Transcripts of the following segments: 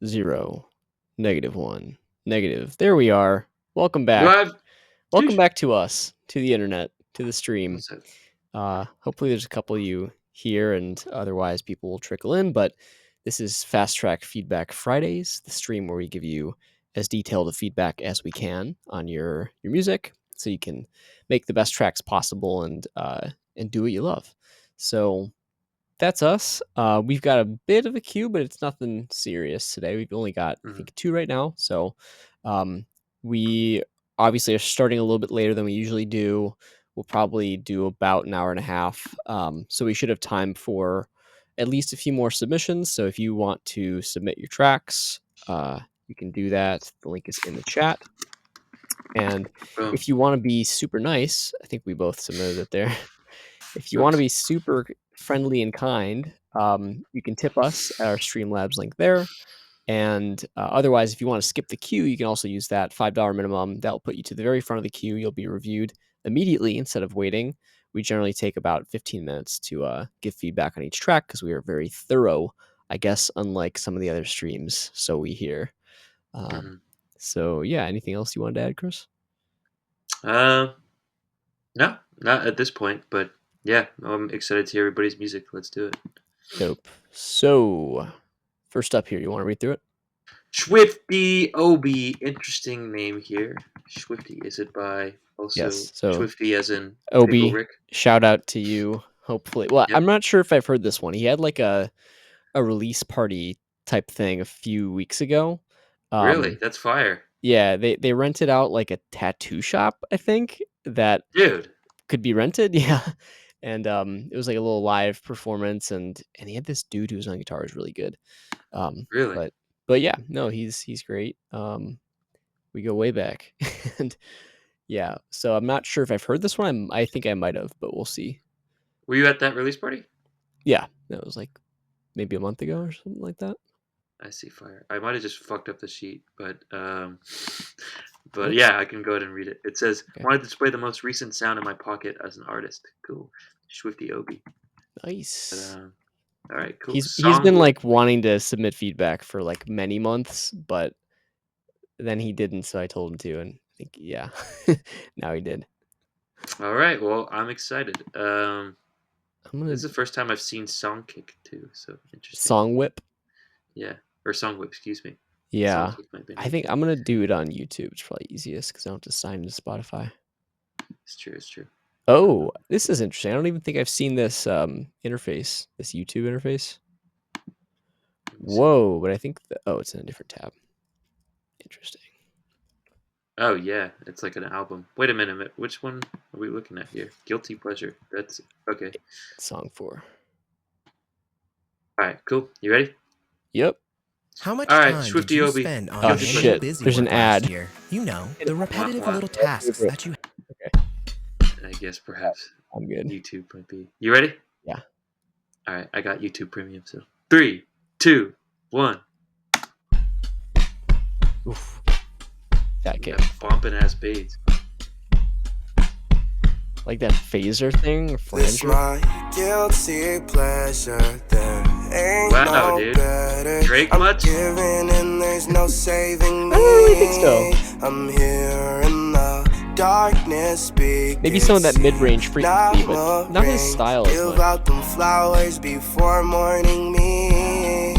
0, -1, negative. There we are. Welcome back. Live. Welcome back to us, to the internet, to the stream. What's up? Hopefully there's a couple of you here, and otherwise people will trickle in, but this is FastTrack Feedback Fridays, the stream where we give you as detailed a feedback as we can on your music, so you can make the best tracks possible and do what you love. So that's us. We've got a bit of a queue, but it's nothing serious today. We've only got, I think, 2 right now. So we obviously are starting a little bit later than we usually do. We'll probably do about an hour and a half. So we should have time for at least a few more submissions. So if you want to submit your tracks, you can do that. The link is in the chat. And if you want to be super nice, I think we both submitted it there. If you want to be super friendly and kind, you can tip us at our Streamlabs link there. And otherwise, if you want to skip the queue, you can also use that $5 minimum. That'll put you to the very front of the queue. You'll be reviewed immediately instead of waiting. We generally take about 15 minutes to give feedback on each track because we are very thorough, I guess, unlike some of the other streams. So we hear. So yeah, anything else you wanted to add, Chris? No, not at this point, but yeah, I'm excited to hear everybody's music. Let's do it. Dope. So first up here, you want to read through it? Swifty Obi, interesting name here. Swifty, is it by also Swifty as in Obi? Rick? Shout out to you. Hopefully, well, I'm not sure if I've heard this one. He had like a release party type thing a few weeks ago. Really? That's fire. Yeah, they rented out like a tattoo shop, I think, that could be rented. Yeah. And it was like a little live performance, and he had this dude who was on guitar, was really good. Really? But yeah, no, he's great. We go way back. And yeah, so I'm not sure if I've heard this one. I think I might have, but we'll see. Were you at that release party? Yeah, that was like maybe a month ago or something like that. I see, fire. I might have just fucked up the sheet, but yeah, I can go ahead and read it. It says, "Want to display the most recent sound in my pocket as an artist." Cool, Swifty Obi. Nice. All right, cool. He's been like wanting to submit feedback for like many months, but then he didn't, so I told him to, and I think now he did. All right, well, I'm excited. This is the first time I've seen Song Kick too, so interesting. Song Whip. Yeah, or Song Whip, excuse me. Yeah, I think I'm gonna do it on YouTube. It's probably easiest because I don't have to sign into Spotify. It's true. It's true. Oh, this is interesting. I don't even think I've seen this interface, this YouTube interface. Whoa, but I think it's in a different tab. Interesting. Oh yeah, it's like an album. Wait a minute, which one are we looking at here? Guilty Pleasure. That's okay. Song 4. All right, cool. You ready? Yep. How much time did you spend on shit. There's an ad. Year? You know, the repetitive little tasks that you... Okay. I guess perhaps I'm good. YouTube might be. You ready? Yeah. All right, I got YouTube Premium, so 3, 2, 1. Oof. That kick. Bumping ass beats. Like that phaser thing? It's my guilty pleasure. There ain't wow, no dude. Better. Drake I'm much? Giving and there's no saving me. I don't really think so. I'm here in the darkness speaking. Maybe some of that mid-range frequency, but not his style as much. Give out them flowers before morning me.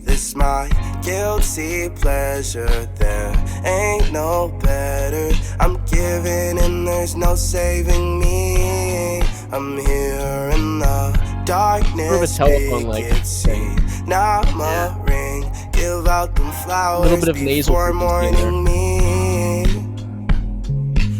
This my guilty pleasure. There ain't no better. I'm giving and there's no saving me. I'm here in the darkness. Now I'ma ring. Give out them flowers before morning me.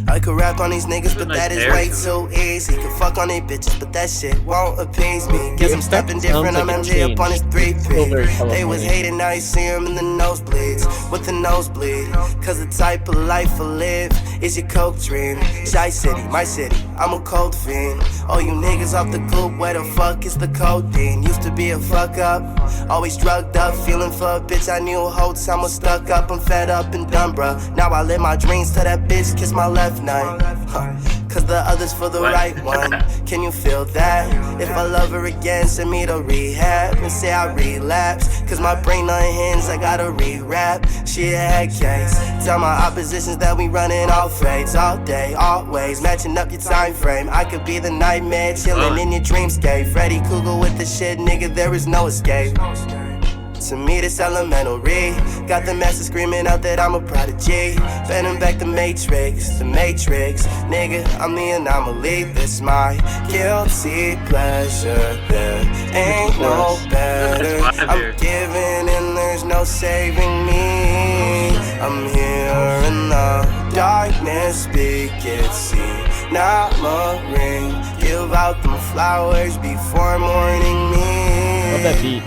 I could rap on these niggas, but that is way too easy. Could fuck on these bitches, but that shit won't appease me. Guess I'm stepping different, I'm MJ up on his 3P. They was hating, now you see him in the nosebleeds. With the nosebleed, cause the type of life I live is your coke dream. Shy City, my city, I'm a cold fiend. All you niggas off the coupe, where the fuck is the codeine? Used to be a fuck up, always drugged up, feeling for a bitch I knew a whole time was stuck up. I'm fed up and done, bruh. Now I live my dreams to that bitch, kiss my left nut. cause the other's for the right one. Can you feel that? If I love her again, send me to rehab and say I relapse, cause my brain unhinged, I gotta re-rap. She a head case. Tell my oppositions that we running all fades all day, always matching up your time frame. I could be the nightmare chilling in your dreamscape. Freddy Krueger with the shit, nigga, there is no escape. To me, this elementary. Got the master screaming out that I'm a prodigy. Bending back the matrix, nigga, I'm the anomaly. This my guilty pleasure. There ain't no better. I'm giving and there's no saving me. I'm here in the darkness, speak it, see. Now I'm a ring. Give out them flowers before morning me. Love that beat.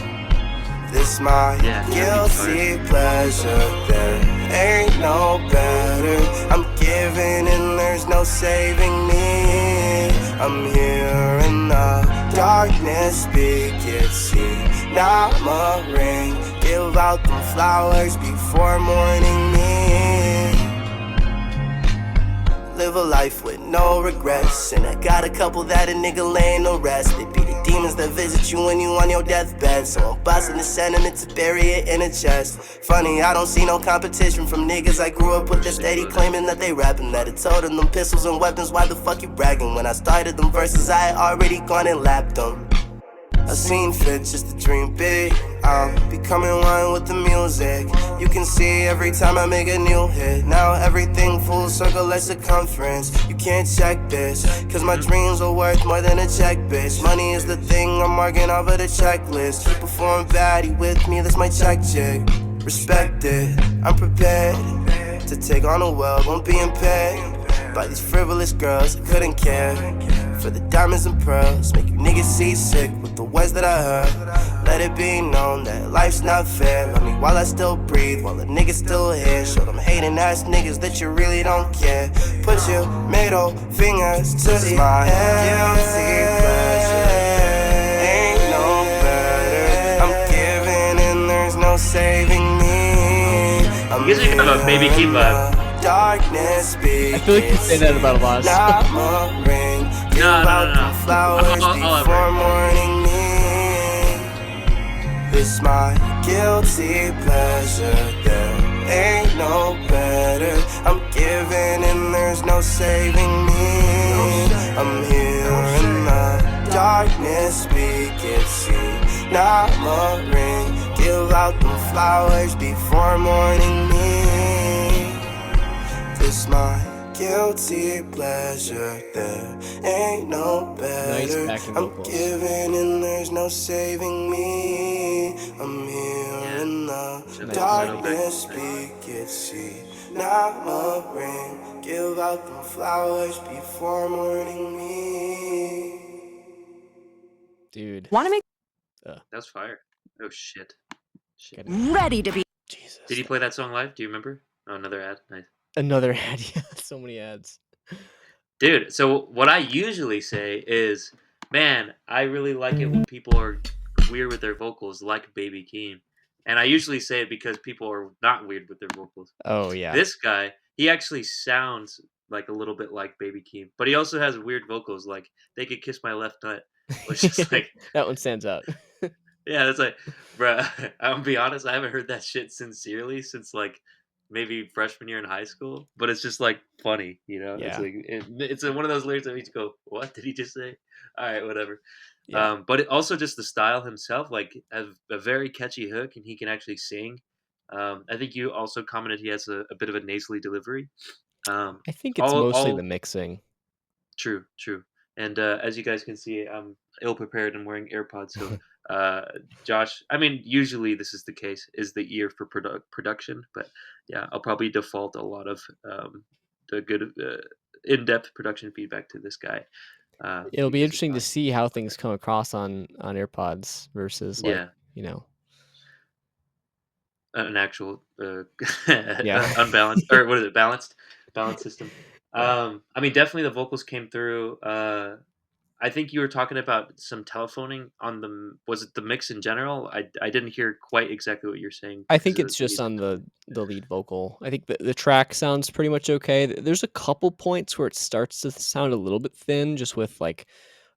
This my guilty pleasure. There ain't no better. I'm giving and there's no saving me. I'm here in the darkness, speak it, see. Now I'm a ring. Give out them flowers before morning me. Live a life with no regrets, and I got a couple that a nigga laying to rest. They be the demons that visit you when you on your deathbed. So I'm busting the sentiment to bury it in a chest. Funny, I don't see no competition from niggas I grew up with that steady claiming that they rapping. That I told them pistols and weapons, why the fuck you bragging? When I started them verses, I had already gone and lapped them. I seen fit just to dream big. I'm becoming one with the music. You can see every time I make a new hit. Now everything full circle like circumference. You can't check this, cause my dreams are worth more than a check, bitch. Money is the thing I'm marking off of the checklist. Keep performing baddie with me, that's my check chick. Respect it, I'm prepared to take on the world, won't be impaired by these frivolous girls, I couldn't care. For the diamonds and pearls, make you niggas seasick with the words that I heard. Let it be known that life's not fair. Love me while I still breathe, while the niggas still here. Show them hating ass niggas that you really don't care. Put your middle fingers to my guilty pleasure. Ain't no better. I'm giving and there's no saving me. I'm You guys are kind of a Baby Keem vibe. Darkness, I feel like you say that about a lot of stuff. No. Flowers before morning me. This my guilty pleasure. There ain't no better. I'm giving and there's no saving me. I'm here in the darkness, speak it, see. Now I'm a ring. Give out them flowers before morning me. It's my guilty pleasure. There ain't no better. I'm giving and there's no saving me. I'm here in the darkness, speak it, see. Now I'm a ring. Give out them flowers before morning me. Dude. Wanna make That's fire. Oh shit. ready to be. Jesus. Did he play that song live? Do you remember? Oh, another ad. Nice. Another ad, yeah. So many ads. Dude, so what I usually say is, man, I really like it when people are weird with their vocals, like Baby Keem. And I usually say it because people are not weird with their vocals. Oh, yeah. This guy, he actually sounds like a little bit like Baby Keem, but he also has weird vocals, like "They Could Kiss My Left Nut," which is like that one stands out. Yeah, it's like, bruh, I'm gonna be honest, I haven't heard that shit sincerely since like maybe freshman year in high school, but it's just like funny, you know? It's Yeah. like it's one of those lyrics that makes you go, "What did he just say?" All right, whatever. Yeah. But it also just the style himself, like a very catchy hook, and he can actually sing. I think you also commented he has a bit of a nasally delivery. I think it's mostly the All mixing. True, true. And as you guys can see, I'm ill prepared and wearing AirPods. So, Josh, I mean, usually this is the case, is the ear for production. But yeah, I'll probably default a lot of the good, in-depth production feedback to this guy. It'll be Because he's interesting to not. see how things come across on AirPods versus like, Yeah, you know. an actual Yeah. unbalanced, or what is it? Balanced system. Yeah. I mean, definitely the vocals came through. I think you were talking about some telephoning on was it the mix in general? I didn't hear quite exactly what you're saying I because think of it's the just music. on the lead vocal. I think the track sounds pretty much okay. There's a couple points where it starts to sound a little bit thin, just with like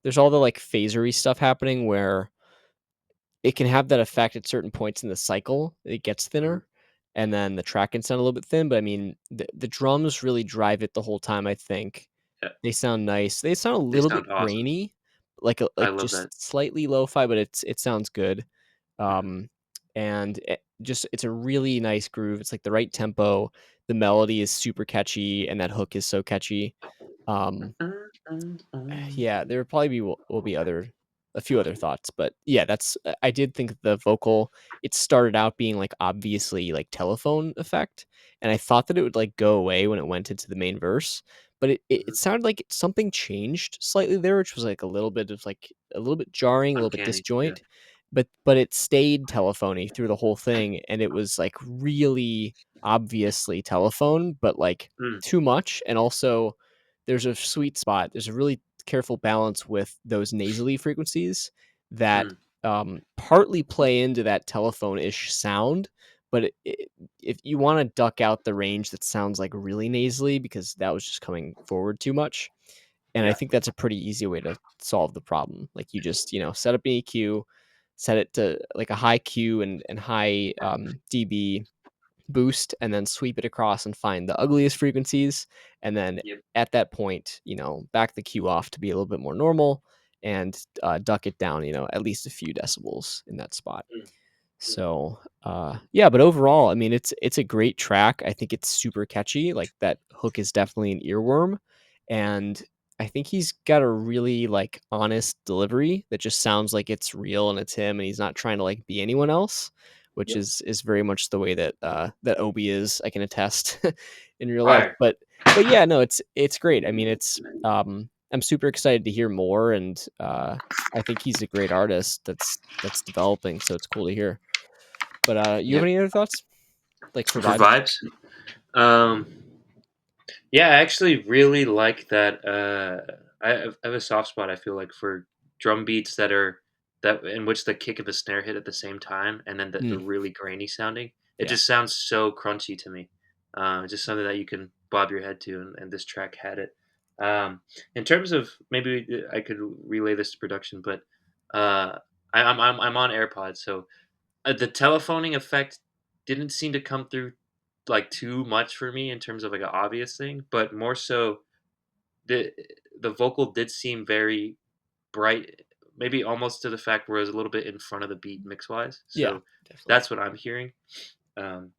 there's all the like phasery stuff happening where it can have that effect at certain points in the cycle. It gets Mhm. thinner, and then the track can sound a little bit thin. But I mean, the drums really drive it the whole time. I think Yeah, they sound nice. They sound a they little bit sound awesome. grainy, I like love just that. slightly lo-fi, but it sounds good. Mhm. Um, and it's a really nice groove. It's like the right tempo. The melody is super catchy, and that hook is so catchy. Um, yeah, there probably will be a few other thoughts, but yeah, I did think the vocal, it started out being like obviously like telephone effect, and I thought that it would like go away when it went into the main verse, but it Mhm. sounded like something changed slightly there, which was like a little bit jarring, a little bit Uncanny, yeah. disjoint, but it stayed telephony through the whole thing, and it was like really obviously telephone, but like Mm, too much, and also there's a sweet spot. There's a really careful balance with those nasally frequencies that mm, partly play into that telephone-ish sound, but if you want to duck out the range that sounds like really nasally because that was just coming forward too much, and I yeah, think that's a pretty easy way to solve the problem. Like you just set up an EQ, set it to like a high Q and high dB boost, and then sweep it across and find the ugliest frequencies, and then yep, at that point back the cue off to be a little bit more normal, and duck it down at least a few decibels in that spot. mm, mm, So, yeah, but overall, I mean, it's a great track. I think it's super catchy. Like that hook is definitely an earworm, and I think he's got a really like honest delivery that just sounds like it's real and it's him, and he's not trying to like be anyone else, which yep. is very much the way that that Obi is. I can attest in real life, Fire. but yeah, no, it's great. I mean, it's I'm super excited to hear more, and I think he's a great artist that's developing. So it's cool to hear. But, you have Yep. any other thoughts? Like, for For vibes? vibes? Um, yeah, I actually really like that, I have a soft spot, I feel like, for drum beats that in which the kick of a snare hit at the same time, and then the Mm, really grainy sounding. It yeah. just sounds so crunchy to me. Just something that you can bob your head to, and this track had it. In terms of maybe I could relay this to production, but, I'm on AirPods, so the telephoning effect didn't seem to come through, like, too much for me in terms of, like, an obvious thing, but more so the the vocal did seem very bright, maybe almost to the fact where it was a little bit in front of the beat mix-wise, Yeah, so definitely. that's what I'm hearing. Um,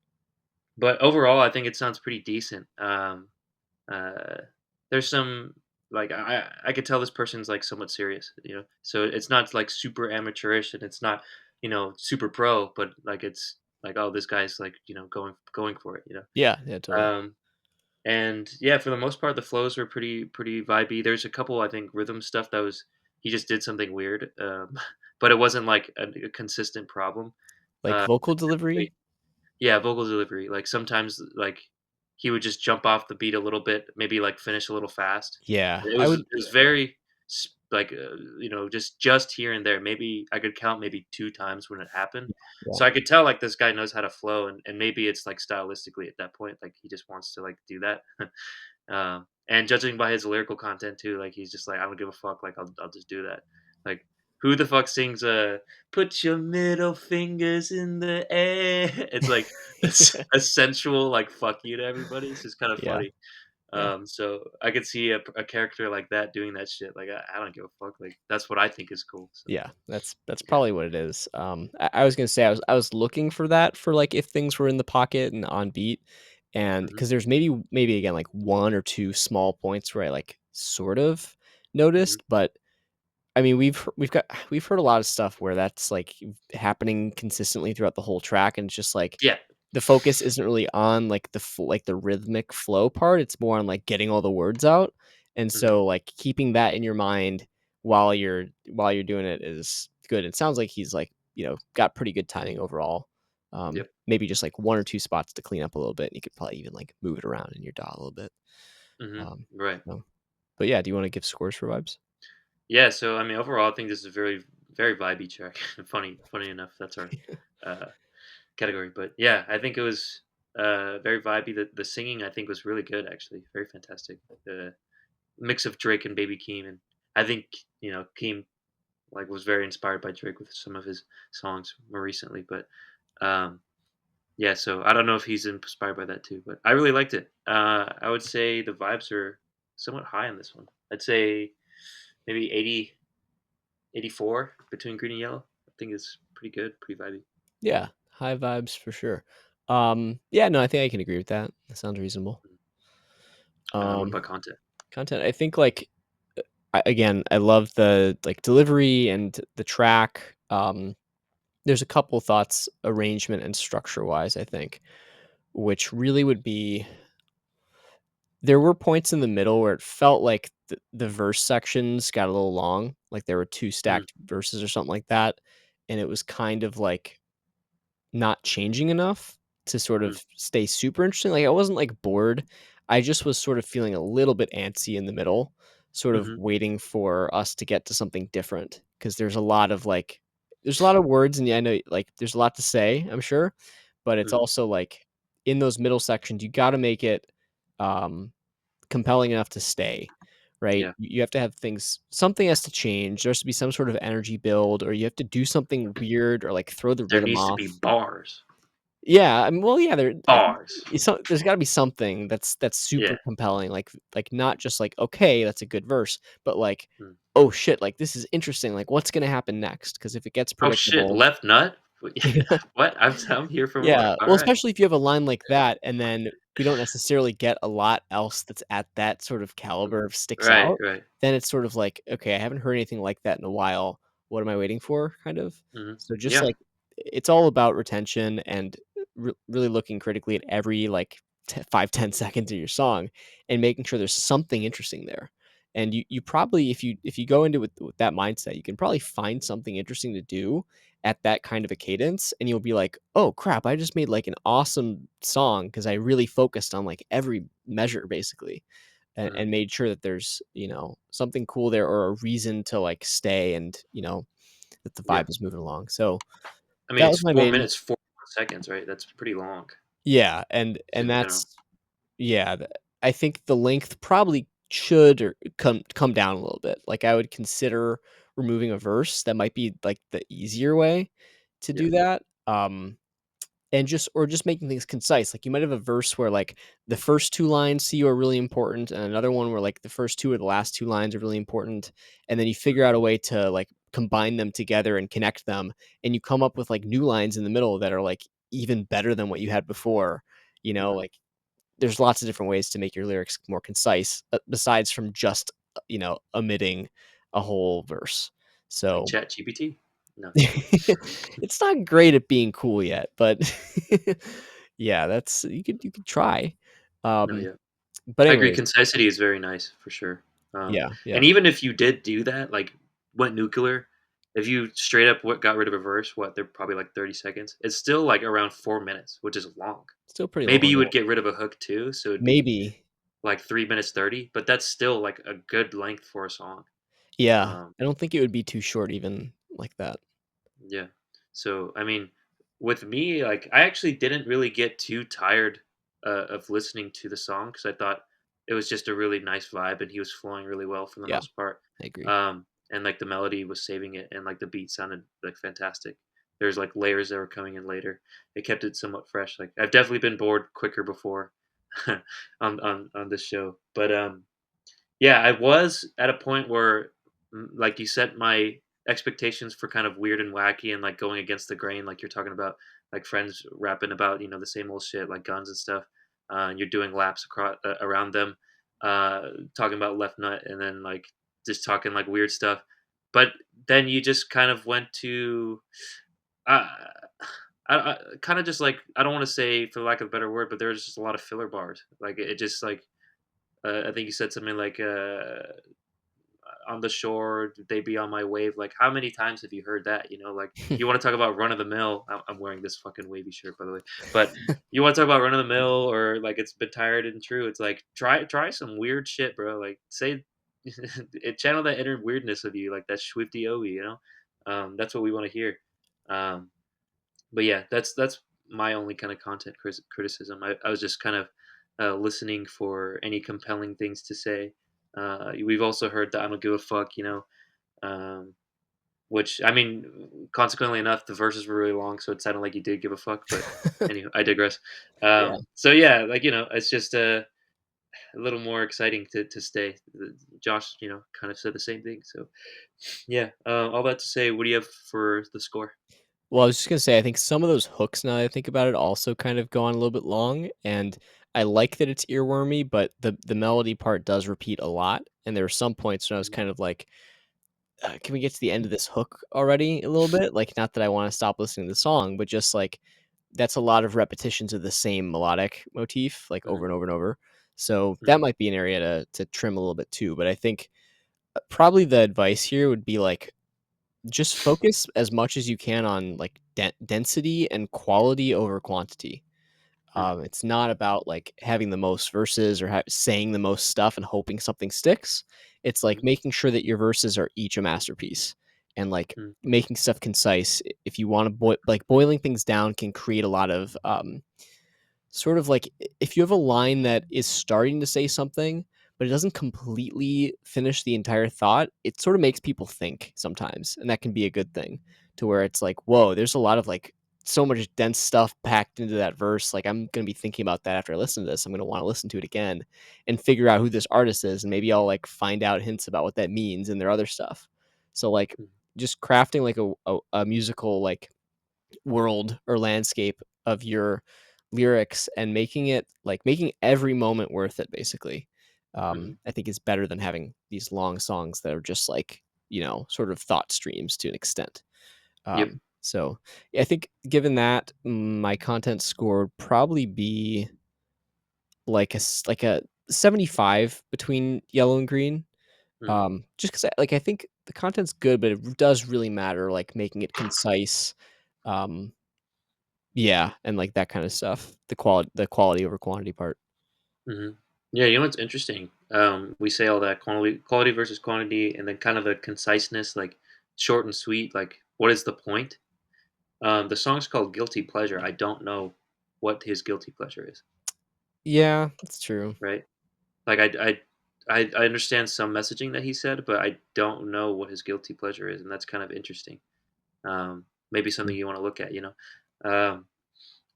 but overall, I think it sounds pretty decent. Uh, there's some like I could tell this person's like somewhat serious, so it's not like super amateurish and it's not super pro, but like it's like, oh, this guy's like going for it. Yeah, yeah, totally. Um, and yeah, for the most part, the flows were pretty vibey. There's a couple, I think, rhythm stuff that was he just did something weird, but it wasn't like a consistent problem. Like, Uh, vocal delivery? yeah, vocal delivery. Like sometimes, like he would just jump off the beat a little bit, maybe like finish a little fast. Yeah, It I was would it was very like just here and there. Maybe I could count maybe 2 times when it happened. yeah. So I could tell like this guy knows how to flow, and maybe it's like stylistically at that point, like he just wants to like do that. And judging by his lyrical content too, like he's just like, I don't give a fuck, like I'll just do that. Like who the fuck sings put your middle fingers in the air? It's like a sensual like fuck you to everybody. It's just kind of Yeah, funny. yeah, So I could see a character like that doing that shit. Like I don't give a fuck. Like that's what I think is cool. So yeah, that's yeah. probably what it is. I was gonna say I was looking for that for, like, if things were in the pocket and on beat, and Hmm. because there's maybe, again, like, 1 or 2 small points where I, like, sort of Hmm. noticed, but I mean, we've heard a lot of stuff where that's, like, happening consistently throughout the whole track, and it's just, like, Yeah. the focus isn't really on, like, the rhythmic flow part, it's more on, like, getting all the words out, and Hmm. so, like, keeping that in your mind while you're doing it is good. It sounds like he's, like, got pretty good timing overall. Yep. Maybe just, like, 1 or 2 spots to clean up a little bit, and you could probably even, like, move it around in your DAW a little bit. Hmm. Um, Right. so but, yeah, do you wanna give scores for vibes? Yeah, so I mean, overall, I think this is a very, very vibey track. Funny enough, that's our uh, category. But yeah, I think it was very vibey. The singing, I think, was really good. Actually, very fantastic. The mix of Drake and Baby Keem, and I think Keem like was very inspired by Drake with some of his songs more recently. But um, yeah, so I don't know if he's inspired by that too, but I really liked it. I would say the vibes are somewhat high on this one. I'd say maybe 84 between green and yellow. I think it's pretty good, pretty vibey. Yeah, high vibes for sure. Yeah, no, I think I can agree with that. That sounds reasonable. What Um, about content? content, I think like again, I love the like delivery and the track. There's a couple thoughts arrangement and structure wise, I think, which really would be there were points in the middle where it felt like the verse sections got a little long, like there were two Mhm, stacked verses or something like that, and it was kind of like not changing enough to sort mhm, of stay super interesting. Like, I wasn't, like, bored. I just was sort of feeling a little bit antsy in the middle, sort of mhm, waiting for us to get to something different. Because there's a lot of, like there's a lot of words, and yeah, I know, like, there's a lot to say, I'm sure, but it's mhm. also, like, in those middle sections, you gotta make it, um, compelling enough to stay, right? Yeah, You have to have things something has to change. There has to be some sort of energy build, or you have to do something weird or, like, throw the there rhythm needs to be off. bars, Yeah, I mean, well, yeah, there bars. there's gotta be something that's super Yeah. compelling, like, not just like, "Okay, that's a good verse," but like, Mm. "Oh, shit, like, this is interesting, like, what's gonna happen next?" Because if it gets Oh shit, predictable. left nut. What? I'm here for more. Yeah, All well, right. especially if you have a line like that, and then we don't necessarily get a lot else that's at that sort of Mm. caliber of sticks Right, out, right. then it's sort of like, "Okay, I haven't heard anything like that in a while. What am I waiting for?" kind of. Mhm. So just, Yeah. like, it's all about retention and really looking critically at every, like, 5, 10 seconds of your song and making sure there's something interesting there. And you probably if you go into it with that mindset, you can probably find something interesting to do at that kind of a cadence, and you'll be like, "Oh, crap, I just made, like, an awesome song because I really focused on, like, every measure basically, Mhm. and made sure that there's, something cool there or a reason to, like, stay and, that the Yeah. vibe is moving along." So, I mean, that it's was my 4 main. minutes, 41 seconds, right? That's pretty long Yeah, and in general. that's yeah, I think the length probably should or come down a little bit. Like, I would consider removing a verse. That might be, like, the easier way to Yeah. do that, and just making things concise. Like, you might have a verse where, like, the first 2 lines to you are really important, and another one where, like, the first 2 or the last 2 lines are really important, and then you figure out a way to, like, combine them together and connect them, and you come up with, like, new lines in the middle that are, like, even better than what you had before, Mhm. like, there's lots of different ways to make your lyrics more concise, besides from just, omitting a whole verse. Like So ChatGPT? No. it's not great at being cool yet, but yeah, that's you could try. No, Um, yeah. but I agree, anyways, concisity is very nice for sure. yeah, yeah, And even if you did do that, like, went nuclear, if you straight up got rid of a verse, they're probably, like, 30 seconds, it's still, like, around 4 minutes, which is long. still pretty Maybe long, you yeah. would get rid of a hook too, so it'd be, Maybe, like, 3 minutes 30, but that's still, like, a good length for a song. yeah. Um I don't think it would be too short even like that. Yeah. So, I mean, with me, like, I actually didn't really get too tired of listening to the song because I thought it was just a really nice vibe and he was flowing really well for the Yeah, most part. I agree. And like the melody was saving it, and like the beat sounded like fantastic. There's like layers that were coming in later. It kept it somewhat fresh. Like I've definitely been bored quicker before on this show, but yeah, I was at a point where, like, you set my expectations for kind of weird and wacky and like going against the grain, like you're talking about, like friends rapping about the same old shit like guns and stuff, and you're doing laps across around them, uh, talking about left nut and then like just talking like weird stuff, but then you just kind of went to, uh, I kind of just like I don't want to say for lack of a better word, but there's just a lot of filler bars. Like it just like I think you said something like on the shore, they be on my wave. Like, how many times have you heard that? Like you want to talk about run of the mill. I'm wearing this fucking wavy shirt, by the way. But you want to talk about run of the mill or like it's been tired and true. It's like try some weird shit, bro. Like channel that inner weirdness of you, like that Swifty Owie, you know. That's what we want to hear. Um, but yeah, that's my only kind of content criticism. I was just kind of listening for any compelling things to say. We've also heard that I don't give a fuck, you know. Um, which I mean, consequently enough, the verses were really long, so it sounded like you did give a fuck. But anyway, I digress. Yeah. So yeah, like you know, it's just a little more exciting to stay. Josh, you know, kind of said the same thing. So yeah, all that to say, what do you have for the score? Well, I was just gonna say, I think some of those hooks, now that I think about it, also kind of go on a little bit long, and I like that it's earwormy, but the melody part does repeat a lot, and there were some points when I was Mhm, kind of like, "Can we get to the end of this hook already a little bit?" Like, not that I wanna stop listening to the song, but just, like, that's a lot of repetitions of the same melodic motif, like, mhm, over and over and over. So, that mhm, might be an area to trim a little bit too, but I think, probably the advice here would be, like, just focus as much as you can on, like, density and quality over quantity. mhm, It's not about, like, having the most verses or saying the most stuff and hoping something sticks. It's, like, mhm, making sure that your verses are each a masterpiece and, like, mhm, making stuff concise. If you wanna boiling things down can create a lot of, sort of like if you have a line that is starting to say something, but it doesn't completely finish the entire thought, it sort of makes people think sometimes, and that can be a good thing to where it's like, whoa, there's a lot of like so much dense stuff packed into that verse. Like I'm gonna be thinking about that after I listen to this. I'm gonna want to listen to it again and figure out who this artist is, and maybe I'll like find out hints about what that means in their other stuff. So like mhm, just crafting like a musical like world or landscape of your lyrics and making it like making every moment worth it basically. mhm. I think is better than having these long songs that are just like, sort of thought streams to an extent. Yep. So yeah, I think given that, my content score would probably be like like a 75 between yellow and green. Mhm, Just because like I think the content's good, but it does really matter like making it concise. Um, Yeah, and, like, that kinda stuff. The quality over quantity part. mhm. Yeah, you know what's interesting? We say all that quality versus quantity, and then kind of the conciseness, like short and sweet. Like, what is the point? The song's called "Guilty Pleasure." I don't know what his guilty pleasure is, Yeah, that's true. right? Like, I understand some messaging that he said, but I don't know what his guilty pleasure is, and that's kind of interesting. Maybe something Mm. you want to look at. You know, um,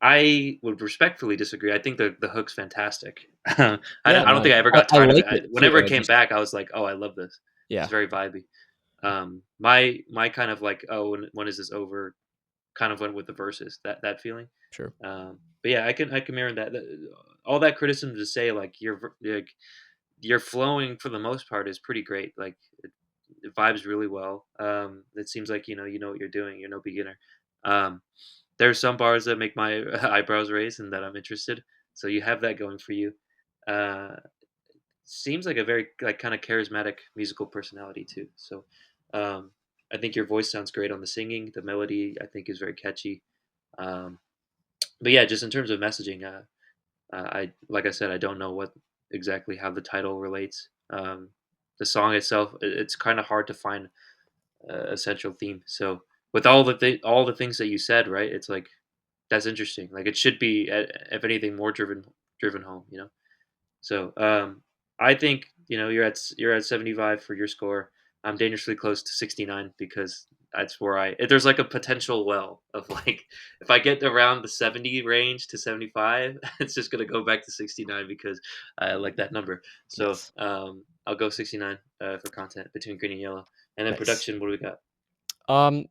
I would respectfully disagree. I think the hook's fantastic. Yeah, I don't no, think I ever I got I tired of like it. it too, Whenever it I came just back, I was like, "Oh, I love this." It's yeah, very vibey. My kind of like, "Oh, when is this over?" Kind of went with the verses. That feeling. sure. But yeah, I can mirror that. All that criticism to say like like your flowing for the most part is pretty great. Like it vibes really well. It seems like you know what you're doing. You're no beginner. Um, there's some bars that make my eyebrows raise and that I'm interested. So you have that going for you. Uh, seems like a very like kind of charismatic musical personality too. So um, I think your voice sounds great on the singing. The melody I think is very catchy. Um, but yeah, just in terms of messaging, I like I said, I don't know what exactly how the title relates. The song itself, it's kind of hard to find a central theme. So with all the things that you said, right? It's like that's interesting. Like it should be, if anything, more driven home. You know. So I think you're at 75 for your score. I'm dangerously close to 69 because that's where there's like a potential well of like if I get around the 70 range to 75, it's just gonna go back to 69 because I like that number. So Yes. I'll go 69 for content between green and yellow, and then Nice. production. What do we got?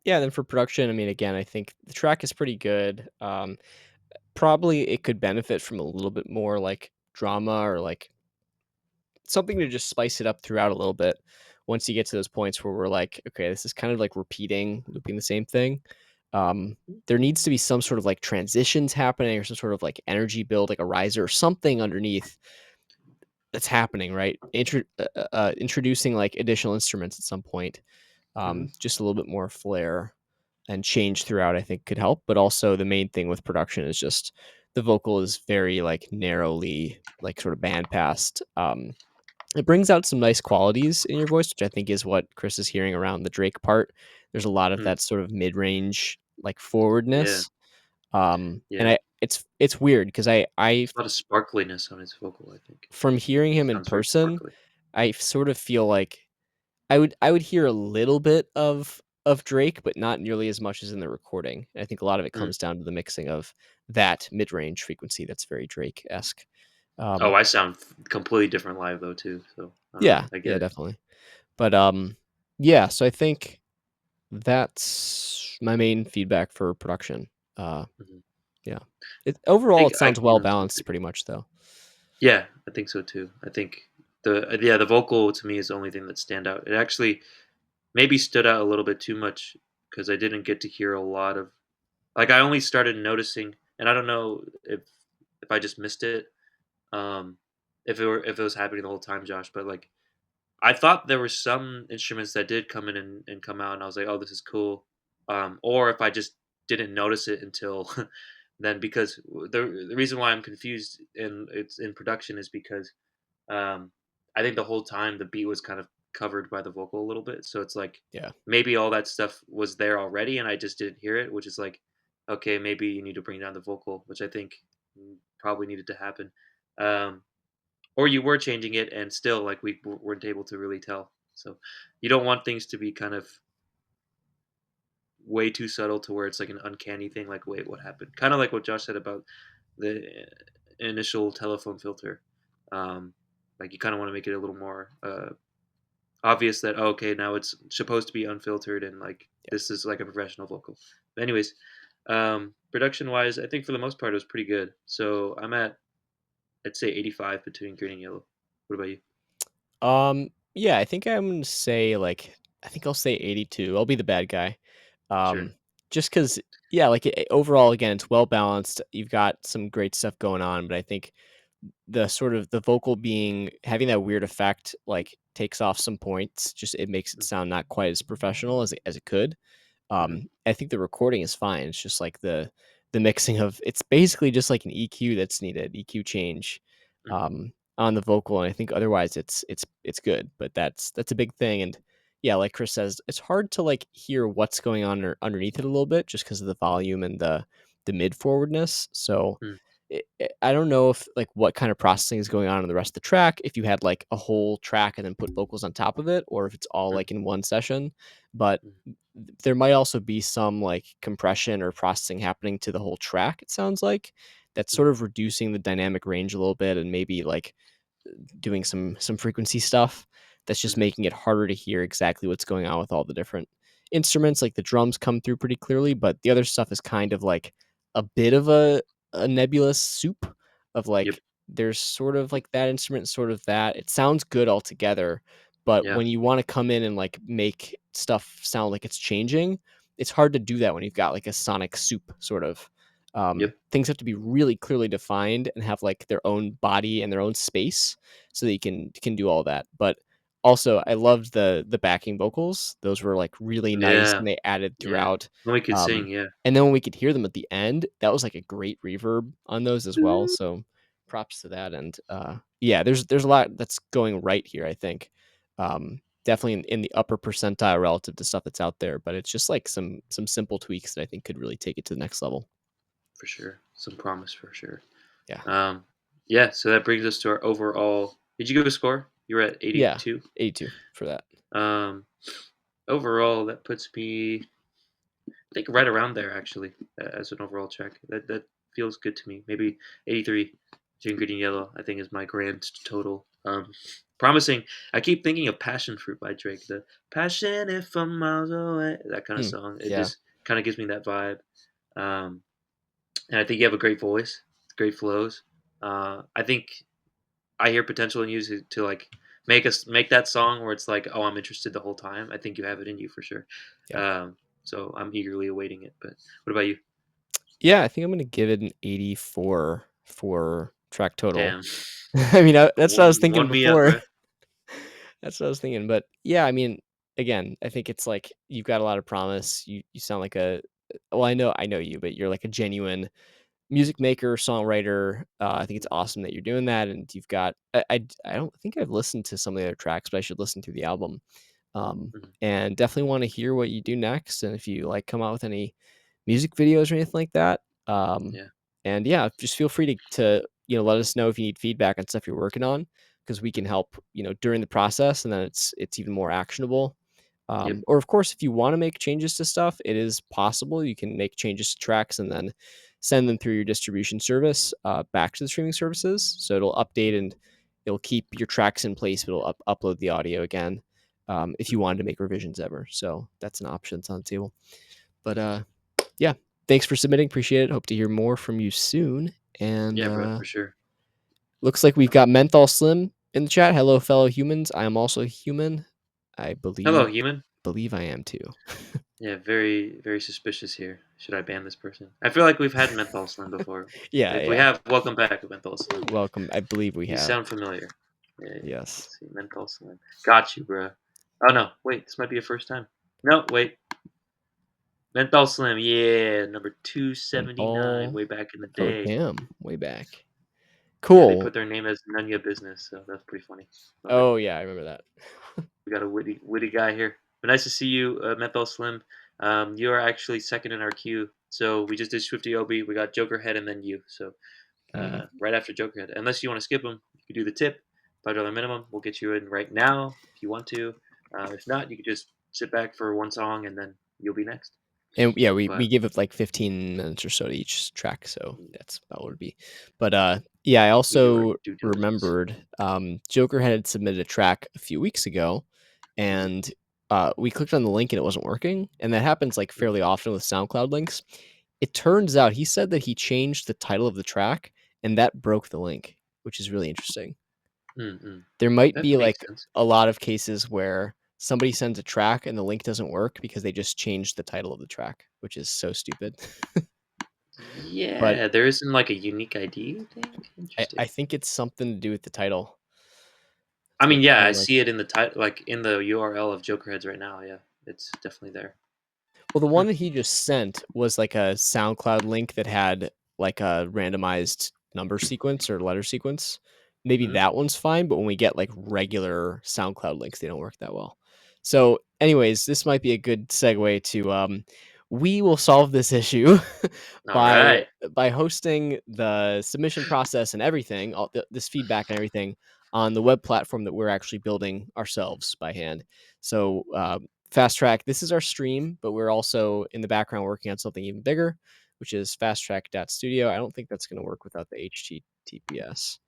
Yeah, then for production, I mean, again, I think the track is pretty good. Probably it could benefit from a little bit more, like, drama or, like, something to just spice it up throughout a little bit once you get to those points where we're like, "Okay, this is kind of, like, looping the same thing." There needs to be some sort of, like, transitions happening or some sort of, like, energy build, like a riser or something underneath that's happening, right? Introducing, like, additional instruments at some point, Mm-hmm. just a little bit more flair and change throughout, I think could help, but also the main thing with production is just the vocal is very, like, narrowly, like, sort of band passed, it brings out some nice qualities in your voice, which I think is what Chris is hearing around the Drake part. There's a lot of Mm, that sort of mid-range, like, yeah, forwardness. And yeah. it's weird because I A lot of sparkliness on his vocal, I think. from hearing him in Sounds very person, sparkly. I sort of feel like I would hear a little bit of Drake, but not nearly as much as in the recording. I think a lot of it Mm. comes down to the mixing of that mid-range frequency that's very Drake-esque. Oh, Um, I sound completely different live though too, so, yeah, I get yeah, it. definitely. But, yeah, so I think that's my main feedback for production. Uh, Mhm. yeah. I Overall, think it I sounds can well also agree. balanced pretty much, though. Yeah, I think so too. I think the vocal to me is the only thing that stand out. It actually maybe stood out a little bit too much because I didn't get to hear a lot of like, I only started noticing and I don't know if I just missed it, um, if it was happening the whole time, Josh, but, like, I thought there were some instruments that did come in and come out, and I was like, "Oh, this is cool." Or if I just didn't notice it until then, because the reason why I'm confused and it's in production is because um, I think the whole time the beat was kind of covered by the vocal a little bit, so it's like Yeah. maybe all that stuff was there already, and I just didn't hear it, which is like, okay, maybe you need to bring down the vocal, which I think probably needed to happen. Um, or you were changing it and still like we weren't able to really tell. So you don't want things to be kind of way too subtle to where it's like an uncanny thing. Like, wait, what happened? Kind of like what Josh said about the initial telephone filter. Um, like you kind of want to make it a little more obvious that oh, okay, now it's supposed to be unfiltered and like Yeah. this is like a professional vocal. But anyways, production wise, I think for the most part it was pretty good. So I'm at I'd say 85 between green and yellow. What about you? Yeah, I think I'm gonna say, like, I think I'll say 82. I'll be the bad guy. Sure. Um, just because, yeah, like, overall, again, it's well balanced. You've got some great stuff going on, but I think the sort of the vocal being having that weird effect, like, takes off some points. Just it makes it Mm, sound not quite as professional as it could. mhm, I think the recording is fine. It's just like the mixing of it's basically just like an EQ that's needed, EQ change, mhm, on the vocal, and I think otherwise it's good. But that's a big thing, and yeah, like Chris says, it's hard to like hear what's going on underneath it a little bit just because of the volume and the mid forwardness. So mm, I don't know if like what kind of processing is going on in the rest of the track. If you had like a whole track and then put vocals on top of it, or if it's all mm, like in one session. But mm, there might also be some like compression or processing happening to the whole track. It sounds like that's mm, sort of reducing the dynamic range a little bit, and maybe like doing some frequency stuff that's just mhm, making it harder to hear exactly what's going on with all the different instruments. Like the drums come through pretty clearly, but the other stuff is kind of like a bit of a nebulous soup of yep, like there's sort of like that instrument, sort of that. It sounds good altogether, but yeah, when you want to come in and like make stuff sound like it's changing, it's hard to do that when you've got like a sonic soup sort of. yep, Things have to be really clearly defined and have like their own body and their own space so that you can do all that. But also, I loved the backing vocals. Those were like really nice, yeah, and they added yeah. throughout. When we could Um, sing, yeah, and then when we could hear them at the end, that was like a great reverb on those as well. So props to that. And yeah, there's a lot that's going right here. I think definitely in the upper percentile relative to stuff that's out there. But it's just like some simple tweaks that I think could really take it to the next level. for sure. Some promise for sure. Yeah, Um, yeah, so that brings us to our overall. Did you give a score? You were at yeah, 82. 82 for that. Um, overall, that puts me, I think, right around there actually as an overall check. That feels good to me. Maybe 83. Green, green, and yellow. I think is my grand total. Promising. I keep thinking of Passion Fruit by Drake. The Passion if I'm miles away. That kind of Mm, song. It yeah, just kind of gives me that vibe. Um, and I think you have a great voice, great flows. I think I hear potential in you to like make that song where it's like, oh, I'm interested the whole time. I think you have it in you for sure. yeah. So I'm eagerly awaiting it. But what about you? Yeah, I think I'm gonna give it an 84 for track total. Damn, I mean, that's what I was thinking one me up, before. bro. That's what I was thinking, but yeah, I mean, again, I think it's like you've got a lot of promise. You sound like a well, I know you, but you're like a genuine music maker, songwriter. I think it's awesome that you're doing that, and you've got. I don't think I've listened to some of the other tracks, but I should listen through the album. Mhm. And definitely want to hear what you do next, and if you like come out with any music videos or anything like that. Yeah. And yeah, just feel free to let us know if you need feedback on stuff you're working on, because we can help during the process, and then it's even more actionable. Yep. Or of course, if you want to make changes to stuff, it is possible. You can make changes to tracks and then send them through your distribution service back to the streaming services. So it'll update and it'll keep your tracks in place, but it'll upload the audio again if you Mhm. wanted to make revisions ever. So that's an option that's on the table. But yeah, thanks for submitting. Appreciate it. Hope to hear more from you soon. And Yeah, bro, for sure. looks like we've got Menthol Slim in the chat. Hello, fellow humans. I am also human. I Hello, believe human. I am too. Yeah, very, very suspicious here. Should I ban this person? I feel like we've had Menthol Slim before. Yeah, If we yeah. have, welcome back, Menthol Slim. Welcome. I believe we You have. sound familiar. Yeah, yeah. Yes. Let's see, Menthol Slim. Got you, bro. Oh no, wait, this might be your first time. No, wait. Menthol Slim, yeah, number 279, Menthol. way back in the Oh, day. damn. Way back. Yeah, they Cool. put their name as none of your business, so that's pretty funny. Love it. Oh, yeah. I remember that. We got a witty guy here. But nice to see you, Menthol Slim. You are actually second in our queue. So we just did Swifty OB. We got Jokerhead and then you. So Mm. right after Jokerhead. Unless you want to skip them, you can do the tip, $5 minimum. We'll get you in right now if you want to. If not, you can just sit back for one song and then you'll be next. And yeah, we But give it like 15 minutes or so to each track, so that's about what it'd be. But yeah, I we do our also due diligence. remembered Joker had submitted a track a few weeks ago, Mhm, and we clicked on the link and it wasn't working, and that happens like mhm, fairly often with SoundCloud links. It turns out he said that he changed the title of the track, and that broke the link, which is really interesting. mm. There might That be makes like sense. a lot of cases where somebody sends a track and the link doesn't work because they just changed the title of the track, which is so stupid. But Yeah, there isn't like a unique ID, I think. I Interesting. think it's something to do with the title. I So mean, it's yeah, kind I of like, see it in the title, like in the URL of Jokerheads right now. Yeah, it's definitely there. well, the Hmm. one that he just sent was like a SoundCloud link that had like a randomized number sequence or letter sequence. Maybe Hmm. that one's fine, but when we get like regular SoundCloud links, they don't work that well. So, anyways, this might be a good segue to we will solve this issue All by right. hosting the submission process and everything, this feedback and everything on the web platform that we're actually building ourselves by hand. So, FastTrack, this is our stream, but we're also in the background working on something even bigger, which is FastTrack.studio. I don't think that's going to work without the HTTPS.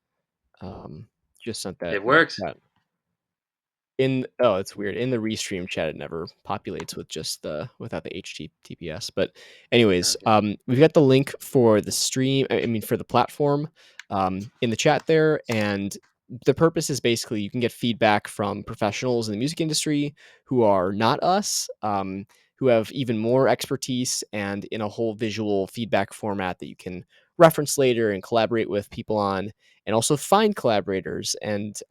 Just sent that It in the works. chat. It's weird. In the restream chat, it never populates with just the without the HTTPS. But anyways, Okay. we've got the link for the stream. I mean, for the platform, in the chat there, and the purpose is basically you can get feedback from professionals in the music industry who are not us, who have even more expertise, and in a whole visual feedback format that you can reference later and collaborate with people on, and also find collaborators and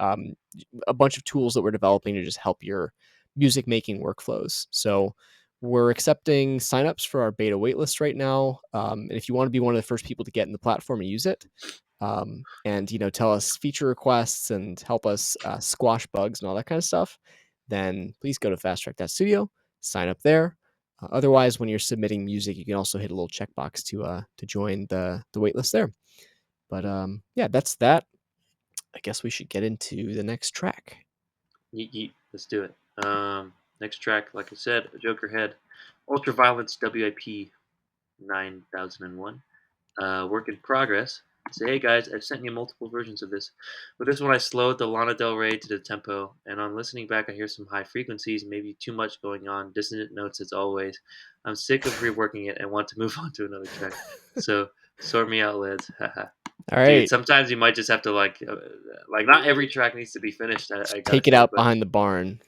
a bunch of tools that we're developing to just help your music making workflows. So we're accepting signups for our beta waitlist right now. And if you want to be one of the first people to get in the platform and use it, and tell us feature requests and help us squash bugs and all that kind of stuff, then please go to fasttrack.studio, sign up there. Otherwise, when you're submitting music, you can also hit a little checkbox to join the waitlist there. But yeah, that's that. I guess we should get into the next track. Yeet, yeet. Let's do it. Next track, like I said, Jokerhead, Ultraviolence WIP 9001. Work in progress. Say, hey guys, I've sent you multiple versions of this. With this one, I slowed the Lana Del Rey to the tempo, and on listening back, I hear some high frequencies, maybe too much going on, dissonant notes as always. I'm sick of reworking it and want to move on to another track. So, sort me out, lads. Haha. All Dude, right, sometimes you might just have to like not every track needs to be finished. I gotta take it say, out but behind the barn.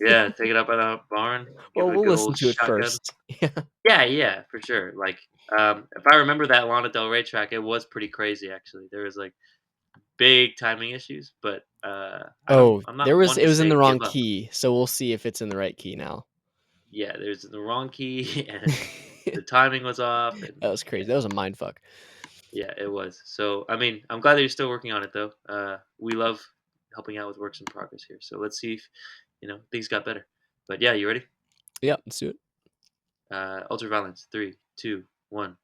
yeah, take it up at a barn, give Well, it a we'll good listen old to it shotgun. first. Yeah. Yeah, yeah, for sure. Like, if I remember that Lana Del Rey track, it was pretty crazy. Actually, there was like big timing issues, but I don't. Oh, I'm not one it to was in the say wrong give up. key, so we'll see if it's in the right key now. Yeah, there's the wrong key, and the timing was off, and That was crazy. yeah, That was a mind fuck. Yeah, it was. So, I mean, I'm glad that you're still working on it, though. We love helping out with works in progress here. So let's see if things got better. But yeah, you ready? Yeah, let's do it. Ultraviolence. 3, 2, 1.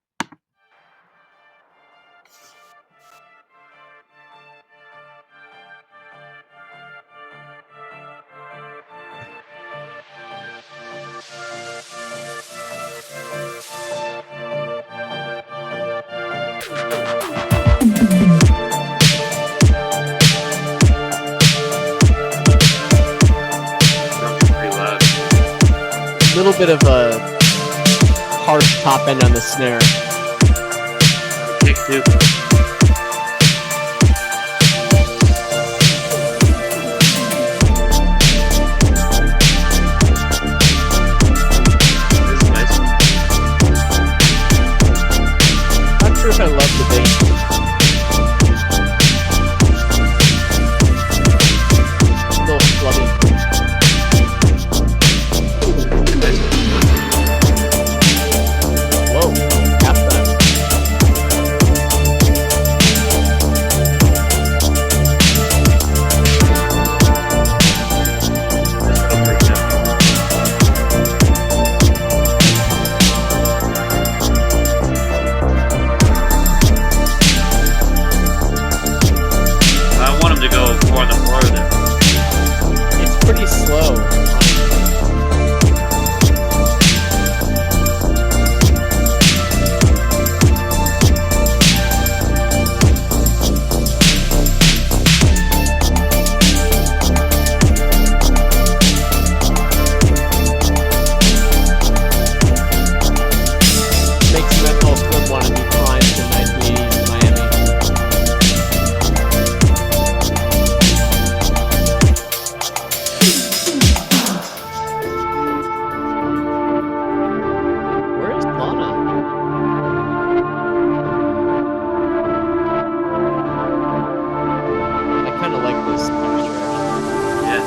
Drums are pretty loud. A little bit of a harsh top end on the snare. Kick too. This is nice. Not sure if I love the bass. A little flubby. Whoa, half that. I want him to go more on the floor there. It's pretty slow. Makes Mental Squid want to do crimes in 1980s in Miami. Where is Lana? I kind of like this texture, actually. Yeah.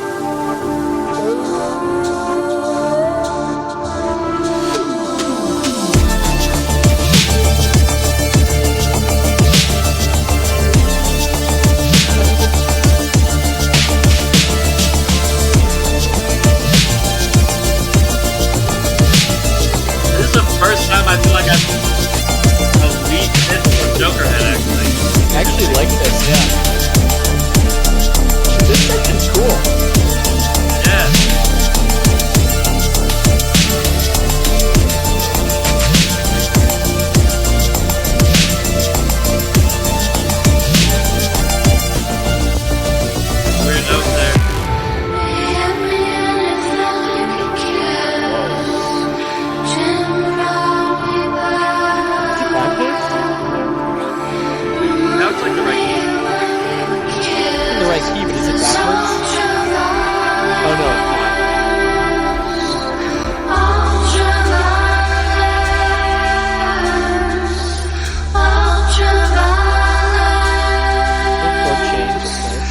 This is the first time I feel like I've a lead hit from Jokerhead, actually. I actually like this, yeah. This section's cool. Yeah. Weird note there. Is it backwards? That was like the right key. In the right key, but is it backwards? Oh no, it's not. Little chord change, that's nice.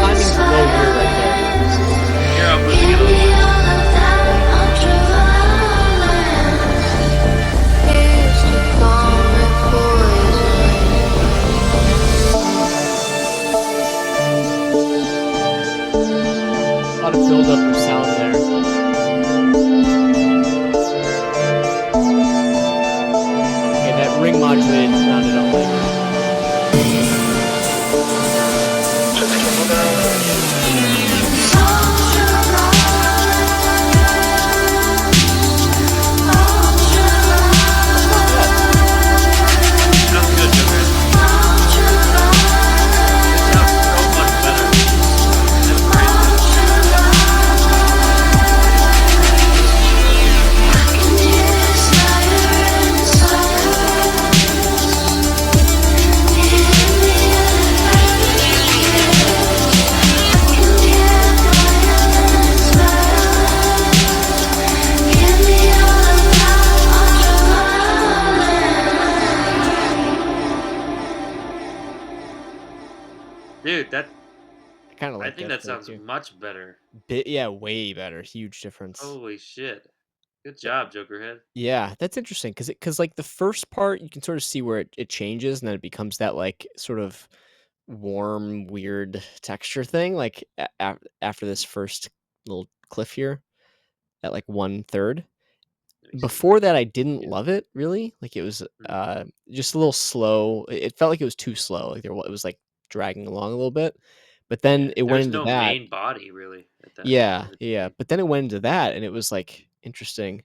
Timing's low here right there. Here, I'm losing it a little bit. A lot of build-up of sound there. Okay, that ring modulated sound I don't like. Sounds good, Jokerhead. It sounds so much better. That's crazy. dude, that I kind of I like think that that feel sounds too. much better. Yeah, way better. Huge difference. Holy shit. Good Th- job, Jokerhead. Yeah, that's interesting because like the first part you can sort of see where it changes and then it becomes that like sort of warm, weird texture thing. Like after this first little cliff here at like 1/3. Let me see. Before that, I didn't Yeah. love it really. Like it was Mhm. just a little slow. It felt like it was too slow. Like it was like dragging along a little bit. But Yeah. then it went There's into no that. main body really at that Yeah, in the yeah. beginning. But then it went into that, and it was like interesting.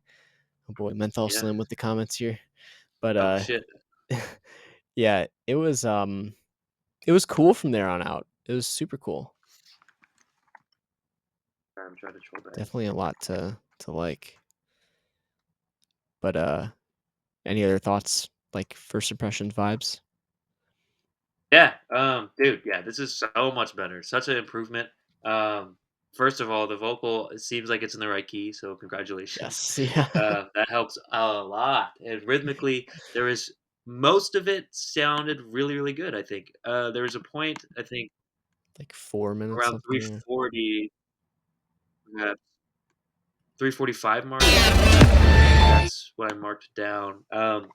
Oh boy, Menthol Yeah. Slim with the comments here. But Oh shit. yeah, it was cool from there on out. It was super cool. I'm trying to troll back. Definitely a lot to like. But any other thoughts? Like first impressions vibes? Yeah, dude, yeah, this is so much better. Such an improvement. Um, First of all, the vocal it seems like it's in the right key, so congratulations. Yes. Yeah. That helps a lot. And rhythmically, there is most of it sounded really, really good. I think there was a point I think Like 4 minutes around something. Yeah. 340, 345 mark. That's what I marked down.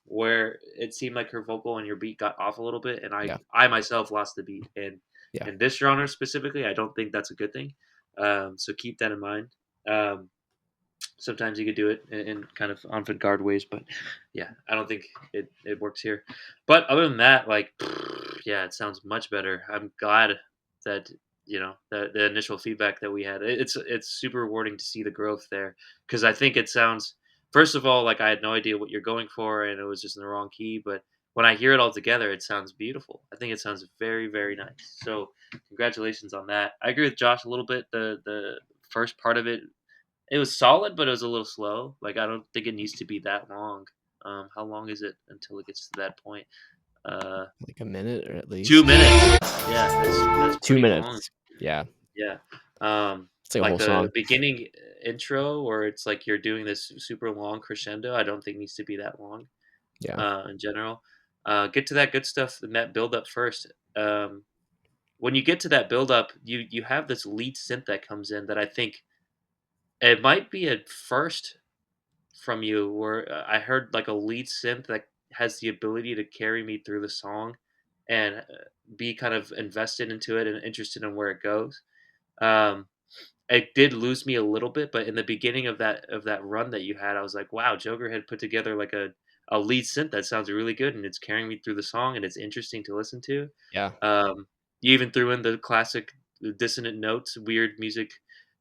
Where it seemed like her vocal and your beat got off a little bit, and I Yeah. I myself lost the beat. And Yeah. in this genre specifically, I don't think that's a good thing. So keep that in mind. Um, Sometimes you could do it in kind of avant-garde ways, but yeah, I don't think it works here. But other than that, like, yeah, it sounds much better. I'm glad that the initial feedback that we had. It's super rewarding to see the growth there because I think it sounds. First of all, like I had no idea what you're going for, and it was just in the wrong key. But when I hear it all together, it sounds beautiful. I think it sounds very, very nice. So congratulations on that. I agree with Josh a little bit. The first part of it was solid, but it was a little slow. Like, I don't think it needs to be that long. How long is it until it gets to that point? Uh, Like a minute or at 2 least minutes. Yeah, that's 2 pretty long. minutes. Yeah. Yeah. It's like a Like whole song. the beginning intro where it's like you're doing this super long crescendo, I don't think needs to be that long, Yeah. in general. Get to that good stuff and that build up first. When you get to that build up, you have this lead synth that comes in that I think it might be a first from you where I heard like a lead synth that has the ability to carry me through the song and be kind of invested into it and interested in where it goes. Um, it did lose me a little bit, but in the beginning of that run that you had, I was like, wow, Joker had put together like a lead synth that sounds really good and it's carrying me through the song and it's interesting to listen to. Yeah. Um, you even threw in the classic dissonant notes, weird music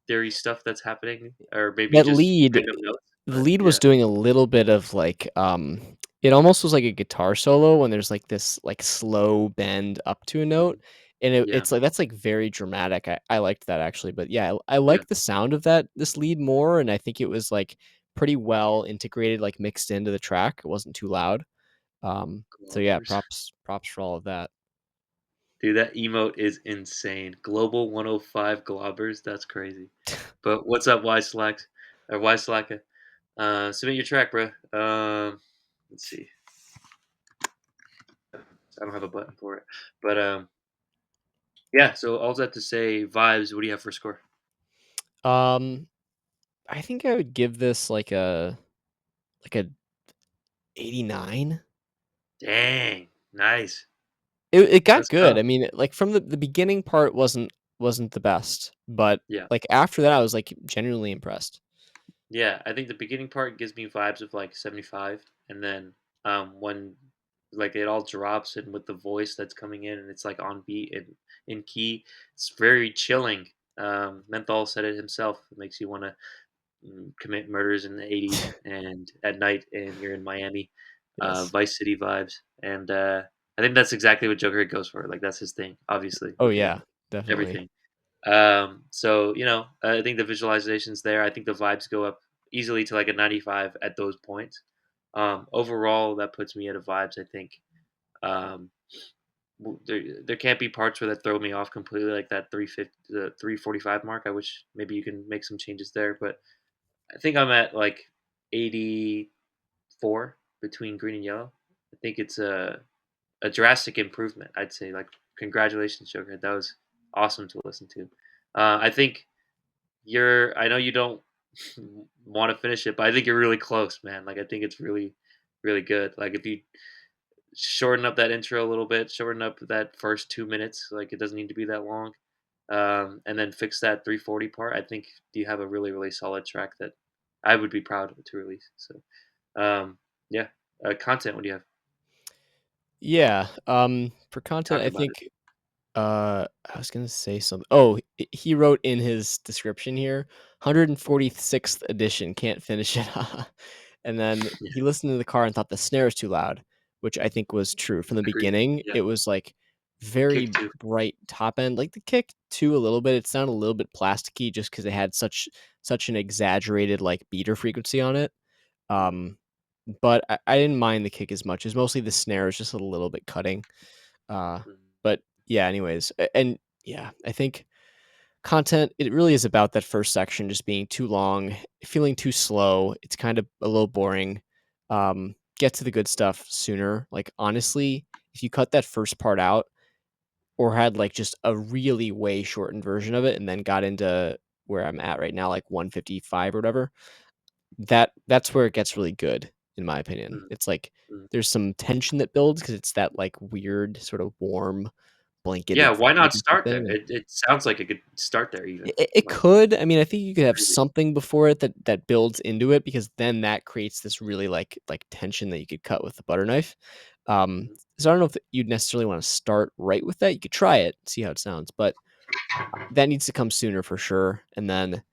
theory stuff that's happening, or maybe That just lead random notes. the But lead was yeah, doing a little bit of like, it almost was like a guitar solo when there's like this like slow bend up to a note, mhm, and yeah, it's like that's like very dramatic. I liked that actually, but yeah, I yeah, like the sound of this lead more, and I think it was like pretty well integrated, like mixed into the track. It wasn't too loud. So yeah, globbers. props for all of that. Dude, that emote is insane. Global 105 globbers, that's crazy. But what's up, Y Slacks or Y Slacka? Submit your track, bro. Let's see. I don't have a button for it, but yeah. So all that to say, vibes. What do you have for score? Um, I think I would give this like a 89. Dang, nice. It got That's good. tough. I mean, like, from the beginning part wasn't the best, but, Yeah. like, after that, I was, like, genuinely impressed. Yeah, I think the beginning part gives me vibes of like 75, and then when like it all drops and with the voice that's coming in and it's like on beat and in key, it's very chilling. Menthol said it himself. It makes you want to commit murders in the 80s and at night, and you're in Miami, Yes. Vice City vibes, and I think that's exactly what Joker goes for. Like that's his thing, obviously, Oh, with yeah, definitely. everything. So I think the visualizations there. I think the vibes go up easily to like a 95 at those points. Overall, that puts me at a vibes. I think um, there can't be parts where that throw me off completely, like that 350, the 345 mark. I wish maybe you can make some changes there, but I think I'm at like 84 between green and yellow. I think it's a drastic improvement. I'd say like congratulations, Joker. awesome to listen to. I think I know you don't want to finish it, but I think you're really close, man. Like I think it's really, really good. Like if you shorten up that intro a little bit, shorten up that first 2 minutes, like it doesn't need to be that long, and then fix that 340 part. I think you have a really, really solid track that I would be proud to release. So, um, yeah, content. What do you have? Yeah, for content, Talk I about it. think, I was gonna say something. Oh, he wrote in his description here, 146th edition, can't finish it. And then he listened to the car and thought the snare was too loud, which I think was true. From the Agreed. beginning, Yeah, it was, like, kick very two. bright top end, like, the kick too a little bit, it sounded a little bit plasticky just because it had such an exaggerated, like, beater frequency on it. Mm, Um, but I didn't mind the kick as much, it's mostly the snare is just a little bit cutting. Uh, mm. but yeah, anyways, and yeah, I think content, it really is about that first section just being too long, feeling too slow. It's kind of a little boring. Get to the good stuff sooner. Like honestly, if you cut that first part out or had like just a really way shortened version of it and then got into where I'm at right now, like 155 or whatever, that's where it gets really good, in my opinion. Mm, It's like mm. there's some tension that builds because it's that like weird sort of warm Yeah, blanketed why not frequency start there? thing. It sounds like it could start there even. It Like could. I mean, I think you could have crazy. something before it that builds into it because then that creates this really like tension that you could cut with the butter knife. Mhm. So I don't know if you'd necessarily want to start right with that. You could try it, see how it sounds, but that needs to come sooner for sure. And then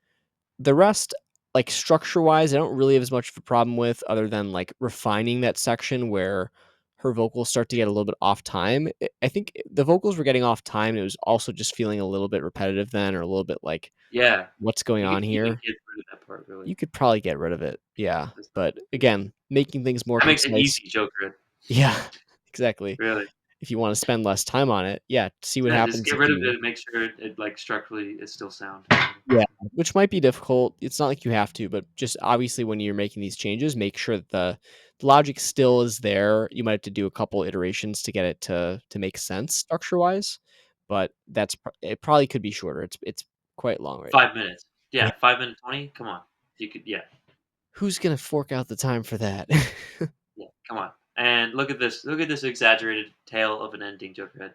the rest, like structure wise, I don't really have as much of a problem with other than like refining that section where her vocals start to get a little bit off time. I think the vocals were getting off time. And it was also just feeling a little bit repetitive then, or a little bit like, Yeah, what's going on you could here? get rid of that part really. You could probably get rid of it. Yeah. That's not But too bad. again, making things more That makes it concise. easy, Joker. Yeah, exactly. Really. If you want to spend less time on it, yeah, see what Yeah, just happens get if rid of you it and make sure it like structurally is still sound. yeah, which might be difficult. It's not like you have to, but just obviously when you're making these changes, make sure that the logic still is there. You might have to do a couple iterations to get it to make sense structure wise, but it probably could be shorter. It's quite long right now. 5 minutes. Yeah. Yeah, 5 minute 20. Come on, you could. Yeah, Who's gonna fork out the time for that? yeah. Come on. And look at this. Look at this exaggerated tale of an ending, Jokerhead.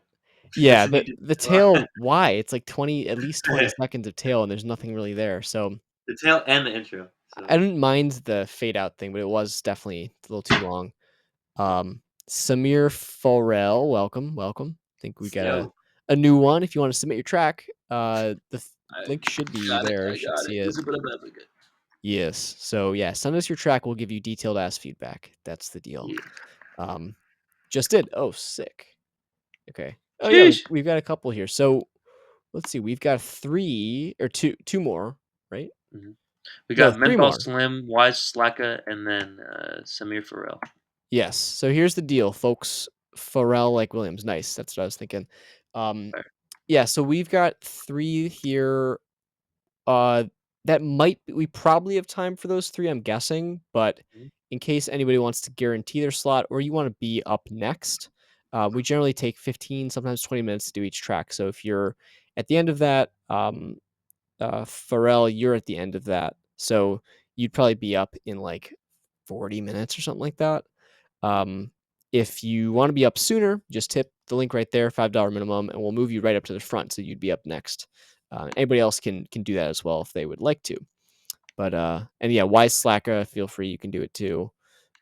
Yeah, Doesn't the need to. the tail, why? It's like 20, at least 20 seconds of tail, and there's nothing really there. So The tail and the intro. I So didn't mind the fade out thing, but it was definitely a little too long. Samir Forel, welcome, welcome. Think we got yo, a new one. If you want to submit your track, I link should be got it. there. I You should got it. see it. This is what I'm having. Yes. So yeah, send us your track. We'll give you detailed ass feedback. That's the deal. Yeah. Um, just did. Oh, sick. Okay. Oh yeah, Sheesh. we've got a couple here. So let's see. We've got three or two more, right? Mhm. We No, got three Menthol more. Slim, Wise Slacka, and then Samir Farrell. Yes. So here's the deal, folks. Pharrell like Williams. Nice. That's what I was thinking. Um, Alright. yeah. So we've got three here. Uh, that might we probably have time for those three. I'm guessing, but Mhm. in case anybody wants to guarantee their slot or you want to be up next, we generally take 15, sometimes 20 minutes to do each track. So if you're at the end of that, Pharrell, you're at the end of that. So you'd probably be up in like 40 minutes or something like that. Um, if you want to be up sooner, just tip the link right there, $5 minimum, and we'll move you right up to the front, so you'd be up next. Anybody else can do that as well if they would like to. But and yeah, wise slacker, feel free, you can do it too.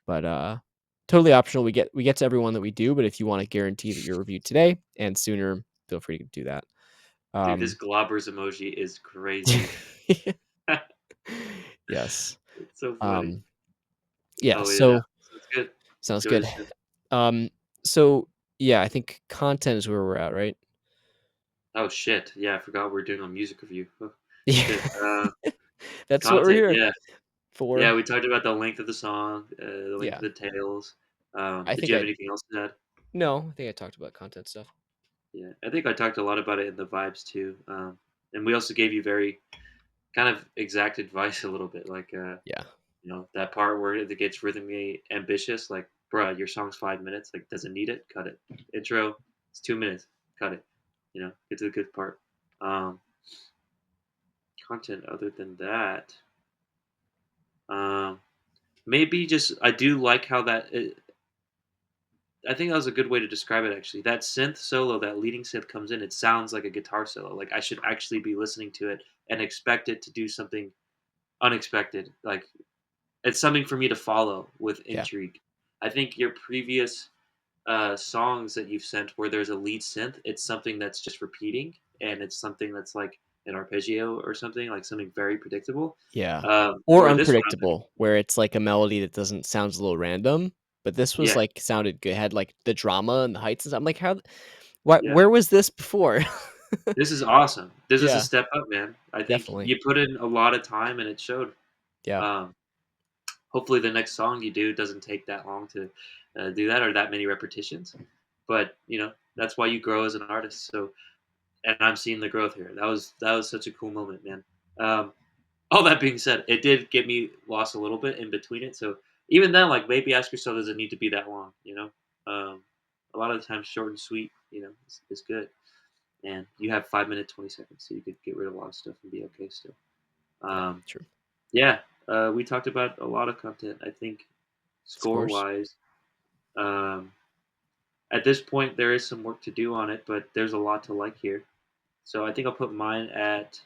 But totally optional. We get to everyone that we do, but if you want to guarantee that you're reviewed today and sooner, feel free to do that. Dude, this Um, globbers emoji is crazy. yes. It's so funny. Um, yeah. Oh yeah, So sounds good. sounds Enjoy good. this shit. Um, so yeah, I think content is where we're at, right? Oh shit, yeah, I forgot we're doing a music review. Oh, Yeah. shit. That's what we're Content, here yeah, yeah. for. We talked about the length of the song, the length of Yeah. the tales. I Did think you have I anything else to add? no, I think I talked about content stuff. Yeah, I think I talked a lot about it in the vibes too. And we also gave you very kind of exact advice a little bit, like Yeah. that part where it gets rhythmically ambitious, like, bruh, your song's 5 minutes, like, doesn't need it, cut it. Intro, it's 2 minutes, cut it. Get to the good part. Um, content other than that, um, maybe just I do like how I think that was a good way to describe it actually. That synth solo, that leading synth comes in, it sounds like a guitar solo. Like I should actually be listening to it and expect it to do something unexpected. Like it's something for me to follow with Yeah. intrigue. I think your previous songs that you've sent where there's a lead synth, it's something that's just repeating and it's something that's like an arpeggio or something, like something very predictable. Yeah. Or Where this one, unpredictable, where it's like a melody that doesn't sounds a little random, but this was, yeah, like, sounded good, had, like, the drama and the heights and stuff. I'm like, "How what yeah, where was this before?" this is awesome. This is a Yeah, step up, man. I think definitely. you put in a lot of time and it showed. Yeah, Um, hopefully, the next song you do doesn't take that long to do that or that many repetitions. But that's why you grow as an artist. So, and I'm seeing the growth here. That was such a cool moment, man. Um, all that being said, it did get me lost a little bit in between it. So even then, like maybe ask yourself, does it need to be that long? A lot of the times, short and sweet, is good. And you have 5 minutes 20 seconds, so you could get rid of a lot of stuff and be okay still. yeah, Um, true. yeah, we talked about a lot of content. I think score Scores? wise, um, at this point there is some work to do on it, but there's a lot to like here. So I think I'll put mine at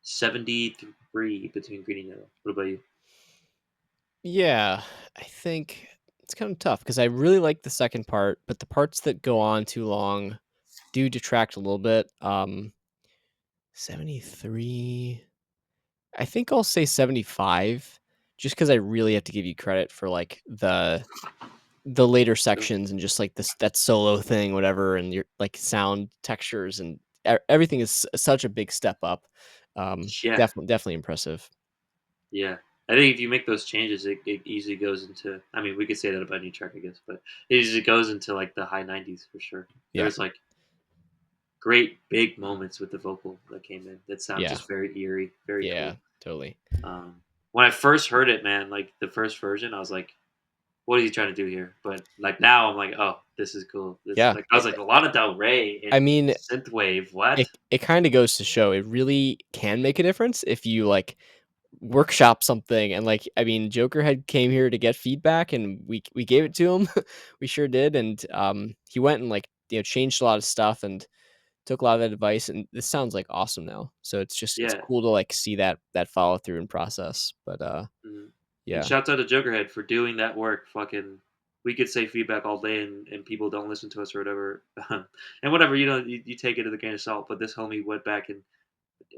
73 between green and yellow. What about you? Yeah, I think it's kinda tough because I really like the second part, but the parts that go on too long do detract a little bit. 73, I think I'll say 75 just because I really have to give you credit for, like, the later sections and just, like, this that solo thing, whatever, and your, like, sound textures and everything is such a big step up. Yeah, Definitely impressive. yeah. I think if you make those changes, it easily goes into. I mean, we could say that about any track, I guess, but it easily goes into like the high 90s for sure. Yeah, There's like great big moments with the vocal that came in that sound yeah, just very eerie, very yeah, cool. totally. Um, when I first heard it, man, like the first version, I was like, "What are you trying to do here?" But like now, I'm like, "Oh, this is cool." This Yeah, like I was like, "A lot of Del Rey I and mean, synthwave." What? it kinda goes to show it really can make a difference if you, like, workshop something and, like, I mean, Joker had came here to get feedback and we gave it to him. We sure did, and, he went and, like, changed a lot of stuff and took a lot of that advice, and this sounds, like, awesome now. So it's Yeah. cool to, like, see that follow through and process, but, Mhm. And yeah. shouts out to Jokerhead for doing that work. Fucking, we could say feedback all day, and people don't listen to us or whatever. And whatever, you take it with a grain of salt. But this homie went back and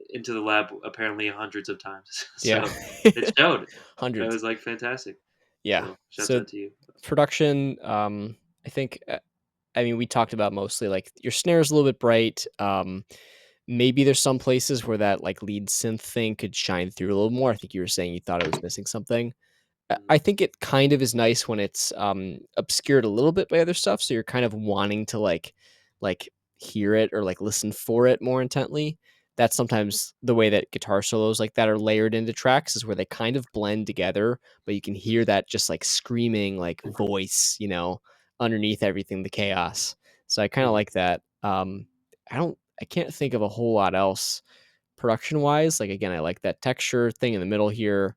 into the lab apparently hundreds of times, Yeah. so it showed. It Hundreds. was like fantastic. Yeah. So shouts So out to you. production, I think, I mean, we talked about mostly, like, your snare's a little bit bright, maybe there's some places where that, like, lead synth thing could shine through a little more. I think you were saying you thought it was missing something. I Mhm. think it kind of is nice when it's, obscured a little bit by other stuff, so you're kind of wanting to, like, hear it or, like, listen for it more intently. That's sometimes the way that guitar solos like that are layered into tracks is where they kind of blend together, but you can hear that just, like, screaming, like, voice, underneath everything, the chaos. So I kinda Mhm. like that. I can't think of a whole lot else production-wise. Like, again, I like that texture thing in the middle here.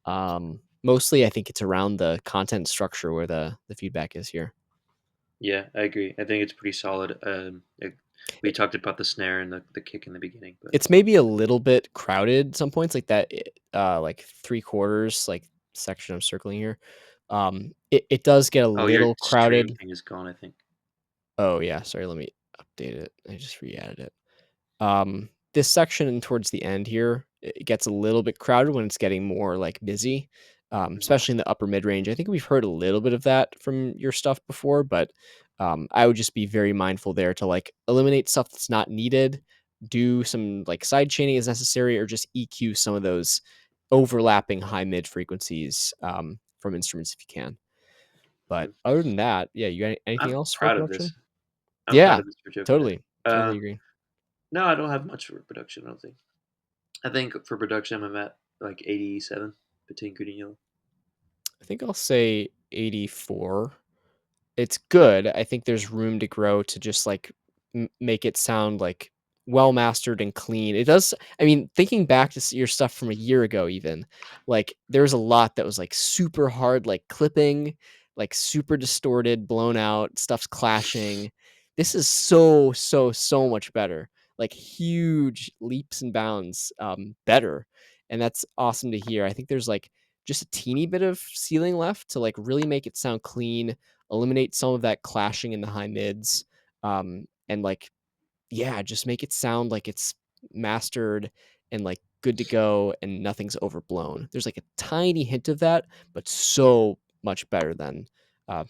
Mostly I think it's around the content structure where the feedback is here. Yeah, I agree. I think it's pretty solid. We It talked about the snare and the kick in the beginning, but it's maybe a little bit crowded some points like that, like 3 quarters, like, section I'm circling here. It does get a oh, your little stream crowded. thing is gone. I think. Oh, yeah, sorry, let me update it. I just re-added it. This section towards the end here, it gets a little bit crowded when it's getting more like busy, Mhm. especially in the upper mid range. I think we've heard a little bit of that from your stuff before, but I would just be very mindful there to like eliminate stuff that's not needed, do some like side chaining as necessary, or just EQ some of those overlapping high mid frequencies from instruments if you can. But Mhm. other than that, yeah, you got anything I'm else for proud of production? this. I'm proud Yeah, of this for Jokerhead. totally, totally Um, agree. no, I don't have much for production. I don't think. I think for production, I'm at like 87 between green and yellow. I think I'll say 84. It's good. I think there's room to grow to just like make it sound like well mastered and clean. It does. I mean, thinking back to your stuff from a year ago, even like there's a lot that was like super hard, like clipping, like super distorted, blown out, stuff's clashing. This is so much better. Like huge leaps and bounds better, and that's awesome to hear. I think there's like just a teeny bit of ceiling left to like really make it sound clean, eliminate some of that clashing in the high mids, and like yeah, just make it sound like it's mastered and like good to go and nothing's overblown. There's like a tiny hint of that, but so much better than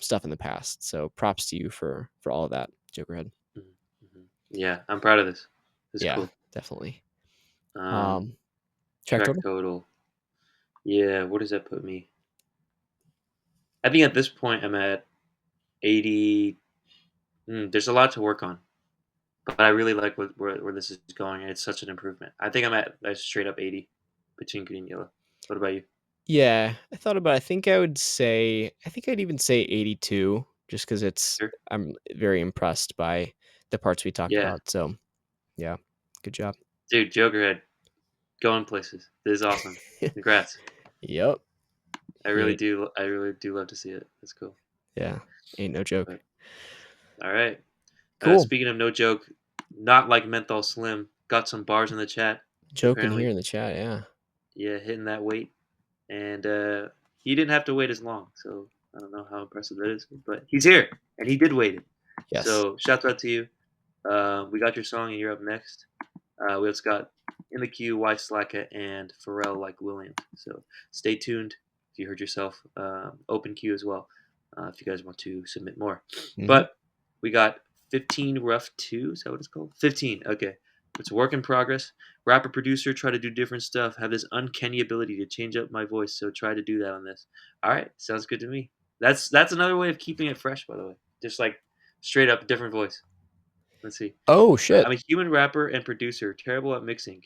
stuff in the past. So props to you for all of that, Jokerhead. Mm-hmm. Yeah, I'm proud of this. This is Yeah, cool. definitely. Track total. Yeah, what does that put me? I think at this point I'm at 80. There's a lot to work on, but I really like where this is going, and it's such an improvement. I think I'm at a straight up 80 between green and yellow. What about you? Yeah, I thought about it. I think I'd even say 82 just because Sure. I'm very impressed by the parts we talked Yeah. about. So yeah, good job. Dude, Jokerhead, going places. This is awesome. Congrats. Yep. I really do love to see it. That's cool. Yeah, ain't no joke. But, all right. Cool. Speaking of no joke, not like Menthol Slim, got some bars in the chat. Joking here in the chat, yeah. Yeah, hitting that weight. And he didn't have to wait as long, so I don't know how impressive that is. But he's here, and he did wait it. Yes. So shout out to you. We got your song, and you're up next. We also got In the Queue, White Slacka, and Pharrell like Williams. So stay tuned. If you heard yourself, open queue as well. If you guys want to submit more. Mm-hmm. But we got 15 Rough 2. Is that what it's called? 15. Okay. It's a work in progress. Rapper, producer, try to do different stuff. Have this uncanny ability to change up my voice, so try to do that on this. All right. Sounds good to me. That's another way of keeping it fresh, by the way. Just like straight up different voice. Let's see. Oh, shit. I'm a human rapper and producer, terrible at mixing,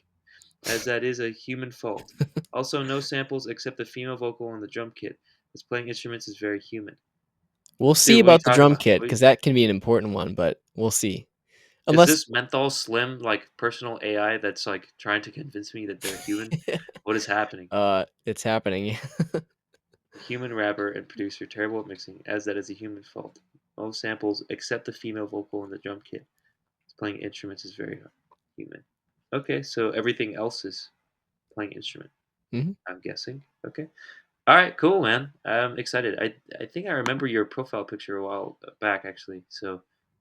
as that is a human fault. Also, no samples except the female vocal on the drum kit. As playing instruments is very human. We'll see about the drum kit, because that can be an important one, but we'll see. Unless... Is this Menthol Slim, like, personal AI that's, like, trying to convince me that they're human? What is happening? It's happening. Human rapper and producer, terrible at mixing, as that is a human fault. No samples except the female vocal on the drum kit. Playing instruments is very human. Okay, so everything else is playing instrument. Mm-hmm. I'm guessing. Okay. All right, cool, man. I'm excited. I think I remember your profile picture a while back, actually. So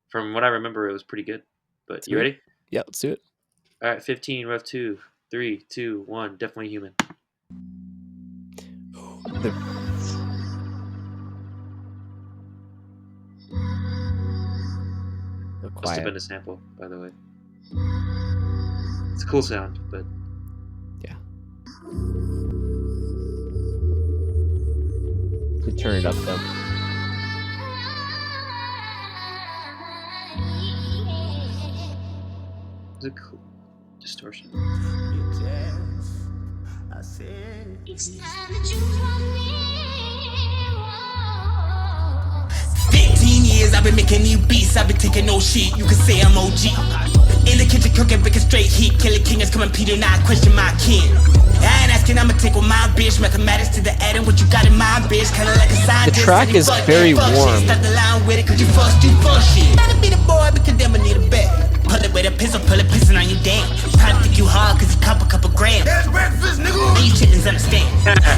from what I remember, it was pretty good. But you ready? Yeah, let's do it. All right, 15, Rough 2, 3, 2, 1. Definitely human. Must have been a sample, by the way. It's a cool sound, but yeah. You turn it up though. It's a cool distortion. It's time that you want me. 15 years I've been making new beats, I've been taking no shit, you can say I'm OG. In the kitchen cooking, baking straight heat, Killer King is coming, Peter, now I question my kin. I ain't asking, I'ma take with my bitch, mathematics to the adding, what you got in my bitch, kinda like a scientist. The track is very warm. Start the line with it, cause you fuck shit. Gotta be the boy, because them I need a bet. Pull it with a pistol on you damn. Probably think you hard, cause you cop a couple grams. That's breakfast, nigga. These chickens understand.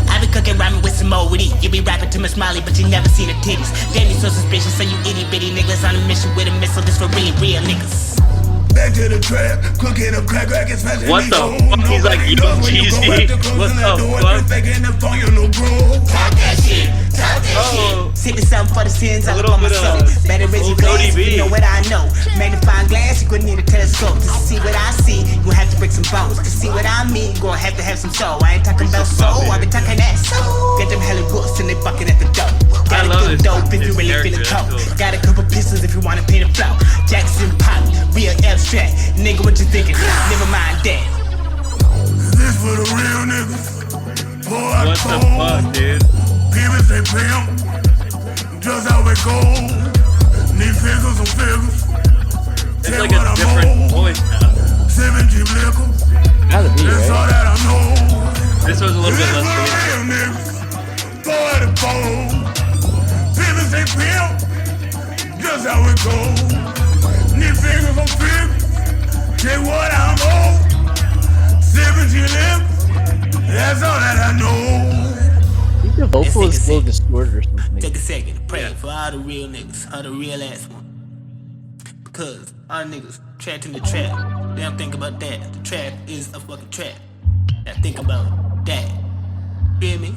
I be cooking rhyming with some more witty. You be rapping to my smiley, but you never seen the titties. Damn, you so suspicious, so you itty bitty niggas on a mission with a missile. This for really real niggas. Back to the trap, cooking up crack, especially. What the fuck? He's like, yo, cheesy. What's up, fuck? Talk that shit, talk that shit. Sipping something for the sins I love on my soul. Better raise your glass, you know what I know. Magnifying glass, you gonna need a telescope. To see what I see, you gon' have to break some bones. To see what I mean, you gon' have to have some soul. I ain't talking about soul, I been talking that soul. Get them hella wolves and they bucking at the door. Got a good dope if you really feelin' cold. Got a couple pistols if you wanna pay the flow. Jackson Pop, real abstract. Nigga, what you thinking? Never mind that. Is this for the real niggas? What the fuck, dude? People say pimp, just how it goes. Need figures on figures. It's like a different voice now. Gotta be, right? This was a little bit less Just how it goes. Need fingers on fingers. Say what I'm on. 17 lips. That's all that I know. I think the vocal is a little distorted or something. Take a second to pray for all the real niggas, all the real ass ones. Because all niggas trapped in the trap. They don't think about that. The trap is a fucking trap. Now think about that. Feel me?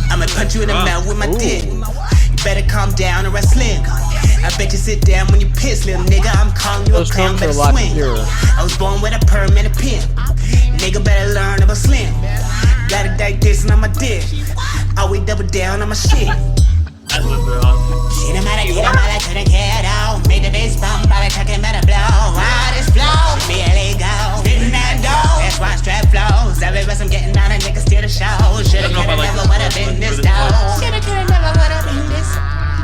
I'ma punch you in the mouth with my dick. You better calm down or I slim. I bet you sit down when you piss, little nigga. I'm calling you a clown, better swing. I was born with a perm and a pin. Nigga better learn about slim. Gotta die dissing on my dick. Always double down on my shit. Shit, I'm out of couldn't get out. Made the bass bump, I was talking about a blow. Ride this flow, barely go. Spitting that dough, that's why strap flows. Every verse I'm getting on a nigga steal the show. Shoulda, coulda, never would've been this dope. Shoulda, coulda, never would've been this.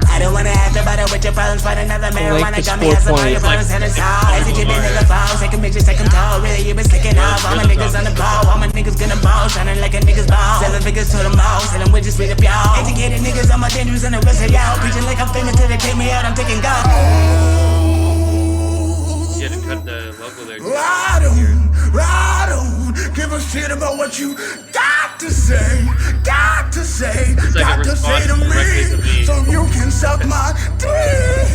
I don't wanna have to bother with your problems. Find another marijuana got me as some of your problems and it's all. As you keep it nigga falls, taking bitches, take them tall. Really, you been slicking off. All my niggas on the ball, all my niggas gonna ball. Shining like a nigga's ball. 7 figures to the mall, selling widgets with a y'all. Educated niggas on my dangerous and the rest of y'all. Preaching like I'm famous till they kick me out, I'm taking God. You had to cut the logo there. Ride on, give a shit about what you got to say, got to say, like got to say to me, so you can suck my dick.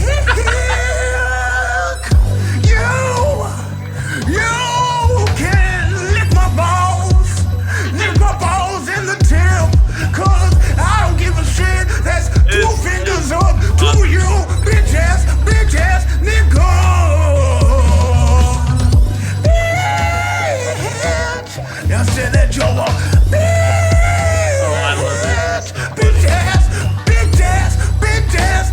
You can lick my balls in the tip, cause I don't give a shit. That's 2 fingers up to you, bitch ass nigga. Now say that Joe bitch, I love it. bitch ass nigga, bitch ass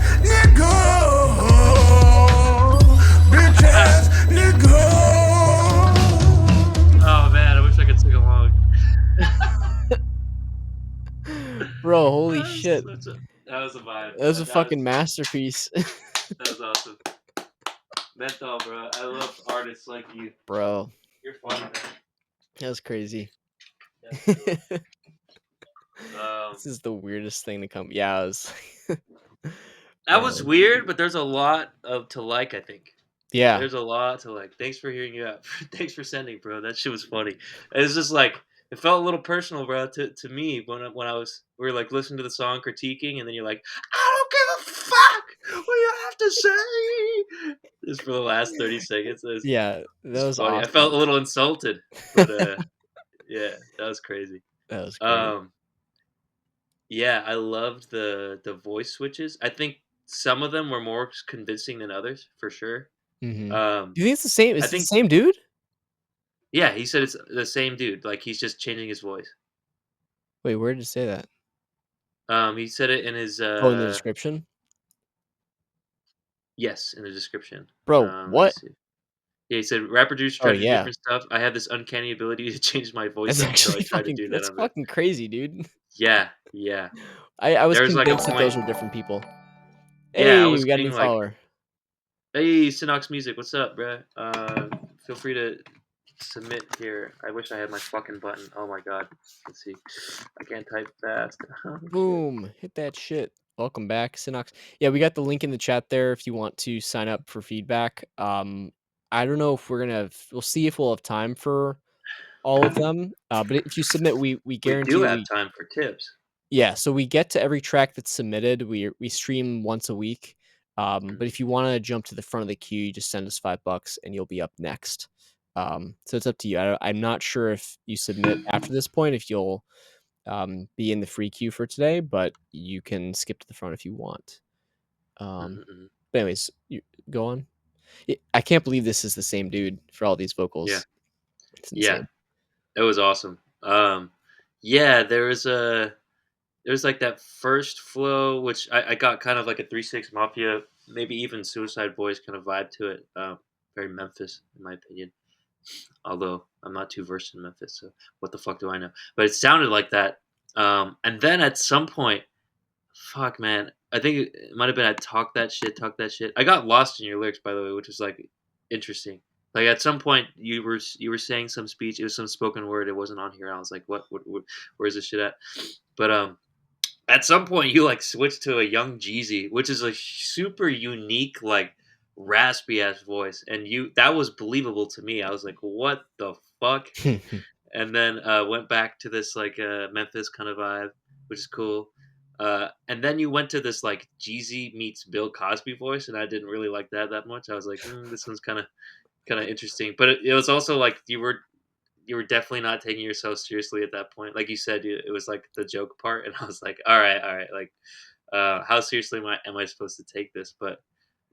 nigga. Oh man, I wish I could sing along. Bro, holy shit. That was a vibe. That was a fucking masterpiece. That was awesome. Menthol, bro. I love artists like you. Bro, You're funny, man. that was crazy. Yeah, This is the weirdest thing to come. Yeah, it was. that was weird, but there's a lot to like, I think. Yeah. There's a lot to like. Thanks for hearing you out. Thanks for sending, bro. That shit was funny. It's just like it felt a little personal, bro, to me when we were like listening to the song, critiquing, and then you're like, I don't give a fuck what you have to say. Just for the last 30 seconds. Yeah, that was funny. awesome. I felt a little insulted, but yeah, that was crazy. That was great. Yeah, I loved the voice switches. I think some of them were more convincing than others, for sure. Mm-hmm. Do you think it's the same? Is it the same dude? Yeah, he said it's the same dude. Like he's just changing his voice. Wait, where did it say that? He said it in his Oh, in the description. yes, in the description. Bro, Let what? me see. Yeah, he said rap producers try Oh, to do yeah. different stuff. I have this uncanny ability to change my voice That's up, so I actually try to fucking. do that. That's on fucking crazy, dude. Yeah. I was There's like a convinced that point. those were different people. Yeah, I Hey, was we got a being new like, follower. hey, Synox Music, what's up, bruh? Feel free to submit here. I wish I had my fucking button. Oh my god. Let's see. I can't type fast. Boom! Hit that shit. Welcome back, Synox. Yeah, we got the link in the chat there if you want to sign up for feedback. I don't know if we'll see if we'll have time for all of them. But if you submit, we guarantee We do have time for tips. Yeah, so we get to every track that's submitted. We stream once a week. But if you want to jump to the front of the queue, you just send us $5 and you'll be up next. So it's up to you. I'm not sure if you submit after this point, if you'll be in the free queue for today, but you can skip to the front if you want. But anyways, you go on. I can't believe this is the same dude for all these vocals. Yeah, it's insane. It was awesome. Yeah, there's like that first flow, which I got kind of like a 3-6 Mafia, maybe even Suicide Boys kind of vibe to it. Very Memphis, in my opinion. Although I'm not too versed in Memphis, so what the fuck do I know? But it sounded like that. And then at some point, fuck, man, I think it might have been I talk that shit. I got lost in your lyrics, by the way, which was like interesting. Like at some point, you were saying some speech. It was some spoken word. It wasn't on here. I was like, what where's this shit at? But at some point, you like switched to a young Jeezy, which is a super unique, like raspy ass voice, and you that was believable to me. I was like, what the fuck? And then went back to this like Memphis kind of vibe, which is cool. And then you went to this like Jeezy meets Bill Cosby voice, and I didn't really like that much. I was like, this one's kind of interesting, but it was also like you were definitely not taking yourself seriously at that point. Like you said, it was like the joke part, and I was like, all right, like how seriously am I supposed to take this? But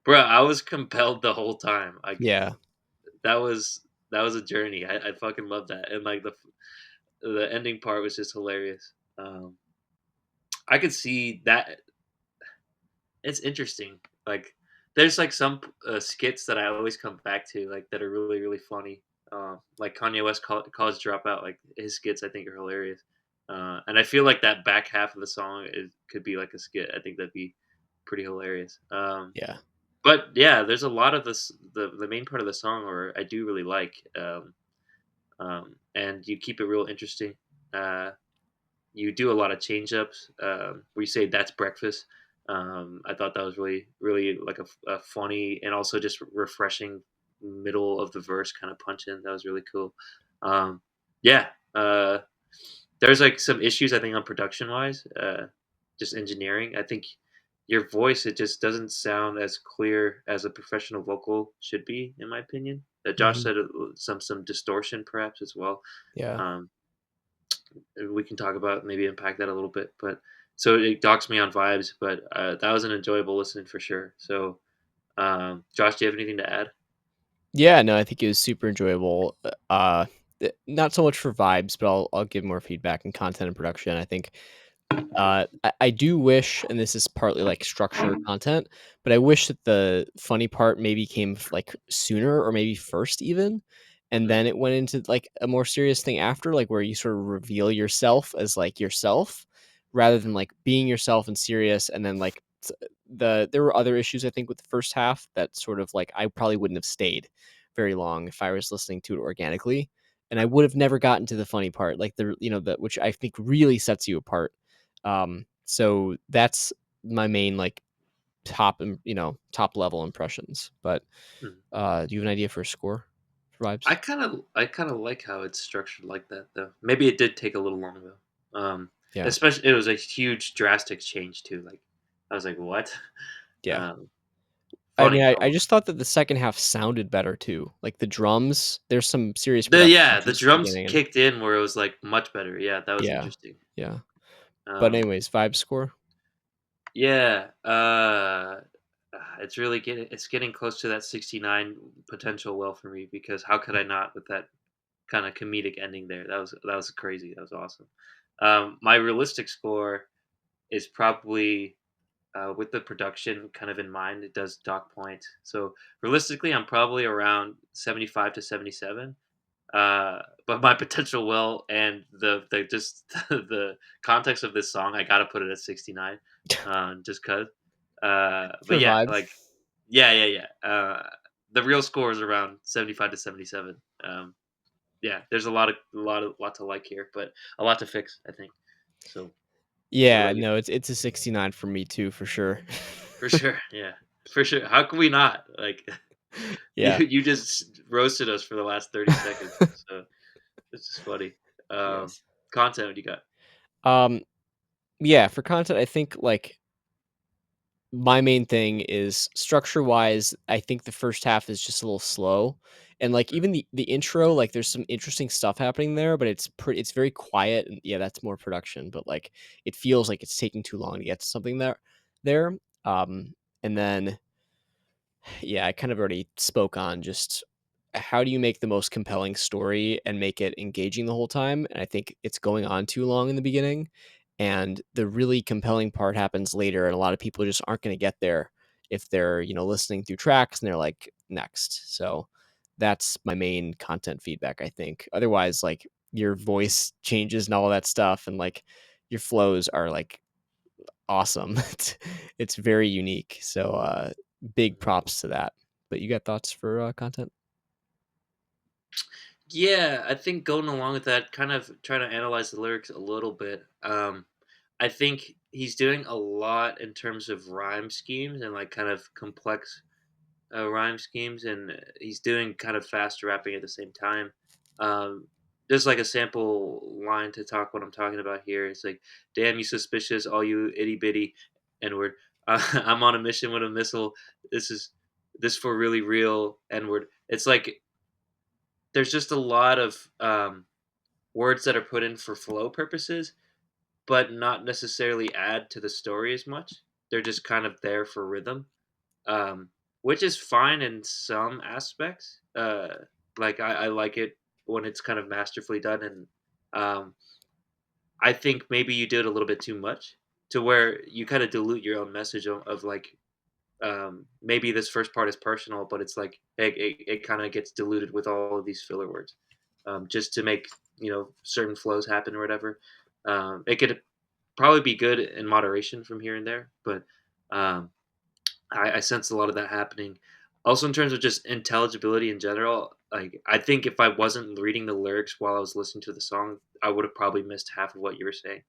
bro, I was compelled the whole time. Like Yeah. that was that was a journey. I fucking love that, and like the ending part was just hilarious. I could see that. It's interesting. Like there's like some skits that I always come back to, like that are really funny. Like Kanye West College Dropout, like his skits I think are hilarious. And I feel like that back half of the song could be like a skit. I think that'd be pretty hilarious. Yeah. But yeah, there's a lot of this. The main part of the song, or I do really like, and you keep it real interesting. Uh, you do a lot of change ups where you say that's breakfast. I thought that was really like a funny and also just refreshing middle of the verse kind of punch in. That was really cool. Um, yeah, there's like some issues I think on production wise, just engineering. I think your voice it just doesn't sound as clear as a professional vocal should be, in my opinion. Josh Mhm. said some distortion perhaps as well. Yeah. Um, we can talk about maybe impact that a little bit. But so it docks me on vibes, but that was an enjoyable listening for sure. So, Josh, do you have anything to add? Yeah, no, I think it was super enjoyable. Not so much for vibes, but I'll give more feedback and content and production. I think I do wish, and this is partly like structure content, but I wish that the funny part maybe came like sooner or maybe first even, and then Mm, it went into like a more serious thing after, like where you sort of reveal yourself as like yourself rather than like being yourself and serious, and then like there were other issues I think with the first half that sort of like I probably wouldn't have stayed very long if I was listening to it organically, and I would have never gotten to the funny part, like the the which I think really sets you apart. So that's my main like top level impressions. But mm. do you have an idea for a score for vibes? I kind of like how it's structured like that, though. Maybe it did take a little long though. Yeah, Especially it was a huge drastic change too. Like I was like, what? yeah. Um, I mean, funny. I just thought that the second half sounded better too. Like the drums, there's some serious The production yeah, the issues at the drums beginning, and kicked in where it was like much better. Yeah, that was yeah, interesting. yeah. But Um, anyways, vibe score. Yeah, it's getting close to that 69 potential well for me because how could I not with that kind of comedic ending there? That was crazy. That was awesome. My realistic score is probably with the production kind of in mind. It does dock point. So realistically, I'm probably around 75 to 77. But my potential well and the just the context of this song, I gotta put it at 69, just cause. But For yeah, vibes. like, yeah. The real score is around 75 to 77. Yeah, there's a lot to like here, but a lot to fix, I think. So, what Yeah, about you? no, it's a 69 for me too, for sure. For sure, yeah, for sure. How can we not like? You Yeah. you just roasted us for the last 30 seconds, so it's just funny. Um, Yes. content, what you got? Um, yeah, for content, I think like my main thing is structure wise, I think the first half is just a little slow. And like Mm, even the intro, like there's some interesting stuff happening there, but it's very quiet, and yeah, that's more production, but like it feels like it's taking too long to get to something there. Um and then yeah, I kind of already spoke on just how do you make the most compelling story and make it engaging the whole time? And I think it's going on too long in the beginning. And the really compelling part happens later. And a lot of people just aren't going to get there if they're, listening through tracks and they're like, next. So that's my main content feedback, I think. Otherwise, like your voice changes and all that stuff. And like your flows are like awesome. It's very unique. So big mhm. props to that. But you got thoughts for content? Yeah, I think going along with that, kind of trying to analyze the lyrics a little bit. I think he's doing a lot in terms of rhyme schemes and like kind of complex rhyme schemes, and he's doing kind of fast rapping at the same time. Um, there's like a sample line to talk what I'm talking about here. It's like, "Damn you suspicious, all you itty bitty N word. I'm on a mission with a missile. This is this for really real N word." It's like there's just a lot of words that are put in for flow purposes, but not necessarily add to the story as much. They're just kind of there for rhythm, um, which is fine in some aspects. Like I like it when it's kind of masterfully done, and um, I think maybe you do it a little bit too much to where you kind of dilute your own message of like maybe this first part is personal, but it's like it kind of gets diluted with all of these filler words, just to make certain flows happen or whatever. It could probably be good in moderation from here and there, but um, I sense a lot of that happening. Also, in terms of just intelligibility in general, like I think if I wasn't reading the lyrics while I was listening to the song, I would have probably missed half of what you were saying.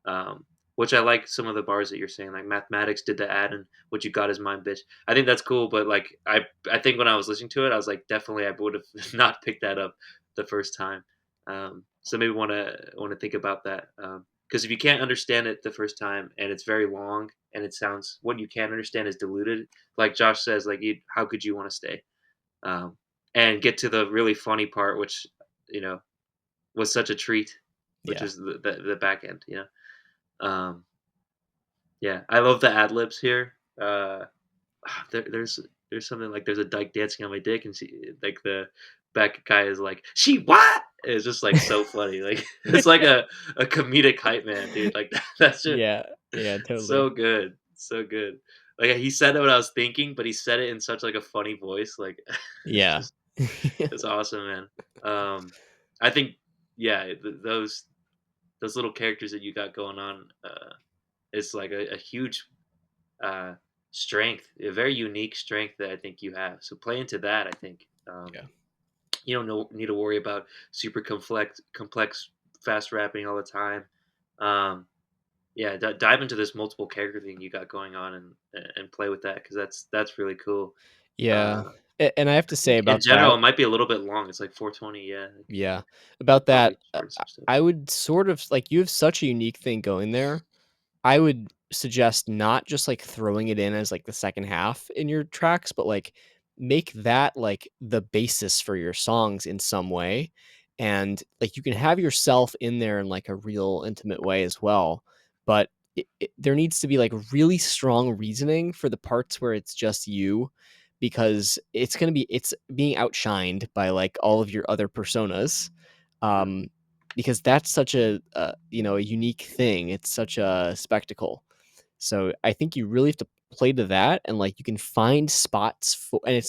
Um, which I like some of the bars that you're saying, like mathematics did the ad and what you got is mine, bitch. I think that's cool, but like I think when I was listening to it, I was like, definitely I would have not picked that up the first time. So maybe want to think about that. Because if you can't understand it the first time and it's very long and it sounds what you can understand is diluted, like Josh says, like how could you want to stay um, and get to the really funny part, which you know was such a treat, which Yeah. is the back end, um, yeah, I love the ad libs here. There's something like there's a dyke dancing on my dick, and she like the back guy is like, "She what?" It's just like so funny. Like it's like a comedic hype man, dude. Like that's just Yeah. Yeah, totally. so good, so good. Like he said what I was thinking, but he said it in such like a funny voice. Like it's Yeah. just it's awesome, man. Um, I think yeah, those little characters that you got going on. Is like a huge uh, strength, a very unique strength that I think you have. So play into that. I think Yeah. you don't need to worry about super complex fast rapping all the time. Um, yeah, dive into this multiple character thing you got going on and play with that because that's really cool. Yeah. Uh, And I have I to say think in about general that, it might be a little bit long. It's like 420. Yeah, yeah, could about that, probably shorten some stuff. I would sort of like, you have such a unique thing going there. I would suggest not just, like, throwing it in as, like, the second half in your tracks, but, like, make that, like, the basis for your songs in some way, and, like, you can have yourself in there in, like, a real intimate way as well, but there needs to be, like, really strong reasoning for the parts where it's just you, because it's being outshined by, like, all of your other personas, Mhm. um, because that's such a unique thing. It's such a spectacle. So I think you really have to play to that, and like you can find spots for, and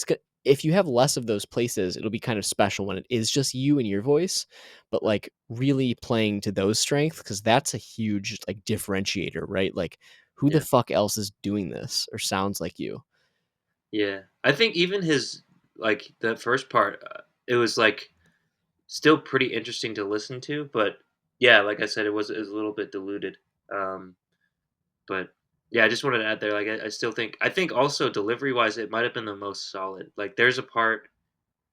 if you have less of those places, it'll be kind of special when it is just you and your voice, but like really playing to those strengths, because that's a huge like differentiator, right? Like who the Yeah, fuck else is doing this or sounds like you? yeah. I think even his like the first part, it was like still pretty interesting to listen to, but yeah, like I said, it was a little bit diluted. Um, but yeah, I just wanted to add there, like I still think I think also delivery wise, it might have been the most solid. Like there's a part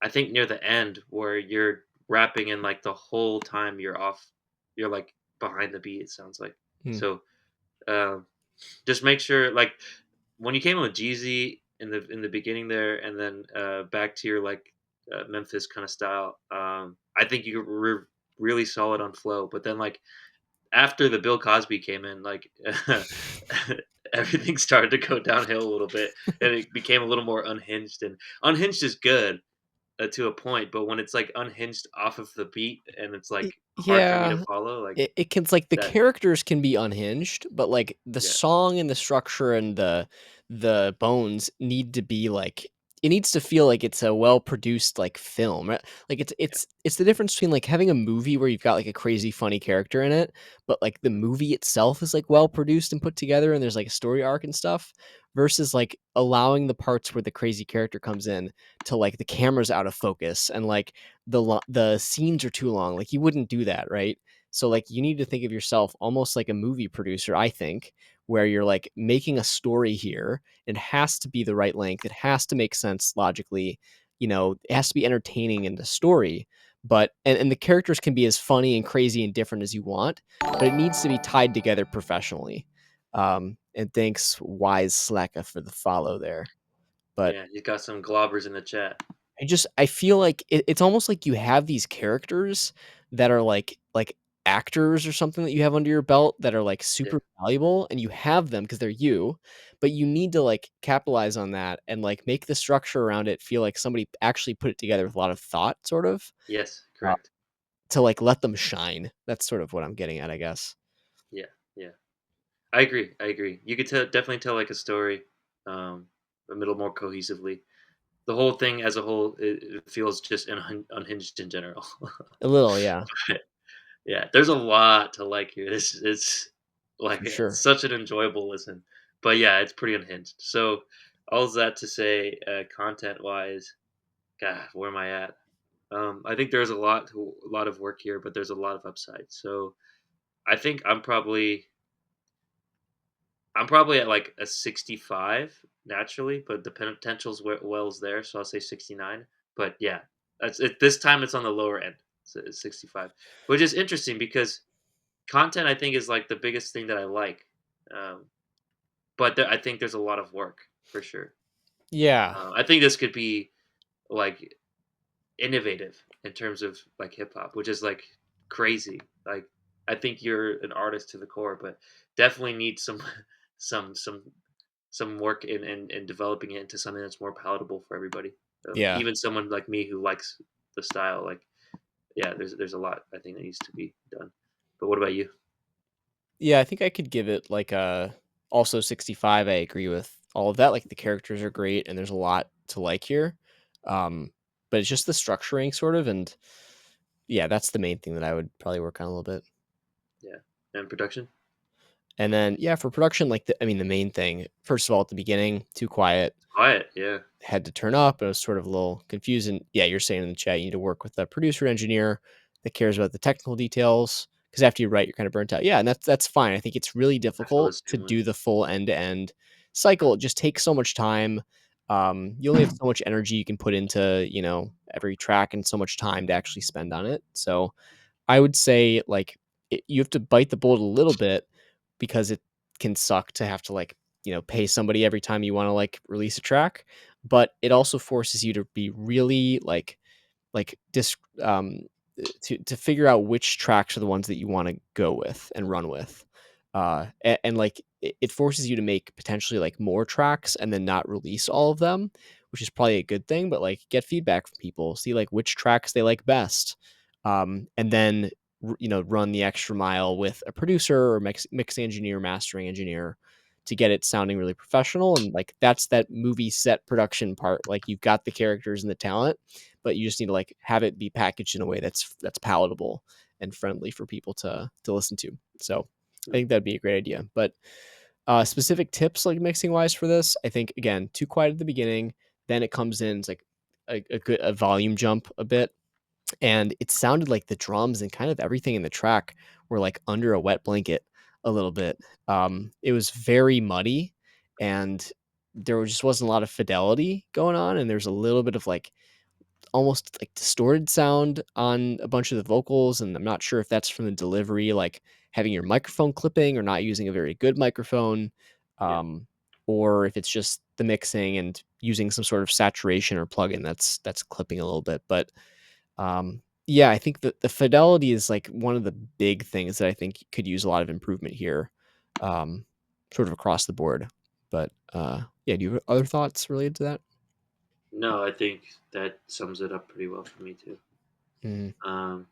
I think near the end where you're rapping and like the whole time you're like behind the beat. It sounds like Hmm. so. Um, just make sure like when you came in with Jeezy in the beginning there, and then back to your like Memphis kind of style. I think you were really solid on flow, but then like after the Bill Cosby came in, like everything started to go downhill a little bit, and it became a little more unhinged. And unhinged is good to a point, but when it's like unhinged off of the beat and it's like hard for me to Yeah, follow, like it can, like, the that, characters can be unhinged, but, like, the yeah, song and the structure and the bones need to be, like, it needs to feel like it's a well-produced, like, film, right? Like, it's the difference between, like, having a movie where you've got, like, a crazy funny character in it, but, like, the movie itself is, like, well-produced and put together, and there's, like, a story arc and stuff, versus, like, allowing the parts where the crazy character comes in to, like, the camera's out of focus and, like, the scenes are too long, like, you wouldn't do that, right? So, like, you need to think of yourself almost like a movie producer, I think, where you're, like, making a story here. It has to be the right length. It has to make sense logically. It has to be entertaining in the story. But and the characters can be as funny and crazy and different as you want, but it needs to be tied together professionally. And thanks, Wise Slacka, for the follow there. But Yeah, you got some globbers in the chat. I feel like it's almost like you have these characters that are like actors or something that you have under your belt that are like Yeah. super valuable, and you have them because they're you, but you need to like capitalize on that and like make the structure around it feel like somebody actually put it together with a lot of thought, sort of, Yes, uh, correct. to like let them shine. That's sort of what I'm getting at, I guess. Yeah, yeah. I agree. I agree. You could definitely tell like a story, a little more cohesively. The whole thing as a whole, it feels just unhinged in general. A little, yeah, But, yeah, there's a lot to like here. This it's like for it's sure. such an enjoyable listen. But yeah, it's pretty unhinged. So all that to say, content wise, God, where am I at? I think there's a lot of work here, but there's a lot of upside. So I think I'm probably at like a 65 naturally, but the potential's well's there, so I'll say 69. But yeah, that's it. This time it's on the lower end, so it's 65, which is interesting because content I think is like the biggest thing that I like. Um, but I think there's a lot of work for sure. Yeah, I think this could be like innovative in terms of like hip hop, which is like crazy. Like I think you're an artist to the core, but definitely need some some some some work in developing it into something that's more palatable for everybody. yeah. Even someone like me who likes the style, like yeah, there's a lot I think that needs to be done. But what about you? Yeah, I think I could give it like a also 65. I agree with all of that. Like the characters are great and there's a lot to like here. Um, but it's just the structuring sort of, and yeah, that's the main thing that I would probably work on a little bit. Yeah, and production. And then yeah, for production, like I mean the main thing, first of all, at the beginning, too quiet, Quiet. Yeah. had to turn up. It was sort of a little confusing. Yeah, you're saying in the chat you need to work with a producer engineer that cares about the technical details because after you write, you're kind of burnt out. Yeah, and that's fine. I think it's really I feel the difficult to same way. do the full end to end cycle. It just takes so much time. You only have so much energy you can put into every track and so much time to actually spend on it. So I would say like you have to bite the bullet a little bit because it can suck to have to like pay somebody every time you want to like release a track, but it also forces you to be really like dis to figure out which tracks are the ones that you want to go with and run with. And like it forces you to make potentially like more tracks and then not release all of them, which is probably a good thing, but like get feedback from people, see like which tracks they like best. And then run the extra mile with a producer or mix engineer, mastering engineer to get it sounding really professional. And like that's that movie set production part. Like you've got the characters and the talent, but you just need to like have it be packaged in a way that's palatable and friendly for people to listen to. So I think that'd be a great idea. But specific tips like mixing wise for this, I think again, too quiet at the beginning, then it comes in, it's like a volume jump a bit, and it sounded like the drums and kind of everything in the track were like under a wet blanket a little bit. It was very muddy, and just wasn't a lot of fidelity going on, and there's a little bit of like almost like distorted sound on a bunch of the vocals, and I'm not sure if that's from the delivery, like having your microphone clipping or not using a very good microphone, Yeah. um, or if it's just the mixing and using some sort of saturation or plugin that's clipping a little bit. But yeah, I think that the fidelity is like one of the big things that I think could use a lot of improvement here, um, sort of across the board. But yeah, do you have other thoughts related to that? No, I think that sums it up pretty well for me too. Mm. Um,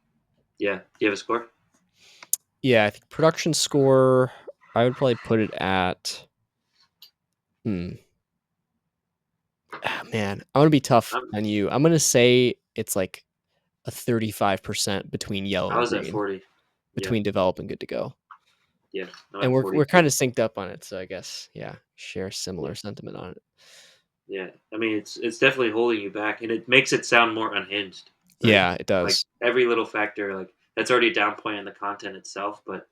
yeah. Do you have a score? Yeah, I think production score, I would probably put it at, hmm, Man, I'm gonna be tough I'm, on you. I'm gonna say it's like a 35% between yellow I and was at green, 40. Yeah, between develop and good to go. yeah, I'm And at we're 40 kind too. of synced up on it, so I guess yeah, share Yeah, similar sentiment on it. yeah. I mean, it's definitely holding you back, and it makes it sound more unhinged, right? Yeah, it Like does. every little factor, like that's already a down point in the content itself. But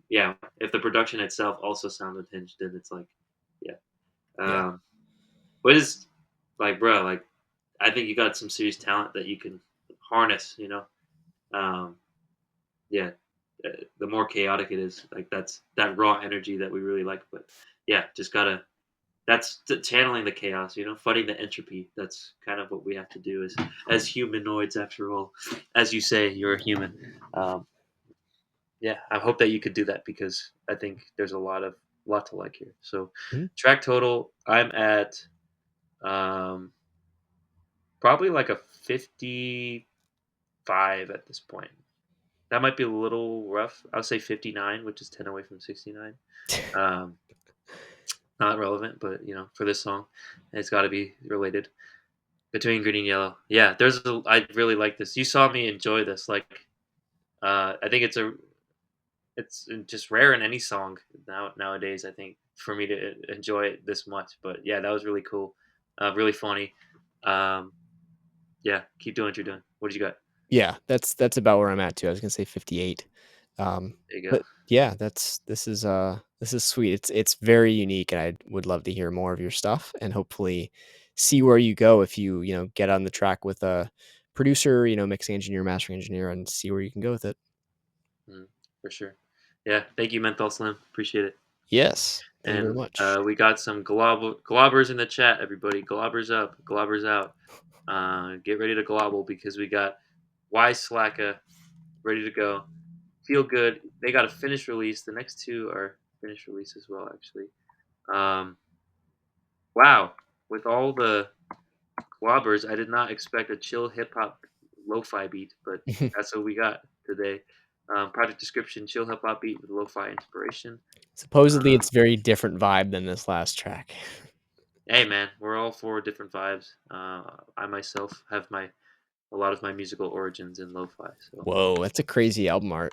yeah, if the production itself also sounds unhinged, then it's like, yeah. Yeah. But it's like, bro, like I think you got some serious talent that you can harness. Um, yeah, the more chaotic it is, like that's that raw energy that we really like. But yeah, just gotta that's channeling the chaos, fighting the entropy. That's kind of what we have to do as humanoids. After all, as you say, you're a human. Um, yeah, I hope that you could do that because I think there's a lot to like here. So, Mhm. track total, I'm at um, probably like a 55 at this point. That might be a little rough. I'll say 59, which is 10 away from 69. Um, Not relevant, but for this song, it's got to be related. Between green and yellow, yeah. I really like this. You saw me enjoy this. Like, I think it's just rare in any song nowadays. I think for me to enjoy it this much. But yeah, that was really cool, really funny. Um, yeah, keep doing what you're doing. What did you got? Yeah, that's about where I'm at too. I was gonna say 58. There you go. But yeah, this is sweet. It's very unique, and I would love to hear more of your stuff, and hopefully see where you go if you get on the track with a producer, mixing engineer, mastering engineer, and see where you can go with it. Mm, for sure. Yeah, thank you, Menthol Slim. Appreciate it. Yes, thank you very And much. we got some globbers in the chat, everybody. Globbers up, globbers out. Get ready to globble because we got Y Slacka ready to go. Feel good. They got a finished release. The next two are finished release as well, actually. Um, wow. With all the globbers, I did not expect a chill hip hop lo-fi beat, but that's what we got today. Project description: chill hip hop beat with lo-fi inspiration. Supposedly, Um, it's very different vibe than this last track. Hey man, we're all for different vibes. I myself have a lot of my musical origins in lo-fi. So Whoa, that's a crazy album art.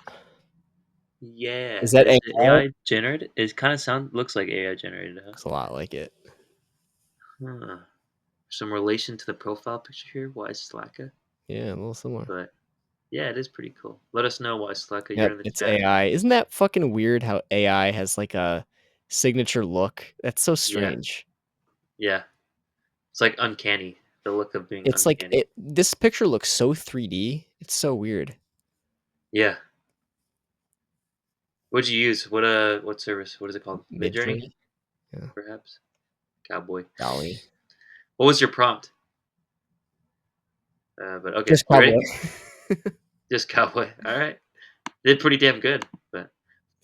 yeah, Is that is it AI? AI generated? It kind of looks like AI generated, huh? Looks a lot like it. Huh. Some relation to the profile picture here. Why Slacka? Yeah, a little similar. But yeah, it is pretty cool. Let us know why Slacka. You're Yep, in the it's chat. AI. Isn't that fucking weird how AI has like a signature look? That's so Yeah, strange. yeah. It's like uncanny. The look of being It's like uncanny. this picture looks so 3D. It's so weird. Yeah. What'd you use? What service? What is it called? Midjourney, Midjourney? Yeah. perhaps. Cowboy. Dolly. What was your prompt? But okay, Just you cowboy. ready? Just cowboy. All right. Did pretty damn good. But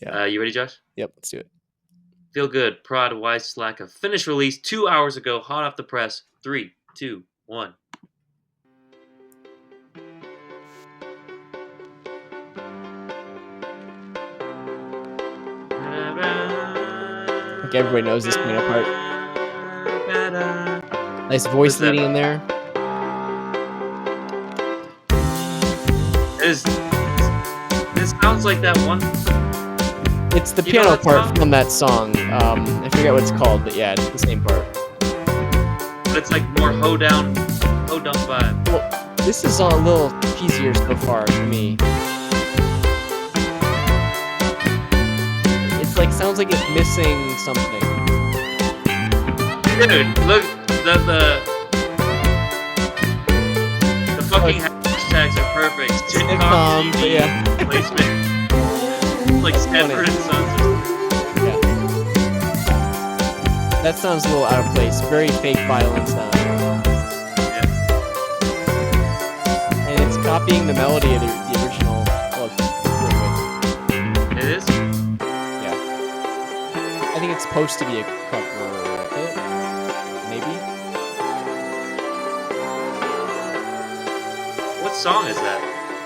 Yeah. you ready, Josh? Yep, let's do it. Feel good. Prod Wise Slack. A finished release 2 hours ago. Hot off the press. 3, 2, 1. I think everybody knows this piano part. Nice voice What's that? leading in there. This sounds like that one. It's the You know piano that part song? from that song. I forget what it's called, but yeah, it's the same part. But it's like more hoedown vibe. Well, this is a little easier so far to me. It's like sounds like it's missing something. Dude, look the fucking hashtags are perfect. Sitcom, but TV yeah. placement. Like Stanford and Sons. Yeah. That sounds a little out of place. Very fake violin sound. Yeah. And it's copying the melody of the original. Well, It is? yeah. I think it's supposed to be a cover of it. Maybe. What song is that?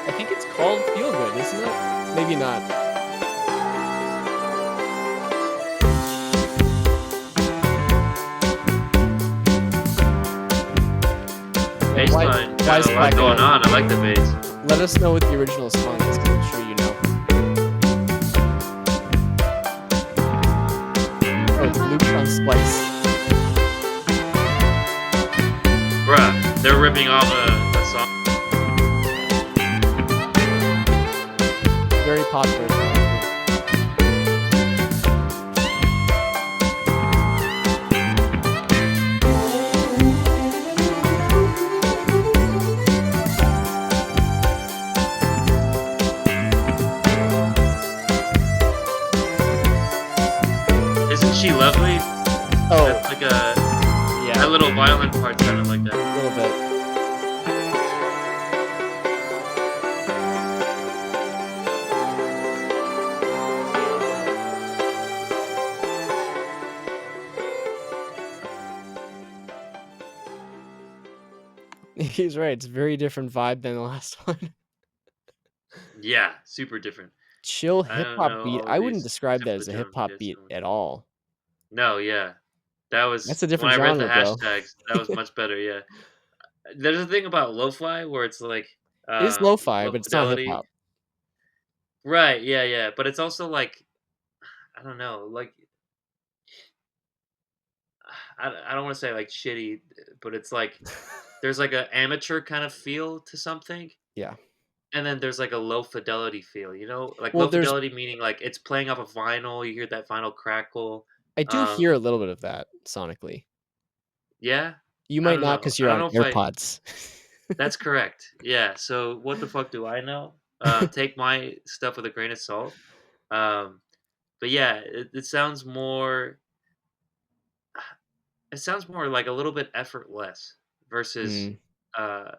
I think it's called Feel Good, isn't it? Maybe not. fine. Why Got is a it lot not going going? on. I like the bass. Let us know what the original song is, 'cause I'm sure you know. Oh, it's looped on Splice. Bruh, they're ripping off a song. Very popular song too. Isn't she lovely? Oh, That's like that yeah, little violin part sounded like a that. little bit. He's right, it's a very different vibe than the last one. Yeah, super different. Chill I hip don't hop know beat. all I of wouldn't these describe that except for as the a hip drums you hop guys beat tell me. at all. No, yeah. That That's was a when different I read the genre, bro. hashtags, that was much better, yeah. There's a thing about lo-fi where it's like, It is lo-fi, low but it's not hip fidelity. hop. Right, yeah, yeah, but it's also like, I don't know, like, I don't wanna say, like, shitty, but it's like, there's, like, a amateur kind of feel to something, Yeah. and then there's, like, a low fidelity feel, you know? Like, Well, low there's fidelity meaning, like, it's playing off a vinyl, you hear that vinyl crackle, I do hear a um little bit of that sonically. yeah? You I might don't not know. 'cause I you're don't on know if I AirPods. That's correct. Yeah, so what the fuck do I know? Take my stuff with a grain of salt. Um, but yeah, it sounds more it sounds more like a little bit effortless versus Mm. uh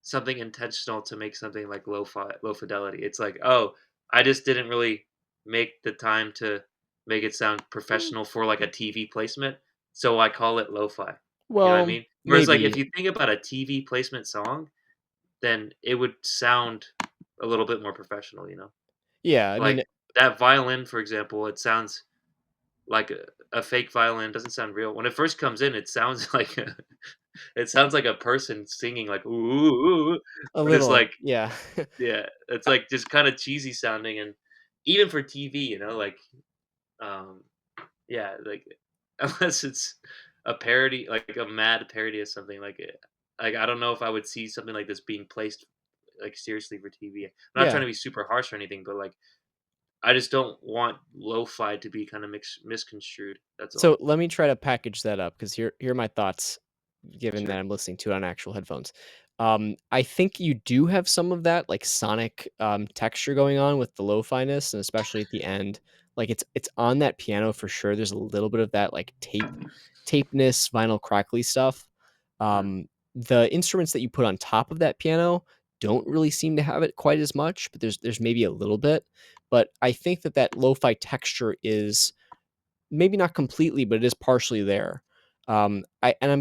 something intentional to make something like low fidelity. It's like, "Oh, I just didn't really make the time to make it sound Mm. professional for like a TV placement, so I call it lo-fi." You know what I Well, mean? Whereas like if maybe. you think about a TV placement song, then it would sound a little bit more professional, you know? Yeah, I mean, Like, that violin, for example, it sounds like a fake violin, doesn't sound real. When it first comes in, it sounds like it sounds like a person singing like, "Ooh, ooh, ooh, ooh," a but it's little, like yeah. yeah, it's, like, just kinda cheesy sounding, and even for TV, you know, like, um, yeah, like, unless it's a parody, like a mad parody of something, like, I don't know if I would see something like this being placed, like, seriously for TV. I'm not trying Yeah. to be super harsh or anything, but, like, I just don't want lo-fi to be kinda misconstrued, that's So all. let me try to package that up because here are my thoughts, given that Sure. I'm listening to it on actual headphones. I think you do have some of that like sonic texture going on with the lo-fi-ness, and especially at the end. Like it's on that piano for sure. There's a little bit of that like tapeness, vinyl crackly stuff. Mhm. The instruments that you put on top of that piano don't really seem to have it quite as much, but there's maybe a little bit. But I think that that lo-fi texture is maybe not completely, but it is partially there. I'm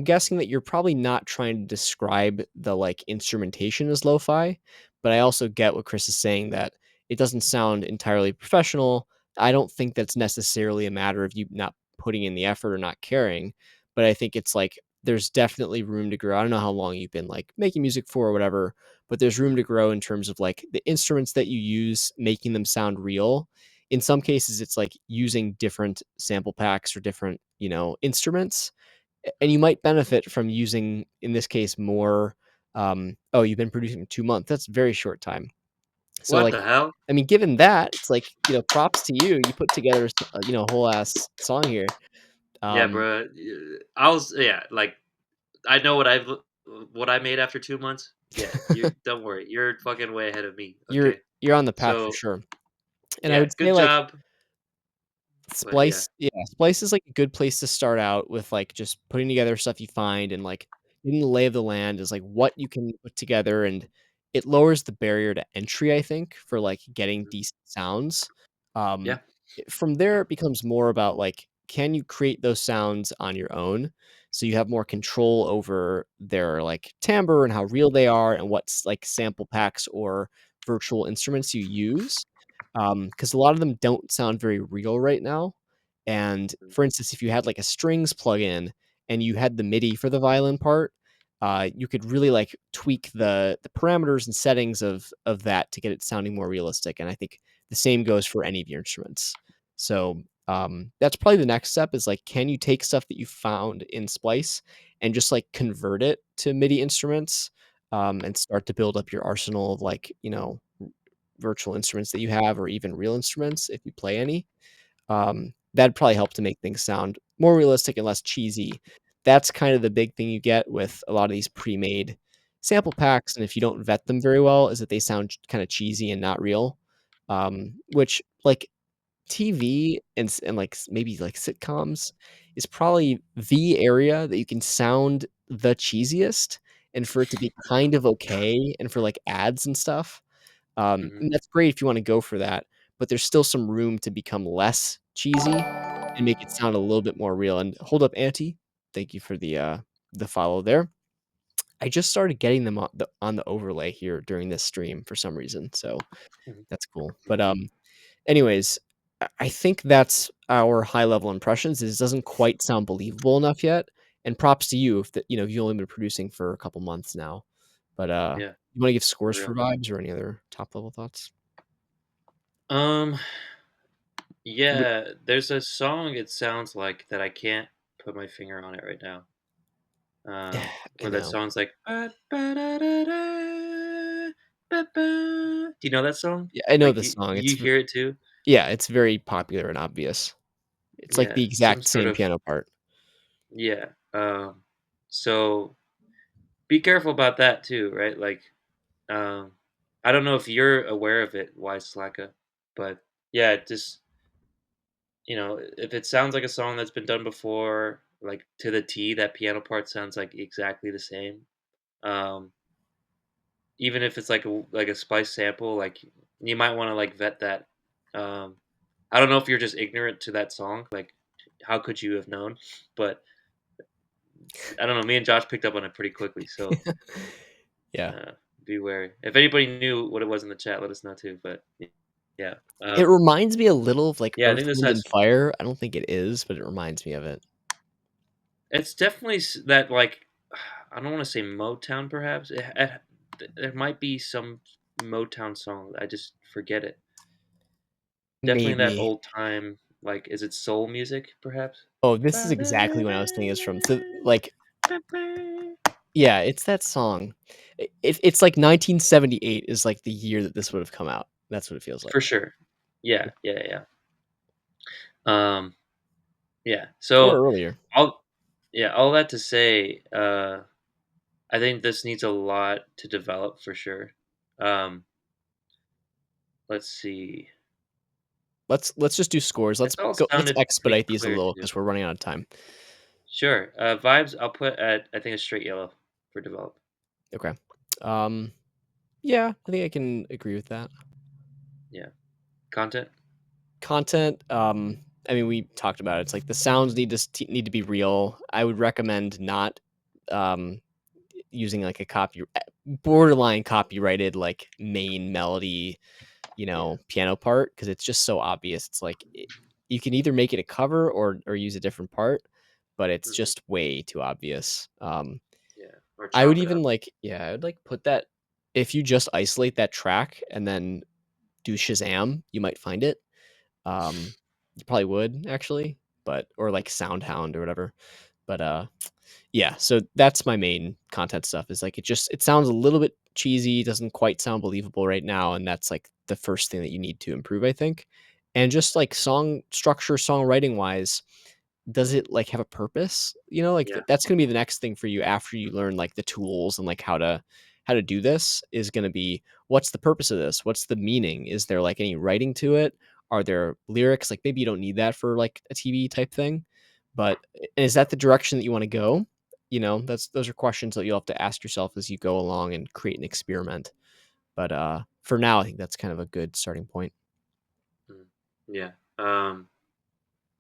guessing that you're probably not trying to describe the like instrumentation as lo-fi, but I also get what Chris is saying that it doesn't sound entirely professional. I don't think that's necessarily a matter of you not putting in the effort or not caring, but I think it's like there's definitely room to grow. I don't know how long you've been like making music for or whatever, but there's room to grow in terms of like the instruments that you use, making them sound real. In some cases it's like using different sample packs or different instruments, and you might benefit from using in this case more. Oh, you've been producing 2 months, that's a very short time. So What like, the hell? I mean, given that, it's like, props to you, you put together a whole ass song here. Yeah, um bro. I was yeah, like, I know what I made after 2 months. Yeah, you don't worry, you're fucking way ahead of me, you're okay? you're on the path for So, sure, and I yeah, would say good like job, but yeah. Splice is like a good place to start out with like just putting together stuff you find and like getting the lay of the land is like what you can put together, and it lowers the barrier to entry, I think, for like getting Mhm. decent sounds. Um Yeah. from there it becomes more about like, can you create those sounds on your own so you have more control over their like timbre and how real they are and what's like sample packs or virtual instruments you use, because a lot of them don't sound very real right now. And Mhm. for instance, if you had like a strings plugin and you had the MIDI for the violin part, you could really like tweak the parameters and settings of that to get it sounding more realistic. And I think the same goes for any of your instruments. So that's probably the next step is like, can you take stuff that you found in Splice and just like convert it to MIDI instruments and start to build up your arsenal of like, virtual instruments that you have or even real instruments if you play any. That'd probably help to make things sound more realistic and less cheesy. That's kind of the big thing you get with a lot of these pre-made sample packs, and if you don't vet them very well, is that they sound kind of cheesy and not real. Which like TV and like maybe like sitcoms is probably the area that you can sound the cheesiest, and for it to be kind of okay, and for like ads and stuff. Hmm. And that's great if you wanna go for that, but there's still some room to become less cheesy and make it sound a little bit more real, and hold up, Auntie, thank you for the follow there. I just started getting them on the overlay here during this stream for some reason, so that's cool. But, anyways, I think that's our high level impressions. This doesn't quite sound believable enough yet, and props to you if you've only been producing for a couple months now. But, Yeah, you wanna give for scores for real. vibes or any other top level thoughts? Um, Re yeah, there's a song it sounds like that I can't put my finger on it right now. I Where that know. song's like, "Ba, ba, da, da, da, ba, ba." Do you know that song? Yeah, I know Like the song. you hear it too? Yeah, it's very popular and obvious. It's like Yeah, the some exact sort same of piano part. yeah. So be careful about that too, right? Like, um, I don't know if you're aware of it, Wise Slacka, but yeah, just if it sounds like a song that's been done before, like to the T, that piano part sounds like exactly the same. Um, Even if it's like a Spice sample, like you might want to like vet that. Um, I don't know if you're just ignorant to that song, like how could you have known? But I don't know. Me and Josh picked up on it pretty quickly, so Yeah. be wary. If anybody knew what it was in the chat, let us know too. But yeah, It reminds me a little of, like, yeah, I Earth, think this Wind& and has. Fire. I don't think it is, but it reminds me of it. It's definitely that like I don't want to say Motown, perhaps. There might be some Motown song. I just forget it. Definitely that Maybe. old time. Like, is it soul music, perhaps? Oh, this is exactly what I was thinking it's from. So, like yeah, it's that song. It's like 1978 is, like, the year that this would have come out. That's what it feels like. For sure. Yeah, yeah, yeah. Um, yeah. Or So earlier. all all that to say, I think this needs a lot to develop for sure. Um, let's see. Let's just do scores. It's all Let's sounded pretty expedite these a clear little too. because 'cause we're running out of time. Sure. Vibes, I'll put at I think a straight yellow for develop. Okay. Um, yeah, I think I can agree with that. Yeah. Content. Content, I mean, we talked about it. It's like the sounds need to be real. I would recommend not, um, using, like, a borderline copyrighted, like, main melody, Yeah. piano part because it's just so obvious. It's like, you can either make it a cover or use a different part, but it's Hmm. just way too obvious. Yeah. Or I would chop it even, up. like yeah, I would, like, put that if you just isolate that track and then do Shazam, you might find it. You probably would actually, but or like SoundHound or whatever. But yeah, so that's my main content stuff is like it sounds a little bit cheesy, doesn't quite sound believable right now, and that's like the first thing that you need to improve, I think. And just like song structure, songwriting wise, does it like have a purpose? Like Yeah. that's gonna be the next thing for you after you learn like the tools and like how to do this is gonna be what's the purpose of this? What's the meaning? Is there like any writing to it? Are there lyrics? Like maybe you don't need that for like a TV type thing, but is that the direction that you want to go? Those are questions that you'll have to ask yourself as you go along and create an experiment. But for now, I think that's kind of a good starting point. Mm. Yeah.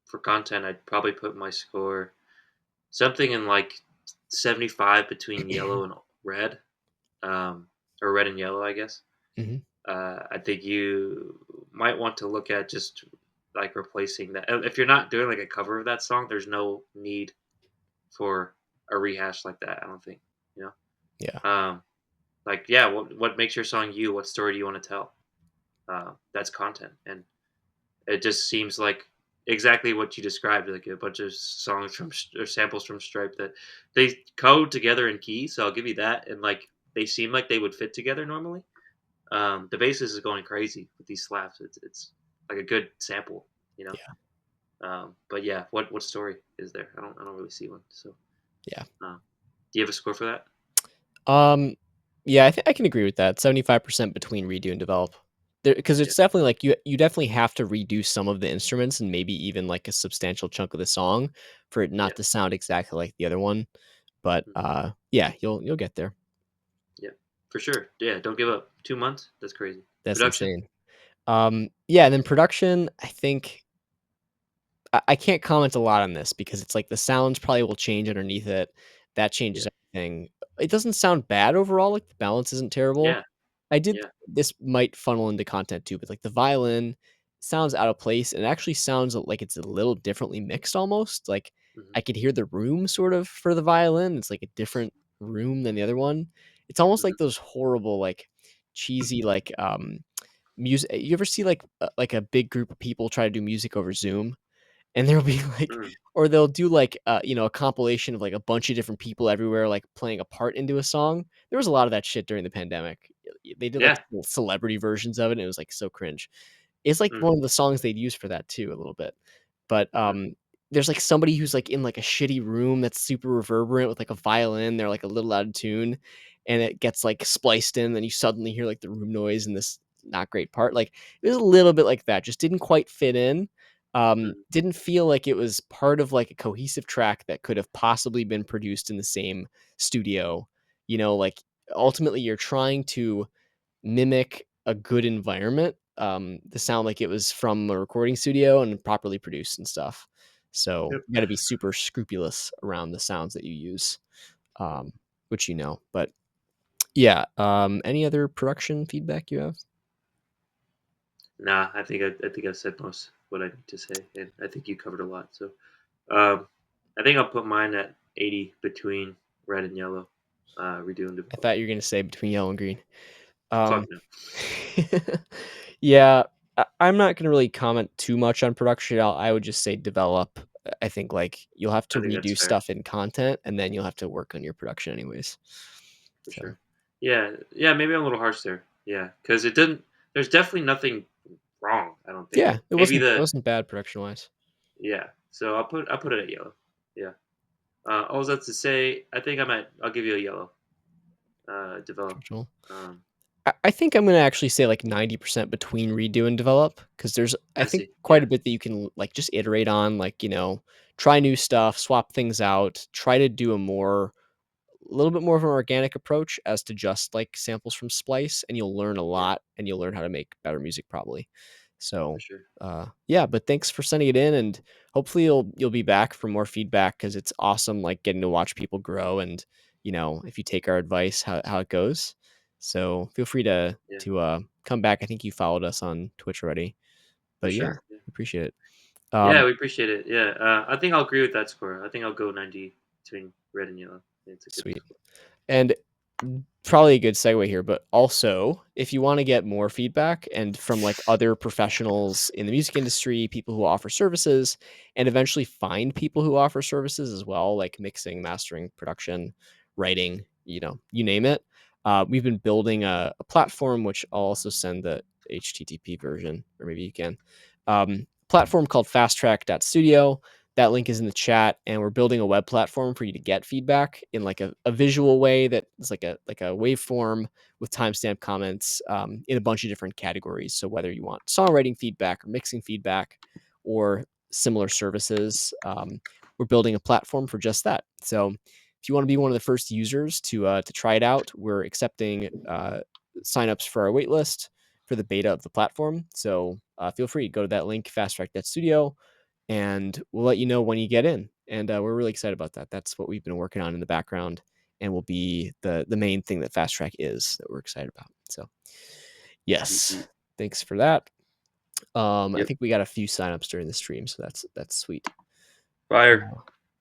For content, I'd probably put my score something in like 75 between yellow and red, um, or red and yellow, I guess. Hmm. I think you might want to look at just like replacing that. If you're not doing like a cover of that song, there's no need for a rehash like that. I don't think. Yeah. Like, yeah, what makes your song you? What story do you want to tell? That's content, and it just seems like exactly what you described, like a bunch of songs from or samples from Stripe that they code together in key. So I'll give you that, and like they seem like they would fit together normally. The bassist is going crazy with these slaps. It's like a good sample, you know. Yeah. But yeah, what story is there? I don't really see one. So, Yeah. do you have a score for that? Um, yeah, I think I can agree with that. 75% between redo and develop. Because Yeah. it's definitely like you definitely have to redo some of the instruments and maybe even like a substantial chunk of the song for it Yeah. not to sound exactly like the other one. But Mhm. yeah, you'll get there. Yeah. For sure. Yeah. Don't give up. 2 months. That's crazy. That's Production. insane. Yeah, and then production, I think I can't comment a lot on this because it's like the sounds probably will change underneath it. That Yeah. changes everything. It doesn't sound bad overall, like the balance isn't terrible. Yeah. I did Yeah. this might funnel into content too, but like the violin sounds out of place and it actually sounds like it's a little differently mixed almost. Like Hmm. I could hear the room sort of for the violin. It's like a different room than the other one. It's almost Hmm. like those horrible, like cheesy, like music. You ever see like a big group of people try to do music over Zoom? And there'll be like Mm. or they'll do like, a compilation of like a bunch of different people everywhere, like playing a part into a song. There was a lot of that shit during the pandemic. They did like Yeah. little celebrity versions of it, and it was like so cringe. It's like Mm. one of the songs they'd use for that too a little bit. But, Hmm. there's like somebody who's like in like a shitty room that's super reverberant with like a violin. They're like a little out of tune, and it gets like spliced in, then you suddenly hear like the room noise in this not great part. Like it was a little bit like that, just didn't quite fit in. Hmm. Didn't feel like it was part of like a cohesive track that could have possibly been produced in the same studio. Like ultimately you're trying to mimic a good environment, to sound like it was from a recording studio and properly produced and stuff. So Yep. you got to be super scrupulous around the sounds that you use, which But yeah, any other production feedback you have? Nah, I think I've said most what I need to say, and I think you covered a lot. So, um, I think I'll put mine at 80 between red and yellow. Redo and I develop. thought you were gonna say between yellow and green. Fuck Um, no. yeah, I'm not gonna really comment too much on production. I would just say develop. I think like you'll have I to think that's redo fair stuff in content, and then you'll have to work on your production anyways. for So sure. Yeah, yeah. Maybe I'm a little harsh there. Yeah, because it didn't. There's definitely nothing wrong. I don't think. yeah, it Maybe wasn't it the wasn't bad production wise. yeah. So I'll put it at yellow. Yeah. All that's to say, I think I'll give you a yellow. Develop. Um, I think I'm gonna actually say like 90% between redo and develop because there's I I think see. quite Yeah. a bit that you can like just iterate on, like try new stuff, swap things out, try to do a little bit more of an organic approach as to just like samples from Splice, and you'll learn a Yeah. lot and you'll learn how to make better music probably. For So sure. yeah, but thanks for sending it in, and hopefully you'll be back for more feedback because it's awesome like getting to watch people grow and if you take our advice how it goes. So feel free to Yeah. come back. I think you followed us on Twitch already, For but yeah, sure. Yeah. appreciate it. Yeah, Um, we appreciate it. Yeah. I think I'll agree with that score. I think I'll go 90 between red and yellow. It's a good Sweet. score. And probably a good segue here, but also if you want to get more feedback and from like other professionals in the music industry, people who offer services, and eventually find people who offer services as well, like mixing, mastering, production, writing, you name it. We've been building a platform, which I'll also send the HTTP version, or maybe you can. Platform called FastTrack.studio. That link is in the chat, and we're building a web platform for you to get feedback in like a visual way that is like a waveform with timestamp comments, in a bunch of different categories. So whether you want songwriting feedback or mixing feedback or similar services, we're building a platform for just that. So if you want to be one of the first users to try it out, we're accepting signups for our waitlist for the beta of the platform. So feel free to go to that link, FastTrack.studio, and we'll let you know when you get in. And we're really excited about that. That's what we've been working on in the background, and will be the main thing that Fast Track is that we're excited about. So, Yeet, yes, yeet. thanks for that. I Yep. think we got a few signups during the stream, so that's sweet. Fire.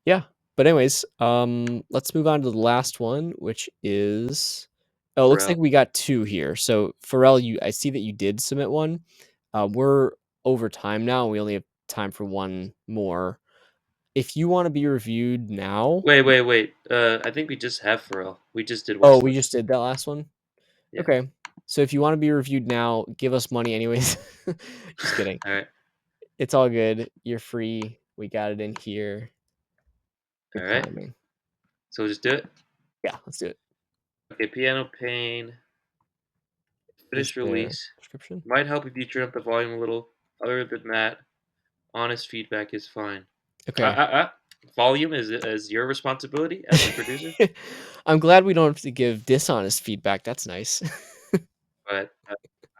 Yeah, But anyways, let's move on to the last one, which is it looks like Pharrell. we got 2 here. So, Pharrell, I see that you did submit one. We're over time now, and we only have time for one more. If you wanna be reviewed now. Wait. I think we just have Pharrell. We just did Oh, we Westlife. just did that last one? Yeah. Okay. So if you wanna be reviewed now, give us money anyways. Just kidding. All right. It's all good. You're free. We got it in here. All Good right. timing. So we'll just do it. Yeah, let's do it. Okay. Piano Pain. Is Finished there release. description? Might help if you turn up the volume a little. Other than that, honest feedback is fine. Okay. Volume is your responsibility as the producer, I'm glad we don't have to give dishonest feedback. That's nice. but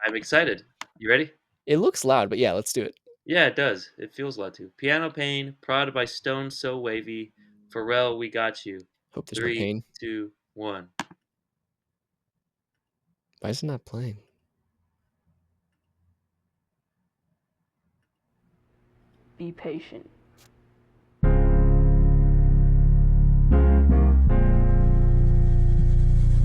I'm excited. You ready? It looks loud, but yeah, let's do it. Yeah, it does. It feels loud too. Piano Pain, prodded by Stone So Wavy. Pharrell, we got you. Hope there's no 3, pain. 2, 1. Why is it not playing? Be patient.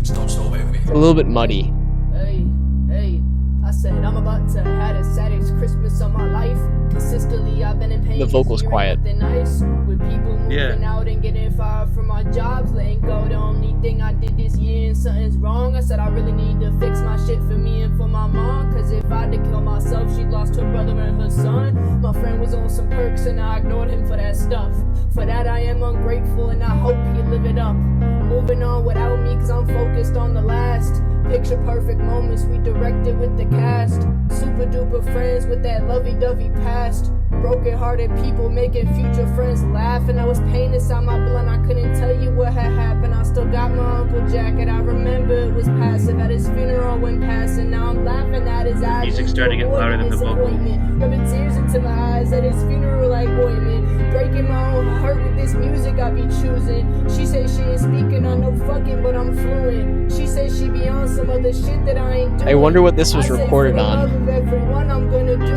It's a little bit muddy. Hey, I said I'm about to have the saddest Christmas of my life. Consistently, I've been in pain. The vocal's quiet. Nice. With people moving out and getting fired from my jobs, letting go. The only thing I did this year and something's wrong. I said I really need to fix my shit for me and for my mom. Cause if I had to kill myself, she'd lost her brother and her son. My friend was on some perks and I ignored him for that stuff. For that I am ungrateful and I hope he live it up. Moving on without me cause I'm focused on the last. Picture perfect moments we directed with the cast. Super duper friends with that lovey-dovey past. Broken hearted people making future friends laugh. And I was pain inside my blood, I couldn't tell you what had happened. I still got my uncle jacket, I remember it was passive. At his funeral when passing, now I'm laughing at his eyes. Music's starting to get louder than the vocal. Rubbing tears into my eyes at his funeral like ointment. Breaking my own heart with this music I be choosing. She said she ain't speaking on no fucking, but I'm fluent. She said she be on some other shit that I ain't doing. I wonder what this was recorded on.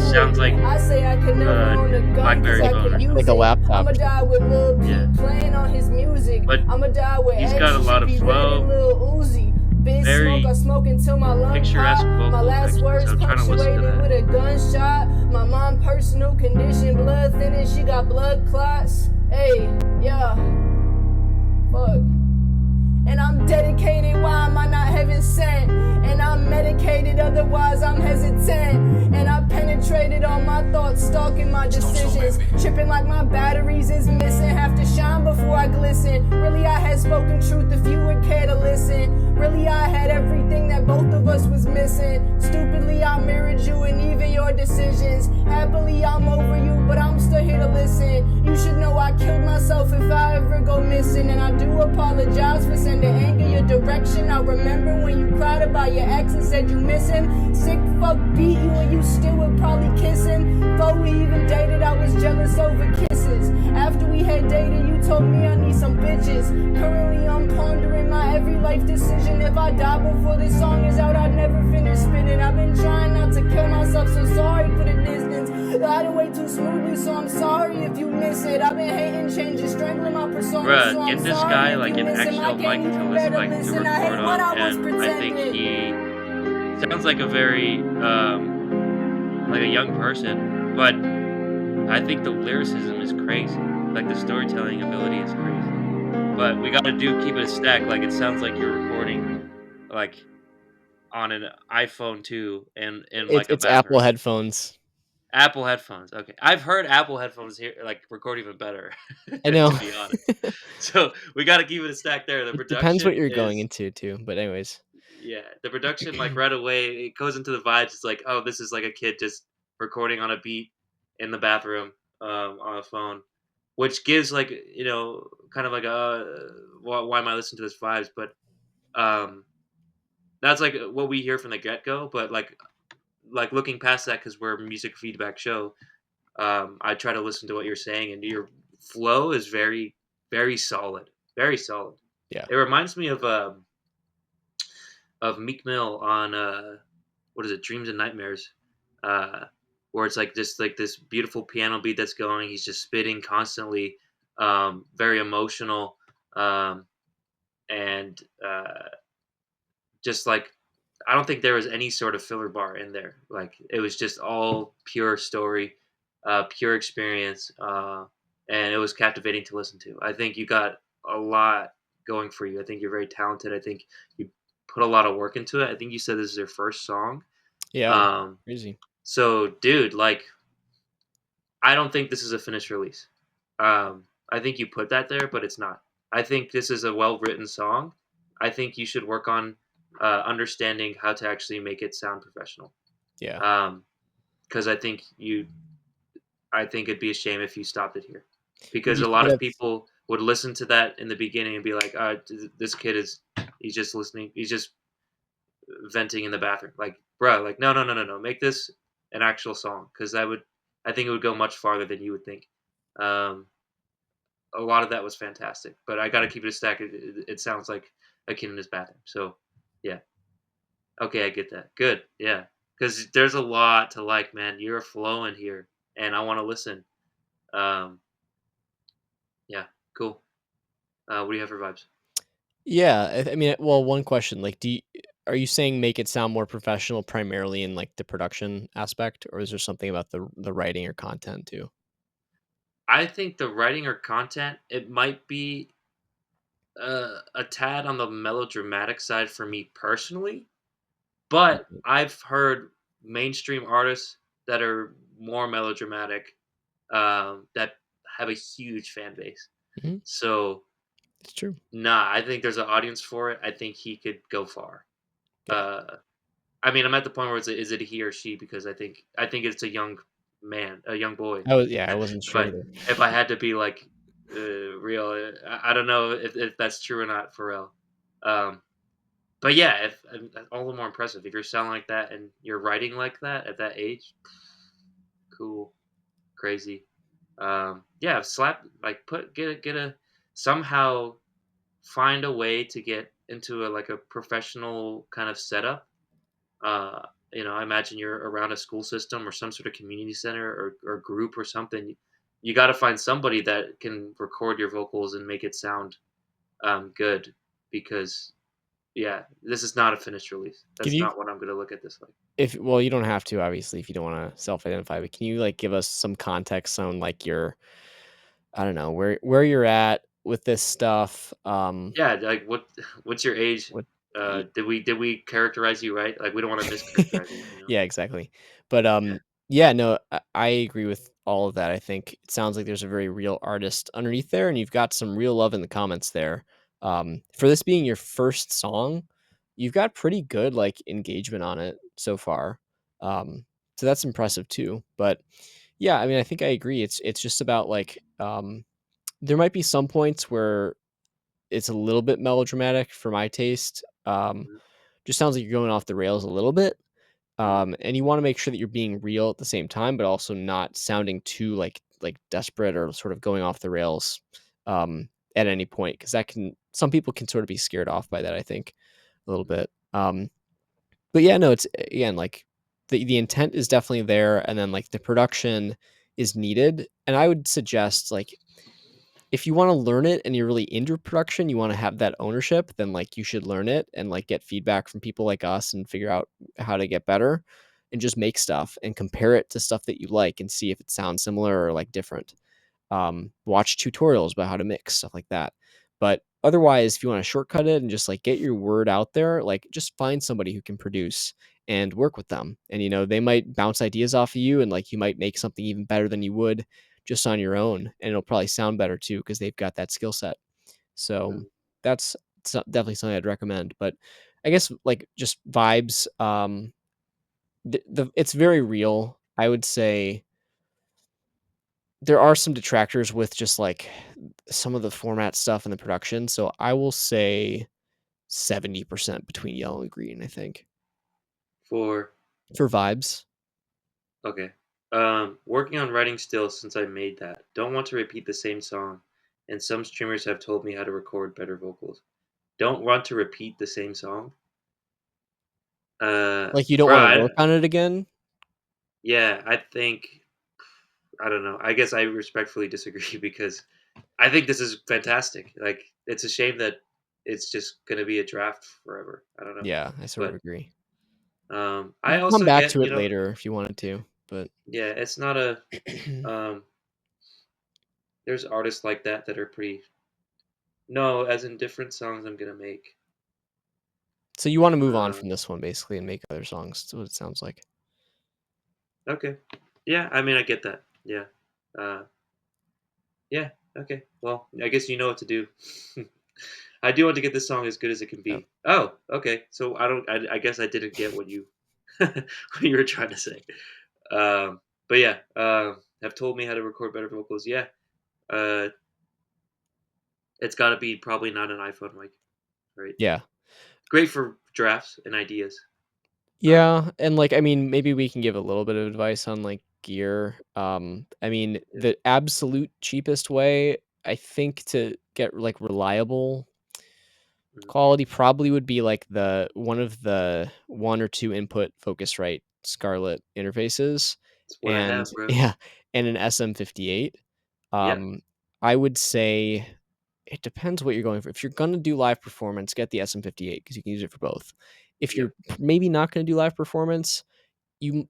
Sounds like I say I could never own a gun Blackberry cause I phone could or use like a it. laptop. I'ma die with Lil Peep Yeah. playing on his music. But I'ma die with he's X, got a lot of she be flow, ready, Lil Uzi. Big very smoke, I smoke until my lungs picturesque pop. My vocals, last actually, words so I'm trying to listen to punctuated that. with a gunshot. My mom personal condition, blood thinning, she got blood clots. Hey, yeah, fuck. And I'm dedicated, why am I not heaven sent? And I'm medicated, otherwise I'm hesitant. And I penetrated all my thoughts, stalking my decisions. Tripping like my batteries is missing. Have to shine before I glisten. Really I had spoken truth if you would care to listen. Really I had everything that both of us was missing. Stupidly I mirrored you and even your decisions. Happily I'm over you, but I'm still here to listen. You should know I killed myself if I ever go missing. And I do apologize for sending anger your direction. I remember when you cried about your ex and said you miss him. Sick fuck beat you and you still would probably kiss him. Before we even dated I was jealous over kisses. After we had dated you told me I need some bitches. Currently I'm pondering my every life decision. If I die before this song is out I'd never finish spinning. I've been trying not to kill myself, so sorry for the distance. I didn't wait too smoothly, so I'm sorry if you miss it. I've been hating, changing, strangling my persona. Bruh, so get I'm this sorry guy if like you an miss him. actual I mic can't to even listen, better like to listen. I record hate what on, I was and I think pretending. he sounds like a very like a young person, but I think the lyricism is crazy. Like the storytelling ability is crazy. But we gotta keep it a stack. Like it sounds like you're recording like on an iPhone 2 and in like a It's Apple bathroom. headphones. Apple headphones. Okay, I've heard Apple headphones here like record even better. I know. To be honest, so we got to keep it a stack there. The It depends what production you're going is into too, but anyways. yeah, the production like right away it goes into the vibes. It's like oh, this is like a kid just recording on a beat in the bathroom on a phone, which gives like kind of like a why am I listening to this vibes? But um, that's like what we hear from the get go. But like looking past that because we're a music feedback show. I try to listen to what you're saying, and your flow is very, very solid. Very solid. Yeah. It reminds me of Meek Mill on what is it, Dreams and Nightmares, where it's like just like this beautiful piano beat that's going. He's just spitting constantly. very emotional, um, and just like I don't think there was any sort of filler bar in there. Like it was just all pure story, pure experience, and it was captivating to listen to. I think you got a lot going for you. I think you're very talented. I think you put a lot of work into it. I think you said this is your first song. Yeah, Um, crazy. so, dude, like, I don't think this is a finished release. I think you put that there, but it's not. I think this is a well written song. I think you should work on understanding how to actually make it sound professional. Yeah. Because I think it'd be a shame if you stopped it here, Would because you a say lot of that's people would listen to that in the beginning and be like, "This kid he's just listening, he's just venting in the bathroom." Like, bro, like, no, no, no, no, no, make this an actual song, because I think it would go much farther than you would think. Um, a lot of that was fantastic, but I got to keep it a stack. It sounds like a kid in his bathroom. So, yeah, okay, I get that. Good, yeah, because there's a lot to like, man. You're flowing here, and I want to listen. Um, yeah, cool. What do you have for vibes? Yeah, I mean, well, one question, like, are you saying make it sound more professional primarily in, like, the production aspect, or is there something about the writing or content too? I think the writing or content, it might be a tad on the melodramatic side for me personally, but Mhm. I've heard mainstream artists that are more melodramatic, that have a huge fan base. Mhm. So, It's true. nah, I think there's an audience for it. I think he could go far. Yeah. Uh, I mean, I'm at the point where is it a he or she? Because I think it's a young man, a young boy. I wasn't if sure I either. if I had to be like real, I don't know if that's true or not for real. Um, but yeah, if all the more impressive if you're sounding like that and you're writing like that at that age. Cool, crazy. Yeah, slap like put get a somehow find a way to get into a professional kind of setup. Uh, I imagine you're around a school system or some sort of community center or group or something. You got to find somebody that can record your vocals and make it sound good, because yeah, this is not a finished release. Could That's you not what I'm gonna look at this like. if well, you don't have to obviously if you don't wanna self-identify, but can you, like, give us some context on, like, your I don't know, where you're at with this stuff? Yeah, like what's your age? What Did we characterize you right? Like we don't want to mischaracterize you. Yeah, exactly. But, Yeah. yeah, no, I agree with all of that. I think it sounds like there's a very real artist underneath there, and you've got some real love in the comments there. For this being your first song, you've got pretty good, like, engagement on it so far. So that's impressive too. But, yeah, I mean, I think I agree. It's just about, like, there might be some points where it's a little bit melodramatic for my taste. Mhm, Just sounds like you're going off the rails a little bit. mhm, And you want to make sure that you're being real at the same time, but also not sounding too like desperate or sort of going off the rails at any point, because that can some people can sort of be scared off by that. I think a little mhm, bit. But yeah, no, it's again like the intent is definitely there, and then like the production is needed. And I would suggest like if you wanna learn it and you're really into production, you wanna have that ownership, then, like, you should learn it and, like, get feedback from people like us and figure out how to get better and just make stuff and compare it to stuff that you like and see if it sounds similar or, like, different. Watch tutorials about how to mix, stuff like that. But otherwise, if you wanna shortcut it and just, like, get your word out there, like, just find somebody who can produce and work with them. And, they might bounce ideas off of you and, like, you might make something even better than you would just on your own, and it'll probably sound better too because 'cause they've got that skill set. So, mhm. that's definitely something I'd recommend, but I guess, like, just vibes, it's very real. I would say there are some detractors with just, like, some of the format stuff and the production, so I will say 70% between yellow and green, I think. For For vibes. okay. Working on writing still since I made that. Don't want to repeat the same song, and some streamers have told me how to record better vocals. Don't want to repeat the same song. Like, you don't Bro, wanna work on it again? yeah, I think I don't know. I guess I respectfully disagree because I think this is fantastic. Like, it's a shame that it's just gonna be a draft forever. I don't know, Yeah, I sort of but agree. You I can come also back get, to it later if you wanted to, but yeah, it's not a um. There's artists like that that are pretty. No, as in different songs I'm gonna make. so you wanna move on Uh, from this one basically and make other songs, that's what it sounds like. okay, yeah, I mean I get that. Yeah, uh, yeah, okay. Well, I guess you know what to do. I do want to get this song as good as it can Yep. be. Oh, okay. So I don't. I guess I didn't get what you what you were trying to say. But yeah, have told me how to record better vocals. Yeah, uh, it's got to be probably not an iPhone mic, right? Yeah. Great for drafts and ideas. Um, Yeah, and, like, I mean, maybe we can give a little bit of advice on, like, gear. I mean, yeah, the absolute cheapest way, I think, to get, like, reliable mhm. quality probably would be, like, the one of the 1 or 2 input Focusrite Scarlett interfaces, It's what I and have, bro. yeah, and an SM58. Yeah, Um, I would say it depends what you're going for. If you're gonna do live performance, get the SM58 because you can use it for both. If yeah, you're maybe not gonna do live performance,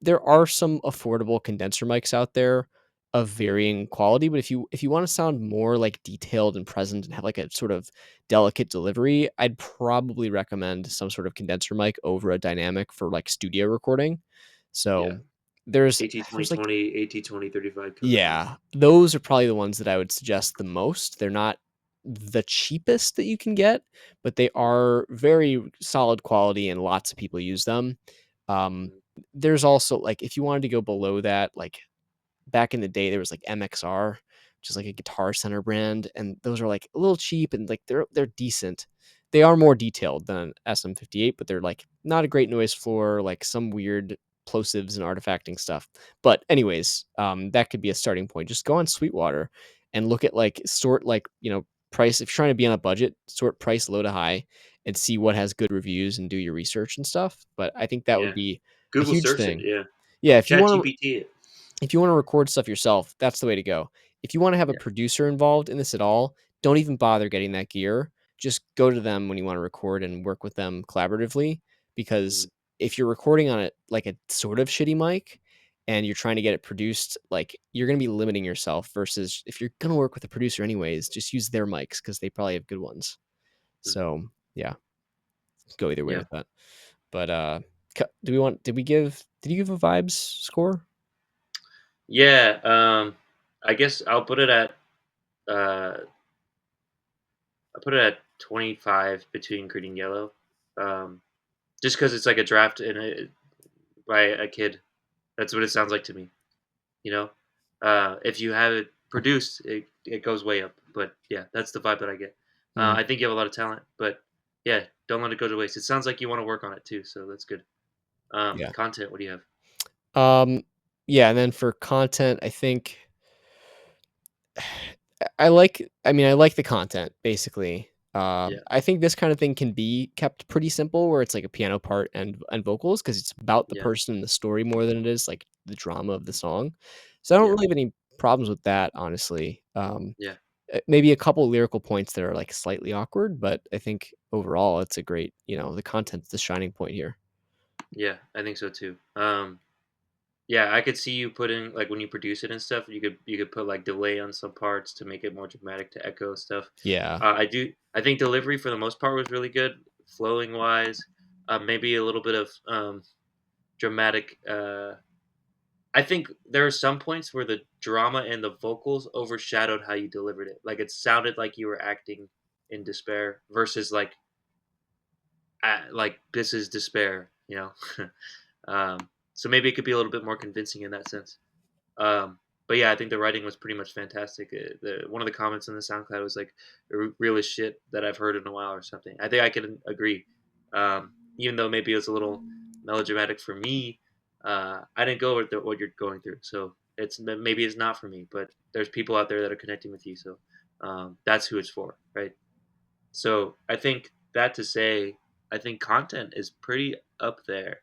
there are some affordable condenser mics out there of varying quality, but if you wanna sound more, like, detailed and present and have, like, a sort of delicate delivery, I'd probably recommend some sort of condenser mic over a dynamic for, like, studio recording. yeah. So, there's AT twenty there's, like twenty, AT 2035 kind of thing. yeah, those are probably the ones that I would suggest the most. They're not the cheapest that you can get, but they Mhm, are very solid quality and lots of people use them. Um, mhm. there's also like if you wanted to go below that, like back in the day there was like MXR, which is like a Guitar Center brand, and those are like a little cheap and like they're decent. They are more detailed than SM58, but they're like not a great noise floor, like some weird plosives and artifacting stuff. But anyways, that could be a starting point. Just go on Sweetwater and look at like sort like price. If you're trying to be on a budget, sort price low to high and see what has good reviews and do your research and stuff. But I think that would Yeah. be a Google huge search it. thing. Yeah. Yeah, if you Chat want to GPT it. if you wanna record stuff yourself, that's the way to go. If you wanna have a Yeah. producer involved in this at all, don't even bother getting that gear. Just go to them when you wanna record and work with them collaboratively, because Mhm, if you're recording on like, a sort of shitty mic and you're trying to get it produced, like, you're gonna be limiting yourself versus if you're gonna work with a producer anyways, just use their mics because they probably have good ones. mhm. So, yeah, go either way Yeah. with that. But, did you give a vibes score? Yeah. I guess I'll put it at uh I put it at 25 between green and yellow. Um, just because it's like a draft by a kid. That's what it sounds like to me. You know, if you have it produced, it goes way up. But yeah, that's the vibe that I get. Mm, I think you have a lot of talent, but yeah, don't let it go to waste. It sounds like you want to work on it too, so that's good. yeah. Content. What do you have? Um, yeah, and then for content, I think I like the content basically. Yeah, I think this kind of thing can be kept pretty simple where it's like a piano part and vocals because it's about the yeah, person and the story more than it is like the drama of the song. So I don't yeah, really have any problems with that, honestly. yeah, Maybe a couple lyrical points that are like slightly awkward, but I think overall it's a great, the content's the shining point here. yeah. I think so too. Yeah, I could see you putting like when you produce it and stuff. You could put like delay on some parts to make it more dramatic to echo stuff. Yeah. I do. I think delivery for the most part was really good, flowing wise. Maybe a little bit of dramatic. I think there are some points where the drama and the vocals overshadowed how you delivered it. Like it sounded like you were acting in despair versus like this is despair. So maybe it could be a little bit more convincing in that sense. But yeah, I think the writing was pretty much fantastic. One of the comments in the SoundCloud was like the realest shit that I've heard in a while or something. I think I can agree. Even though maybe it was a little melodramatic for me, I didn't go with what you're going through, so maybe it's not for me. But there's people out there that are connecting with you, so that's who it's for, right? So I think that to say, I think content is pretty up there.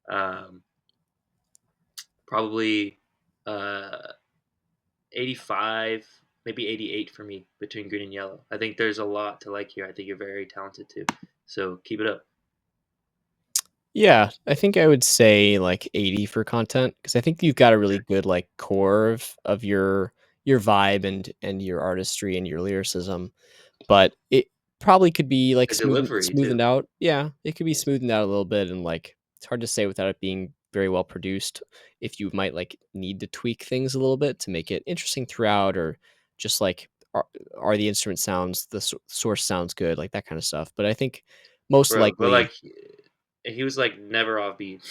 Um, Probably uh, 85, maybe 88 for me between green and yellow. I think there's a lot to like here. I think you're very talented too. So keep it up. Yeah, I think I would say like 80 for content because I think you've got a really Okay. good like core of your vibe and your artistry and your lyricism. But it probably could be, like, The delivery smoothened too. out. Yeah, it could be smoothened out a little bit and, like, it's hard to say without it being very well produced if you might, like, need to tweak things a little bit to make it interesting throughout or just, like, are the instrument sounds the source sounds good, like, that kinda stuff. But I think most Bro, but, likely. like, he was, like, never offbeat.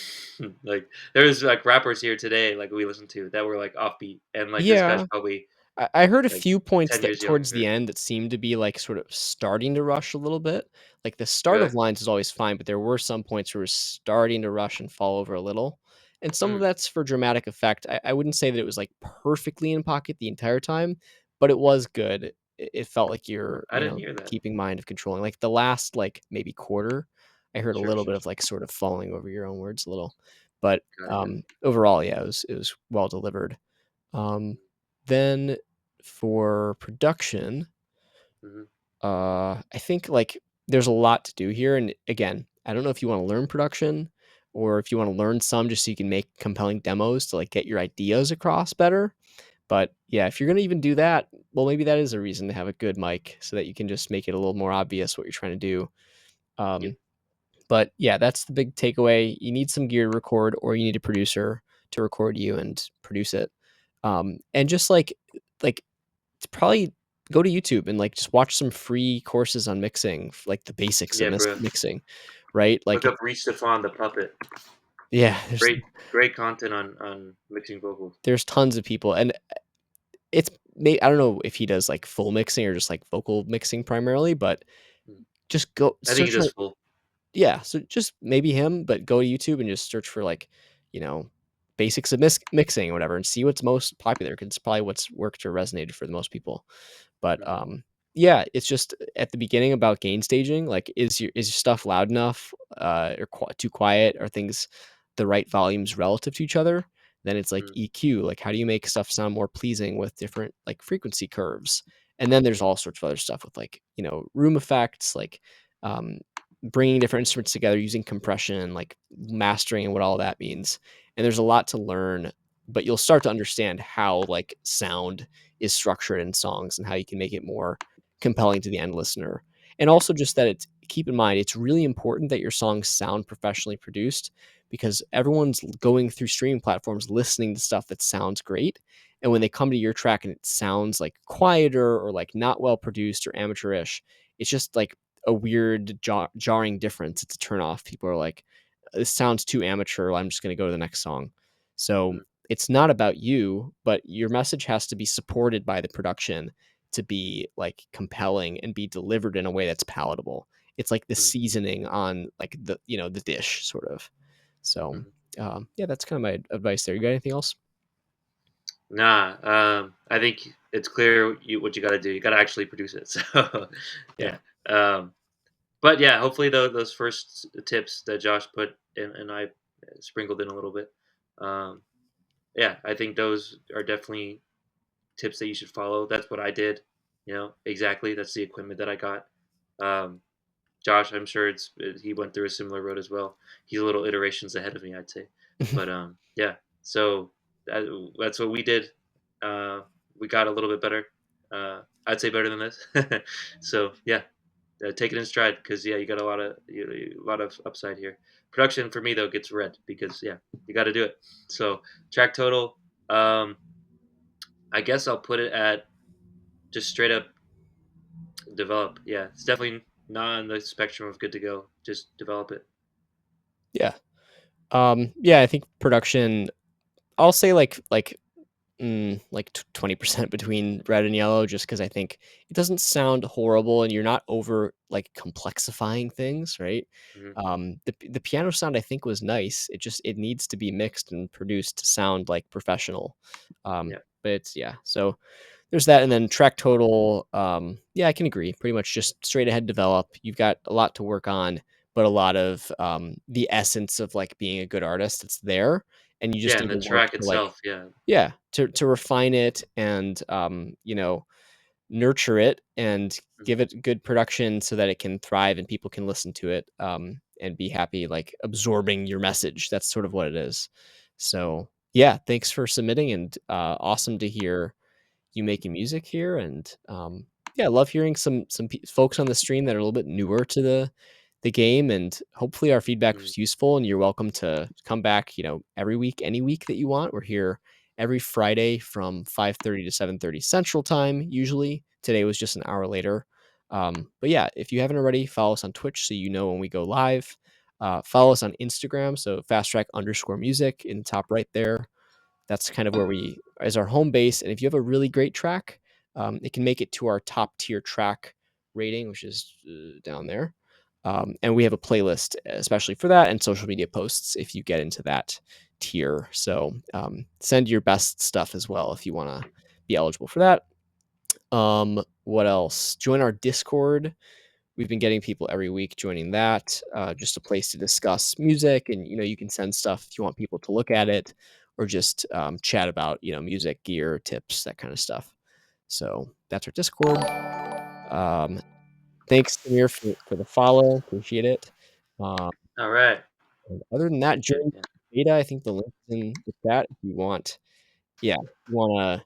Like, there's, like, rappers here today, like, we listen to that were, like, offbeat, and, like, this guy's Yeah. probably, I heard a like, few points 10 that years towards the younger. end that seemed to be, like, sort of starting to rush a little bit. Like, the start Really? of lines is always fine, but there were some points where it was starting to rush and fall over a little, and some of Mm, that's for dramatic effect. I wouldn't say that it was, like, perfectly in pocket the entire time, but it was good. It felt like you're, I didn't hear that. keeping mind of controlling. Like, the last, like, maybe quarter, I heard a Sure, little sure, bit of, sure. like, sort of falling over your own words a little, but, Got it, got it. overall, yeah, it was well delivered. Um, then for production, Mhm. I think like there's a lot to do here. And again, I don't know if you want to learn production or if you want to learn some just so you can make compelling demos to like get your ideas across better. But yeah, if you're gonna even do that, well, maybe that is a reason to have a good mic so that you can just make it a little more obvious what you're trying to do. Yep, Um, but yeah, that's the big takeaway. You need some gear to record, or you need a producer to record you and produce it. And just like it's probably go to YouTube and like just watch some free courses on mixing, like the basics of yeah, bro. mixing, right? Like Look up Reach Stefan the Puppet. yeah, there's Great content on mixing vocals. there's tons of people, and it's I don't know if he does like full mixing or just like vocal mixing primarily, but Mm. just go I think he search does for. full. Yeah, so just maybe him, but go to YouTube and just search for like, you know, basics of mixing or whatever and see what's most popular because it's probably what's worked or resonated for the most people. But Mhm, yeah, it's just at the beginning about gain staging, like is your stuff loud enough or too quiet? Are things the right volumes relative to each other? Then it's like mm, EQ, like how do you make stuff sound more pleasing with different like frequency curves? And then there's mm, all sorts of other stuff with like, room effects, like um, bringing different instruments together using compression, like mastering and what all that means. And there's a lot to learn, but you'll start to understand how like sound is structured in songs and how you can make it more compelling to the end listener. And also just that it's keep in mind it's really important that your songs sound professionally produced because everyone's going through streaming platforms listening to stuff that sounds great. And when they come to your track and it sounds like quieter or like not well produced or amateurish, it's just like a weird jarring difference. It's a turn off. People are like, this sounds too amateur. I'm just going to go to the next song. So mm, it's not about you, but your message has to be supported by the production to be like compelling and be delivered in a way that's palatable. It's like the mm, seasoning on like the dish sort of. So mhm. yeah, that's kind of my advice there. You got anything else? Nah, I think it's clear what you gotta do. You gotta actually produce it. So, Yeah. yeah. Um, but yeah, hopefully those first tips that Josh put in and I sprinkled in a little bit. Um, yeah, I think those are definitely tips that you should follow. That's what I did. Exactly. That's the equipment that I got. Um, Josh, I'm sure he went through a similar road as well. He's a little iterations ahead of me, I'd say. But yeah. So that's what we did. Uh, we got a little bit better. I'd say better than this. So yeah, take it in stride because yeah, you got a lot of upside here. Production for me though gets red because yeah, you got to do it. So track total, um, I guess I'll put it at just straight up develop. Yeah, it's definitely not on the spectrum of good to go. Just develop it. Yeah. Yeah, I think production. I'll say like 20% between red and yellow just because I think it doesn't sound horrible and you're not over like complexifying things, right? Hmm. The piano sound I think was nice. It needs to be mixed and produced to sound like professional. Yeah, But it's yeah. So there's that, and then track total. Yeah, I can agree. Pretty much just straight ahead develop. You've got a lot to work on, but a lot of the essence of like being a good artist. It's there, and you just yeah, and need the to work track to like itself. Yeah, yeah, to refine it and, nurture it and give Mhm. it good production so that it can thrive and people can listen to it, and be happy, like absorbing your message. That's sort of what it is. So yeah, thanks for submitting, and awesome to hear you making music here. And yeah, I love hearing some folks on the stream that are a little bit newer to the game, and hopefully our feedback Mm. was useful. And you're welcome to come back, every week, any week that you want. We're here every Friday from 5:30 to 7:30 Central Time. Usually, today was just an hour later. But yeah, if you haven't already, follow us on Twitch so you know when we go live. Follow us on Instagram, so FastTrack_music in the top right there. That's kind of where we is our home base. And if you have a really great track, it can make it to our top tier track rating, which is down there. And we have a playlist especially for that, and social media posts if you get into that tier. So send your best stuff as well if you want to be eligible for that. What else? Join our Discord. We've been getting people every week joining that, just a place to discuss music, and you can send stuff if you want people to look at it, or just chat about music, gear, tips, that kind of stuff. So that's our Discord. Thanks, Samir, for the follow. Appreciate it. Um, All right. and other than that, Good, good. join Yeah. beta. I think the link's in the chat if you want. Yeah, if you want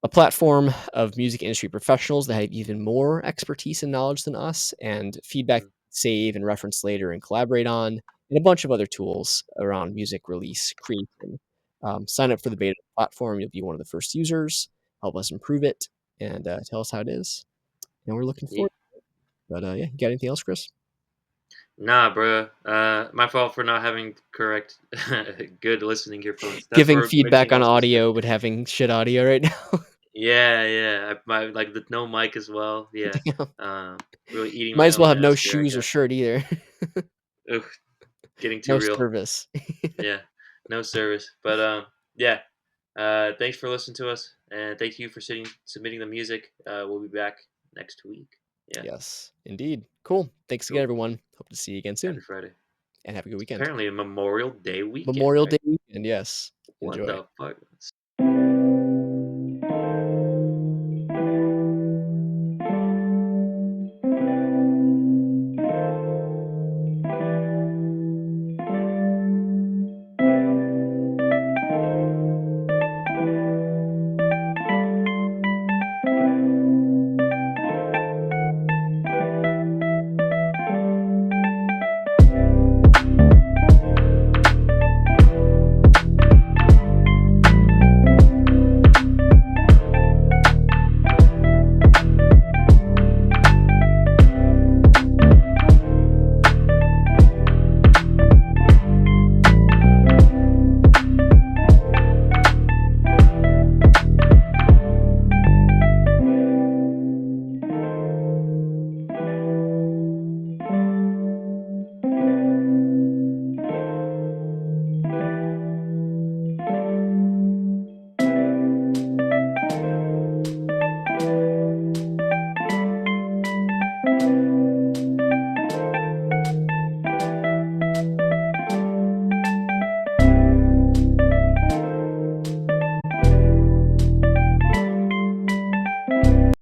a platform of music industry professionals that have even more expertise and knowledge than us, and feedback Mhm. save and reference later and collaborate on, and a bunch of other tools around music release creation. Sign up for the beta platform. You'll be one of the first users. Help us improve it, and tell us how it is. And we're looking Yeah. forward. But yeah, you got anything else, Chris? Nah, bro. My fault for not having correct, good listening earphones. That's Giving for feedback mixing on and specific. audio, but having shit audio right now. Yeah, yeah. My like the no mic as well. Yeah. Damn. Um, really eating Might my as well own have no ass here, I shoes or guess. shirt either. Ugh, getting too No real. service. Yeah, no service. But yeah. Thanks for listening to us, and thank you for submitting the music. We'll be back next week. Yeah, Yes, indeed. Cool. Thanks again, cool. everyone. Hope to see you again Happy soon, Friday. and have a good It's weekend. apparently a Memorial Day weekend, Memorial right? Day weekend. Yes. What Enjoy. the fuck?